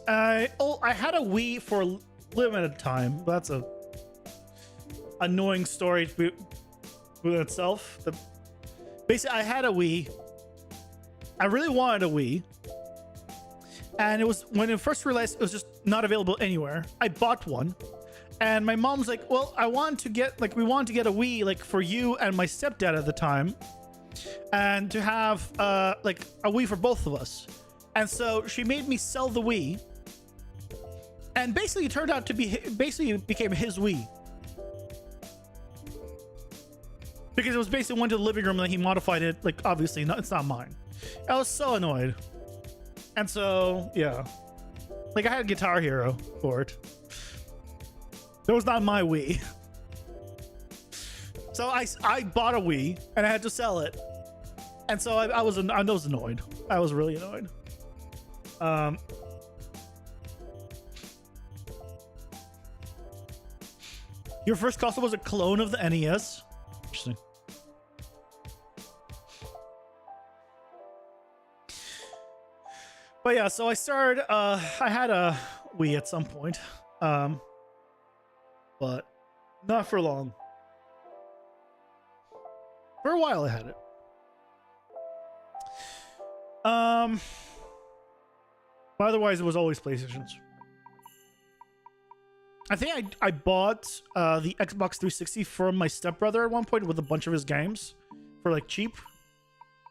B: I had a Wii for a limited time. That's a annoying story within itself. Basically, I had a Wii. I really wanted a Wii. And it was, when it first released, it was just not available anywhere. I bought one. And my mom's like, well, we wanted to get a Wii, like, for you and my stepdad at the time. And to have, like, a Wii for both of us. And so she made me sell the Wii. And basically it turned out to be, basically it became his Wii. Because it was basically went to the living room and he modified it. Like, obviously, it's not mine. I was so annoyed. And so, yeah. Like, I had Guitar Hero for it. That was not my Wii. So I bought a Wii and I had to sell it. And so I was annoyed. I was really annoyed. Your first console was a clone of the NES? Interesting. But yeah, so I started, I had a Wii at some point. But not for long. For a while I had it. But otherwise it was always PlayStations. I think I bought the Xbox 360 from my stepbrother at one point with a bunch of his games for like cheap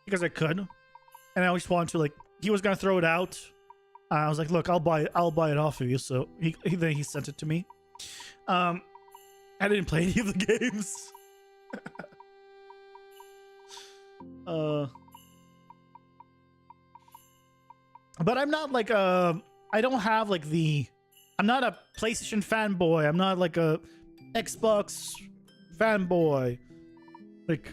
B: because I could, and I always wanted to, like, he was gonna throw it out. I was like, look, I'll buy it off of you. So then he sent it to me. I didn't play any of the games. But I'm not like I don't have like I'm not a PlayStation fanboy. I'm not like a Xbox fanboy. Like,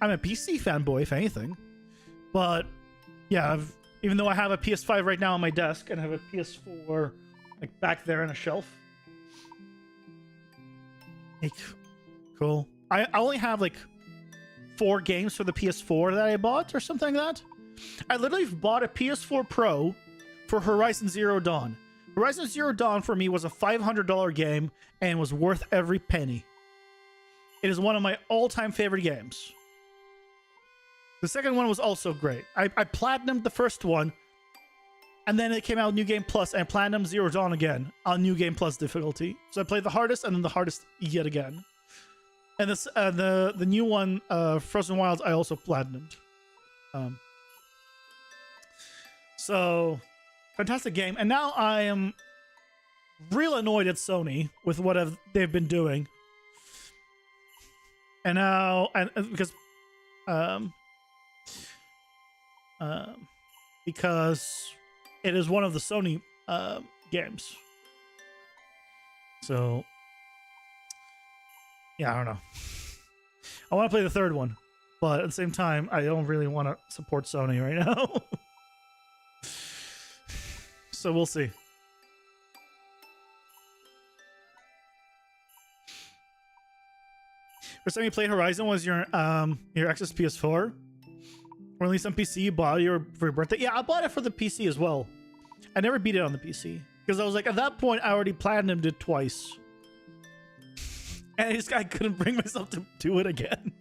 B: I'm a PC fanboy, if anything. But yeah, even though I have a PS5 right now on my desk and I have a PS4 like back there on a shelf. Like, cool. I only have like 4 games for the PS4 that I bought or something like that. I literally bought a PS4 Pro for Horizon Zero Dawn. Horizon Zero Dawn for me was a $500 game and was worth every penny. It is one of my all-time favorite games. The second one was also great. I platinumed the first one, and then it came out New Game Plus, and I platinumed Zero Dawn again on New Game Plus difficulty. So I played the hardest and then the hardest yet again. And this the new one, Frozen Wilds, I also platinumed. So, fantastic game. And now I am real annoyed at Sony with what they've been doing. And now, because it is one of the Sony games. So, yeah, I don't know. I want to play the third one, but at the same time, I don't really want to support Sony right now. So we'll see. First time you played Horizon was your Xbox PS4? Or at least on PC you bought for your birthday? Yeah, I bought it for the PC as well. I never beat it on the PC. Because I was like, at that point, I already platinumed it twice. And I couldn't bring myself to do it again.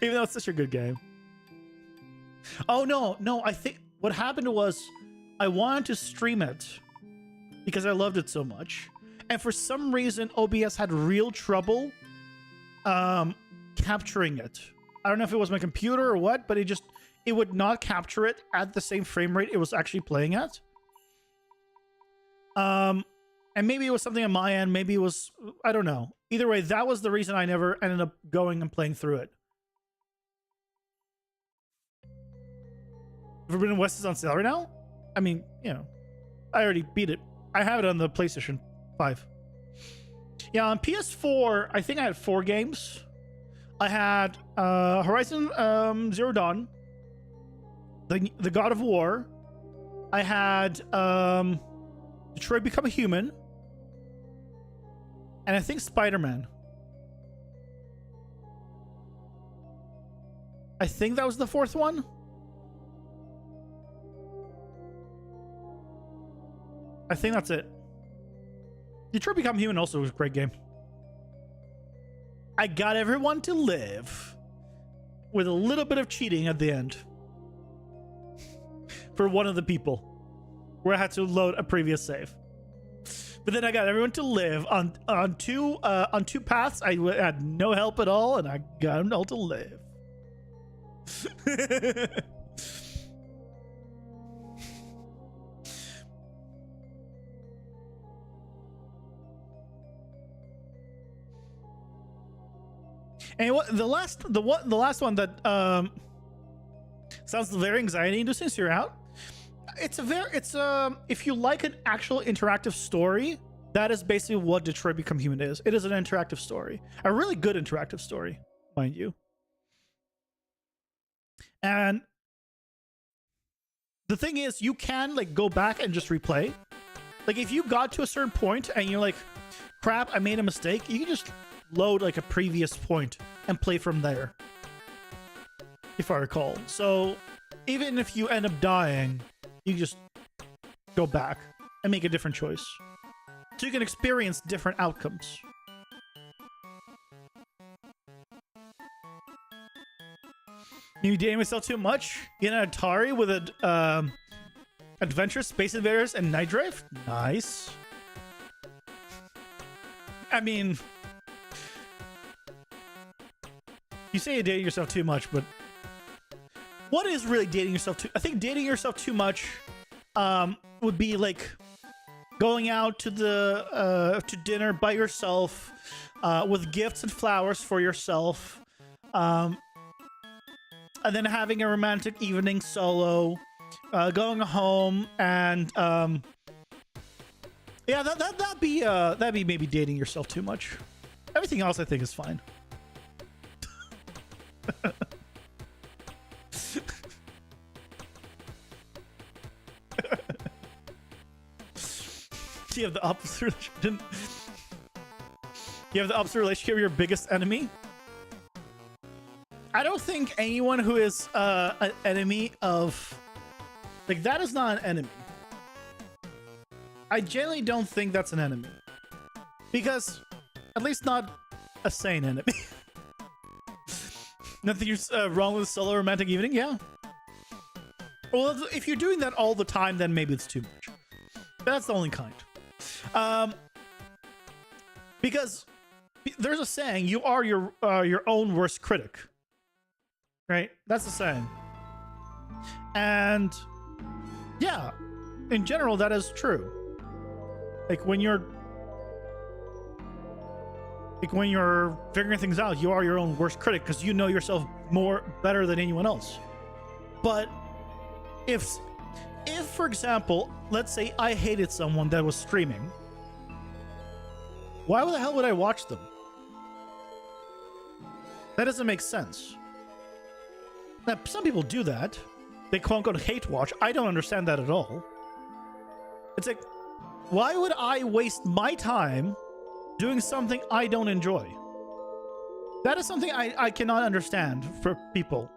B: Even though it's such a good game. Oh, no, I think what happened was I wanted to stream it because I loved it so much. And for some reason, OBS had real trouble capturing it. I don't know if it was my computer or what, but it would not capture it at the same frame rate it was actually playing at. And maybe it was something on my end. Maybe it was, I don't know. Either way, that was the reason I never ended up going and playing through it. Forbidden West is on sale right now? I mean, you know, I already beat it. I have it on the PlayStation 5. Yeah, on PS4, I think I had 4 games. I had Horizon Zero Dawn, the God of War. I had Detroit Become a Human. And I think Spider-Man. I think that was the fourth one. I think that's it. Detroit Become Human also was a great game. I got everyone to live with a little bit of cheating at the end for one of the people where I had to load a previous save. But then I got everyone to live on two paths. I had no help at all, and I got them all to live. And the last one that sounds very anxiety inducing. So you're out. It's if you like an actual interactive story, that is basically what Detroit Become Human is. It is an interactive story, a really good interactive story, mind you. And the thing is, you can like go back and just replay. Like if you got to a certain point and you're like, crap, I made a mistake, you can just load like a previous point and play from there, if I recall. So even if you end up dying, you just go back and make a different choice. So you can experience different outcomes. You dating myself too much? Get an Atari with a Adventure, Space Invaders, and Night Drive? Nice. I mean, you say you're dating yourself too much, but what is really dating yourself too? I think dating yourself too much would be like going out to to dinner by yourself with gifts and flowers for yourself, and then having a romantic evening solo, going home, and yeah, that'd be maybe dating yourself too much. Everything else I think is fine. You have the opposite relationship. You have the opposite relationship with your biggest enemy. I don't think anyone who is an enemy of, like, that is not an enemy. I generally don't think that's an enemy, because at least not a sane enemy. Nothing's wrong with solo romantic evening. Yeah. Well, if you're doing that all the time, then maybe it's too much. But that's the only kind. Because there's a saying, you are your own worst critic, right? That's the saying. And yeah, in general, that is true. Like when you're figuring things out, you are your own worst critic because you know yourself better than anyone else. But if for example, let's say I hated someone that was streaming, why the hell would I watch them? That doesn't make sense. Now, some people do that. They quote unquote hate watch. I don't understand that at all. It's like, why would I waste my time doing something I don't enjoy? That is something I cannot understand for people.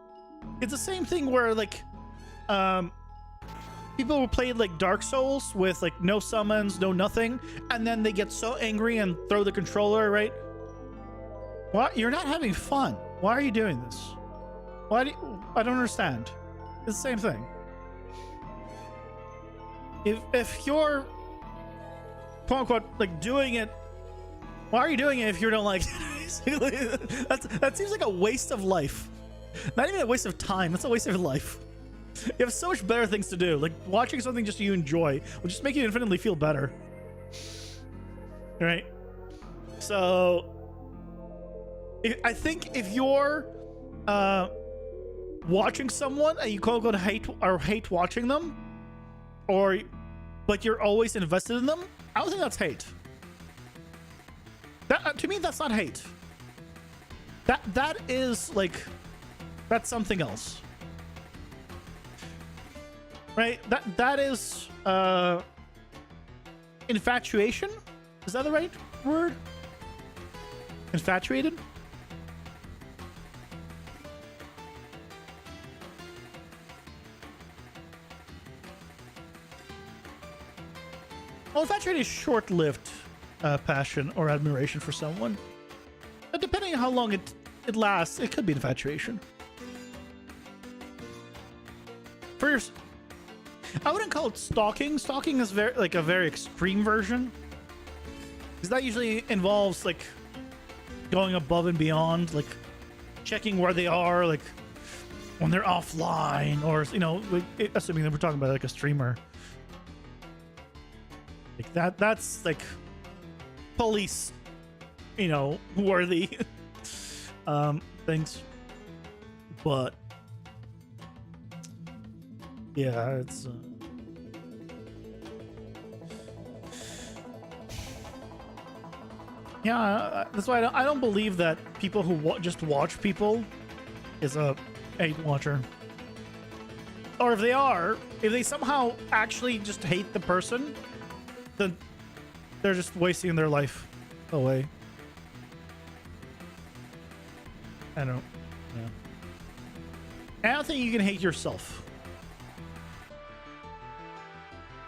B: It's the same thing where like people who played like Dark Souls with like no summons, no nothing, and then they get so angry and throw the controller, right? What? You're not having fun. Why are you doing this? I don't understand. It's the same thing. If you're quote unquote like doing it, why are you doing it if you don't like it? That seems like a waste of life. Not even a waste of time. That's a waste of life. You have so much better things to do. Like watching something just you enjoy will just make you infinitely feel better. Right? So I think if you're watching someone and you quote unquote hate watching them, but you're always invested in them, I don't think that's hate. That to me, that's not hate. That is like, that's something else. Right? That is infatuation? Is that the right word? Infatuated? Well, infatuated is short-lived passion or admiration for someone. But depending on how long it lasts, it could be infatuation. For your, I wouldn't call it stalking. Stalking is a very extreme version, because that usually involves like going above and beyond, like checking where they are, like when they're offline, or assuming that we're talking about like a streamer. Like that's like police, worthy things. But yeah, it's yeah, that's why I don't believe that people who just watch people is a hate watcher. Or if they somehow actually just hate the person, then they're just wasting their life away. I don't think you can hate yourself.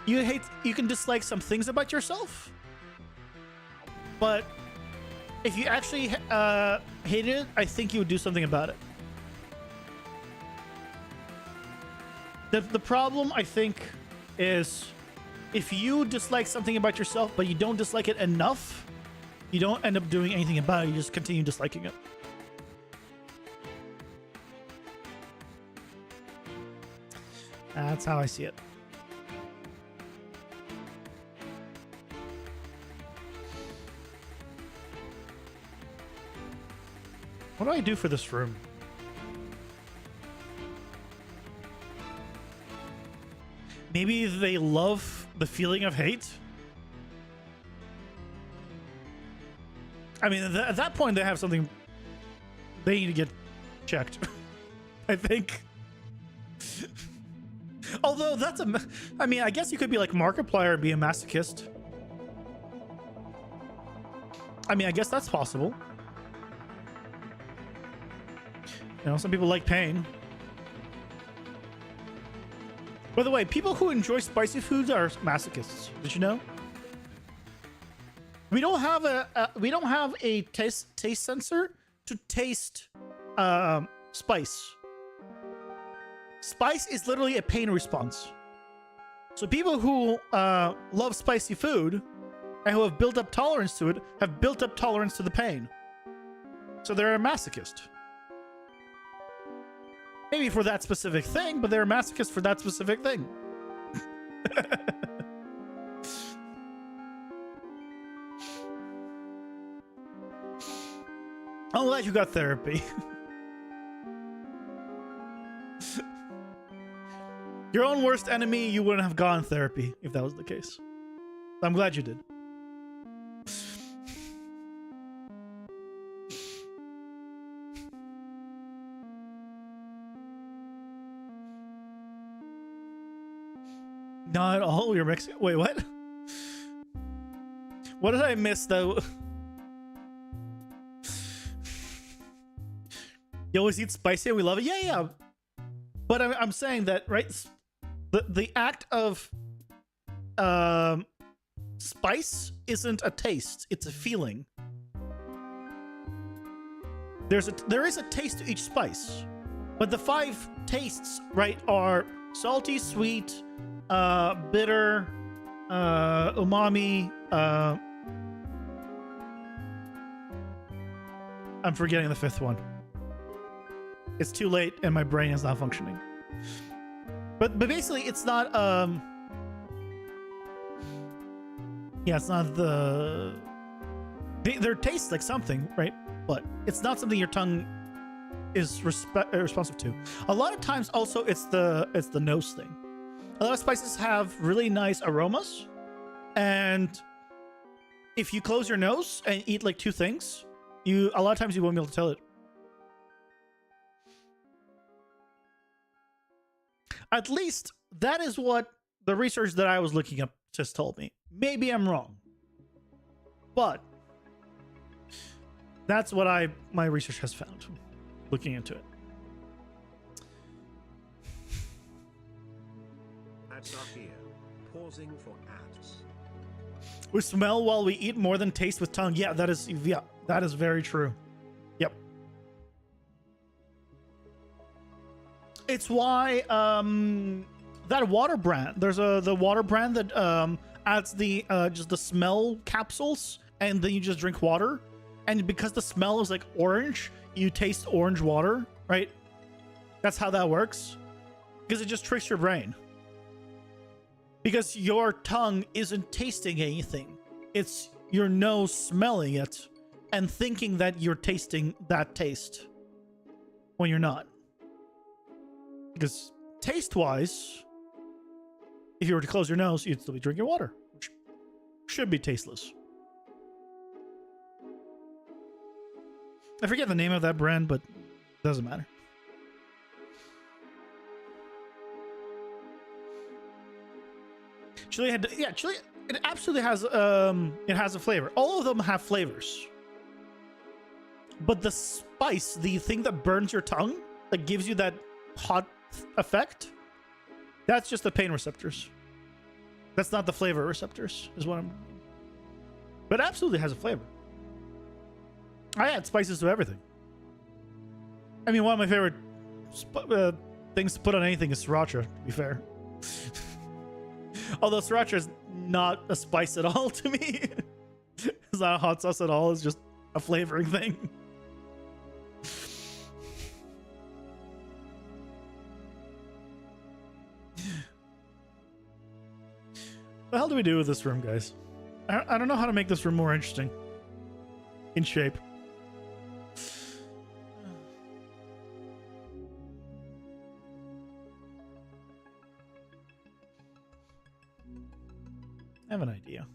B: You can dislike some things about yourself, but if you actually hated it, I think you would do something about it. The problem, I think, is if you dislike something about yourself, but you don't dislike it enough, you don't end up doing anything about it. You just continue disliking it. That's how I see it. What do I do for this room? Maybe they love the feeling of hate. I mean, at that point, they have something they need to get checked. I think. Although I mean, I guess you could be like Markiplier and be a masochist. I mean, I guess that's possible. Some people like pain. By the way, people who enjoy spicy foods are masochists. Did you know? We don't have a taste sensor to taste spice. Spice is literally a pain response. So people who love spicy food and who have built up tolerance to it have built up tolerance to the pain. So they're a masochist. Maybe for that specific thing, but they're a masochist for that specific thing. I'm glad you got therapy. Your own worst enemy, you wouldn't have gotten therapy if that was the case. I'm glad you did. Not all you're Mexican. Wait, what? What did I miss though? You always eat spicy and we love it. Yeah. But I'm saying that, right? The act of spice isn't a taste; it's a feeling. There is a taste to each spice, but the 5 tastes, right, are salty, sweet, bitter, umami. I'm forgetting the 5th one. It's too late and my brain is not functioning. But basically, it's not it's not there tastes like something, right? But it's not something your tongue is responsive to. A lot of times, also, it's the nose thing. A lot of spices have really nice aromas, and if you close your nose and eat like 2 things, a lot of times you won't be able to tell it. At least that is what the research that I was looking up just told me. Maybe I'm wrong, but that's what my research has found looking into it.
A: Ads are here. Pausing for ads.
B: We smell while we eat more than taste with tongue. Yeah, that is very true. Yep. It's why that water brand. There's the water brand that adds the just the smell capsules, and then you just drink water. And because the smell is like orange, you taste orange water, right? That's how that works. Because it just tricks your brain. Because your tongue isn't tasting anything. It's your nose smelling it and thinking that you're tasting that taste when you're not. Because taste-wise, if you were to close your nose, you'd still be drinking water, which should be tasteless. I forget the name of that brand, but it doesn't matter. Chili had, yeah, chili. It absolutely has it has a flavor. All of them have flavors, but the spice, the thing that burns your tongue, that gives you that hot effect, that's just the pain receptors. That's not the flavor receptors, is what I'm. But it absolutely has a flavor. I add spices to everything. I mean, one of my favorite things to put on anything is sriracha, to be fair. Although sriracha is not a spice at all to me. It's not a hot sauce at all. It's just a flavoring thing. What the hell do we do with this room, guys? I don't know how to make this room more interesting. In shape. I have an idea.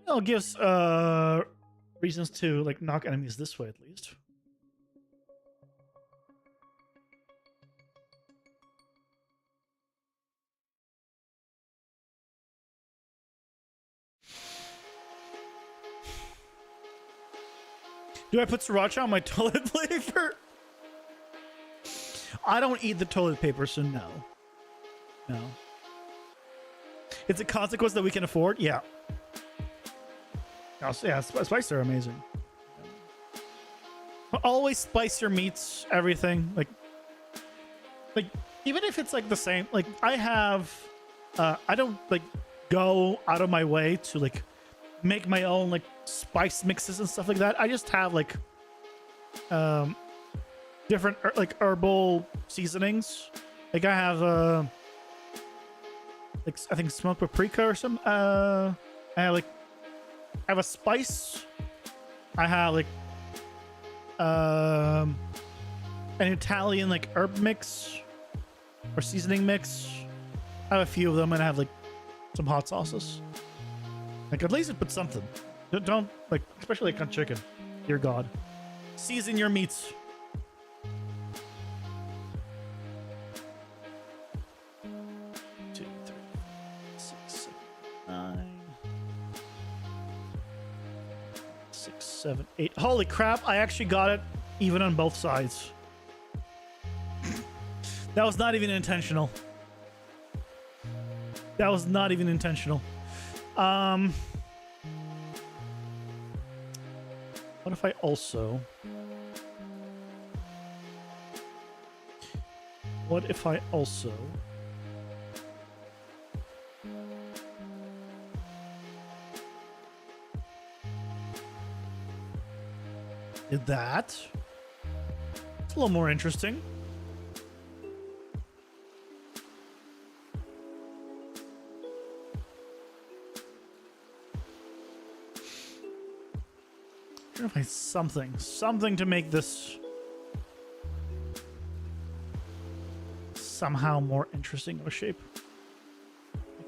B: Well, it gives reasons to like knock enemies this way at least. Do I put sriracha on my toilet paper? I don't eat the toilet paper, so no. No. It's a consequence that we can afford? Yeah. Yeah, spices are amazing. Always spice your meats, everything. Like even if it's like the same, like I have, I don't like go out of my way to like make my own like spice mixes and stuff like that. I just have like different like herbal seasonings. Like I have like I think smoked paprika or some. I have a spice. I have like an Italian like herb mix or seasoning mix. I have a few of them, and I have like some hot sauces. Like at least it put something. Don't like, especially like on chicken. Dear God, season your meats. Seven, eight. Holy crap, I actually got it even on both sides. That was not even intentional. That was not even intentional. What if I also... What if I also... did that? It's a little more interesting. I'm trying to find something to make this somehow more interesting of a shape.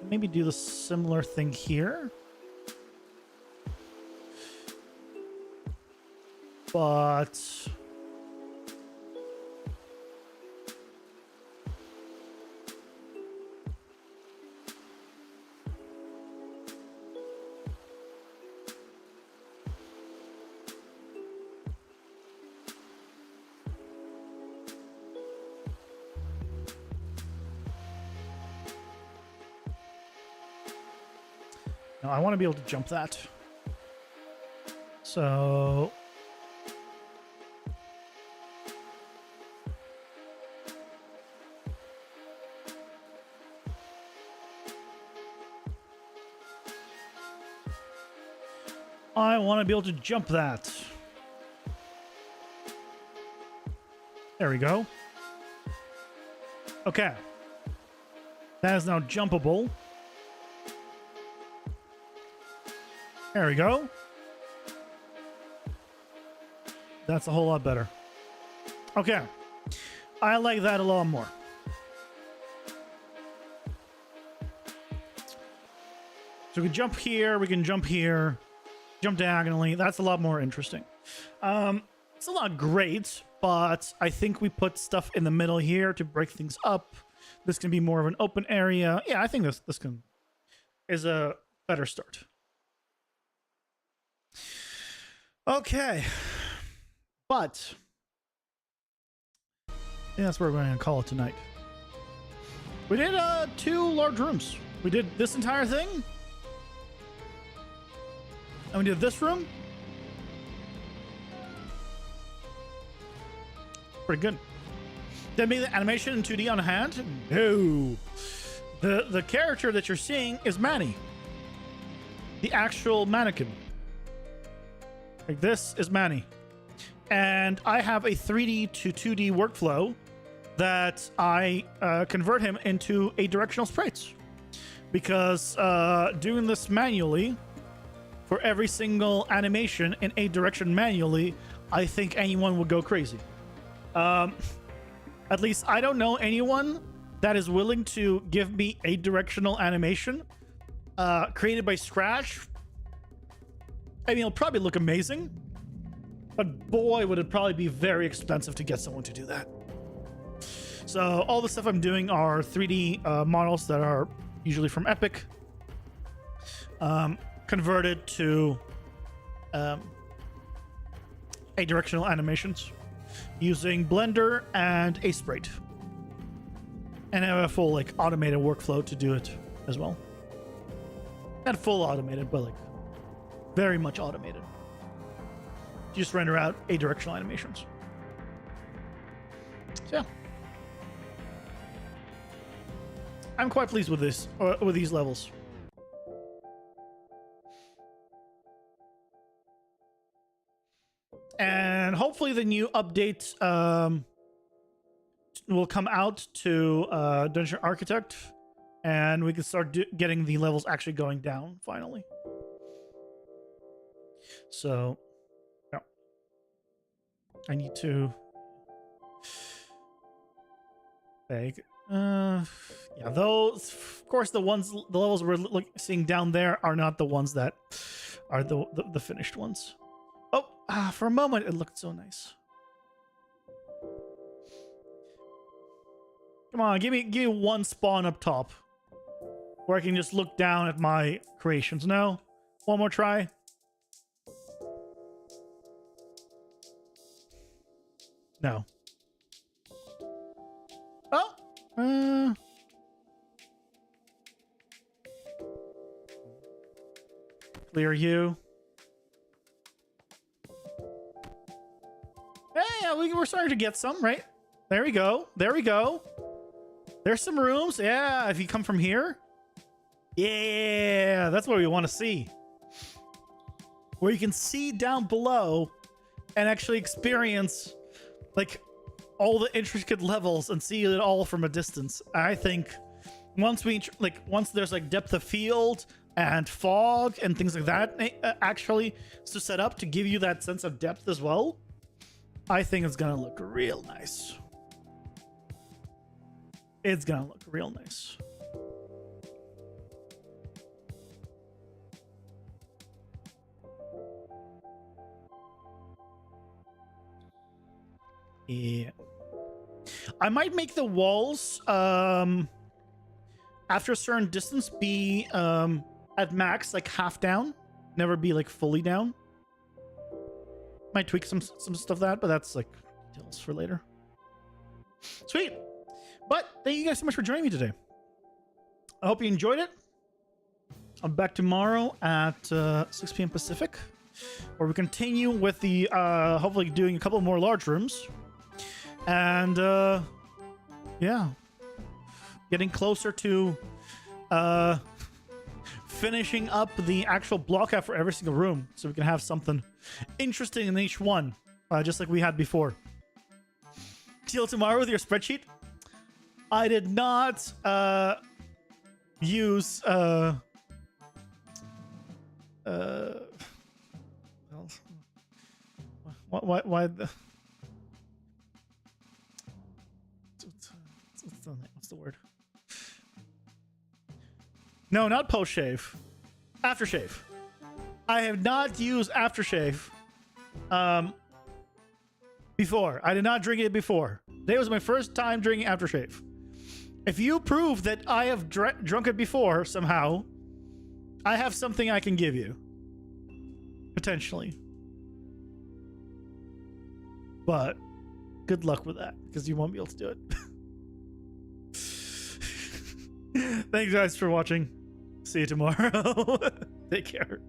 B: maybe do the similar thing here. But no, I want to be able to jump that. So I want to be able to jump that. There we go. Okay. That is now jumpable. There we go. That's a whole lot better. Okay. I like that a lot more. So we can jump here, we can jump here, jump diagonally. That's a lot more interesting. It's a lot great, but I think we put stuff in the middle here to break things up. This can be more of an open area. Yeah, I think this is a better start. Okay. But I think that's where we're going to call it tonight. We did 2 large rooms. We did this entire thing. And we did this room. Pretty good. Did I make the animation in 2D on hand? No. The character that you're seeing is Manny. The actual mannequin. Like this is Manny. And I have a 3D to 2D workflow that I convert him into a directional sprites. Because doing this manually for every single animation in a direction manually, I think anyone would go crazy. At least I don't know anyone that is willing to give me a directional animation created by scratch. I mean, it'll probably look amazing, but boy, would it probably be very expensive to get someone to do that. So all the stuff I'm doing are 3D models that are usually from Epic, converted to a directional animations using Blender and a sprite. And I have a full like automated workflow to do it as well. Not full automated, but like very much automated. You just render out a directional animations. So yeah. I'm quite pleased with this, with these levels. And hopefully the new update will come out to Dungeon Architect, and we can start getting the levels actually going down finally. So, yeah. I need to beg. Yeah, those, of course, the levels we're seeing down there are not the ones that are the finished ones. Oh, for a moment it looked so nice. Come on, give me one spawn up top where I can just look down at my creations. No? One more try. No. Oh. Clear you. Hey, yeah, we're starting to get some, right? There we go. There we go. There's some rooms. Yeah, if you come from here. Yeah, that's what we want to see. Where you can see down below and actually experience like all the intricate levels and see it all from a distance. I think once there's like depth of field and fog and things like that actually to set up to give you that sense of depth as well, I think it's gonna look real nice. It's gonna look real nice. Yeah. I might make the walls after a certain distance be at max, like half down, never be like fully down. Might tweak some stuff that, but that's like details for later. Sweet. But thank you guys so much for joining me today. I hope you enjoyed it. I'm back tomorrow at 6 p.m. Pacific, where we continue with the hopefully doing a couple more large rooms. And yeah, getting closer to finishing up the actual block out for every single room, so we can have something interesting in each one, just like we had before. See you tomorrow with your spreadsheet. I did not use why the what's the word? No, not post shave. Aftershave. I have not used aftershave before. I did not drink it before. Today was my first time drinking aftershave. If you prove that I have drunk it before somehow, I have something I can give you. Potentially. But good luck with that, because you won't be able to do it. Thanks guys for watching. See you tomorrow. Take care.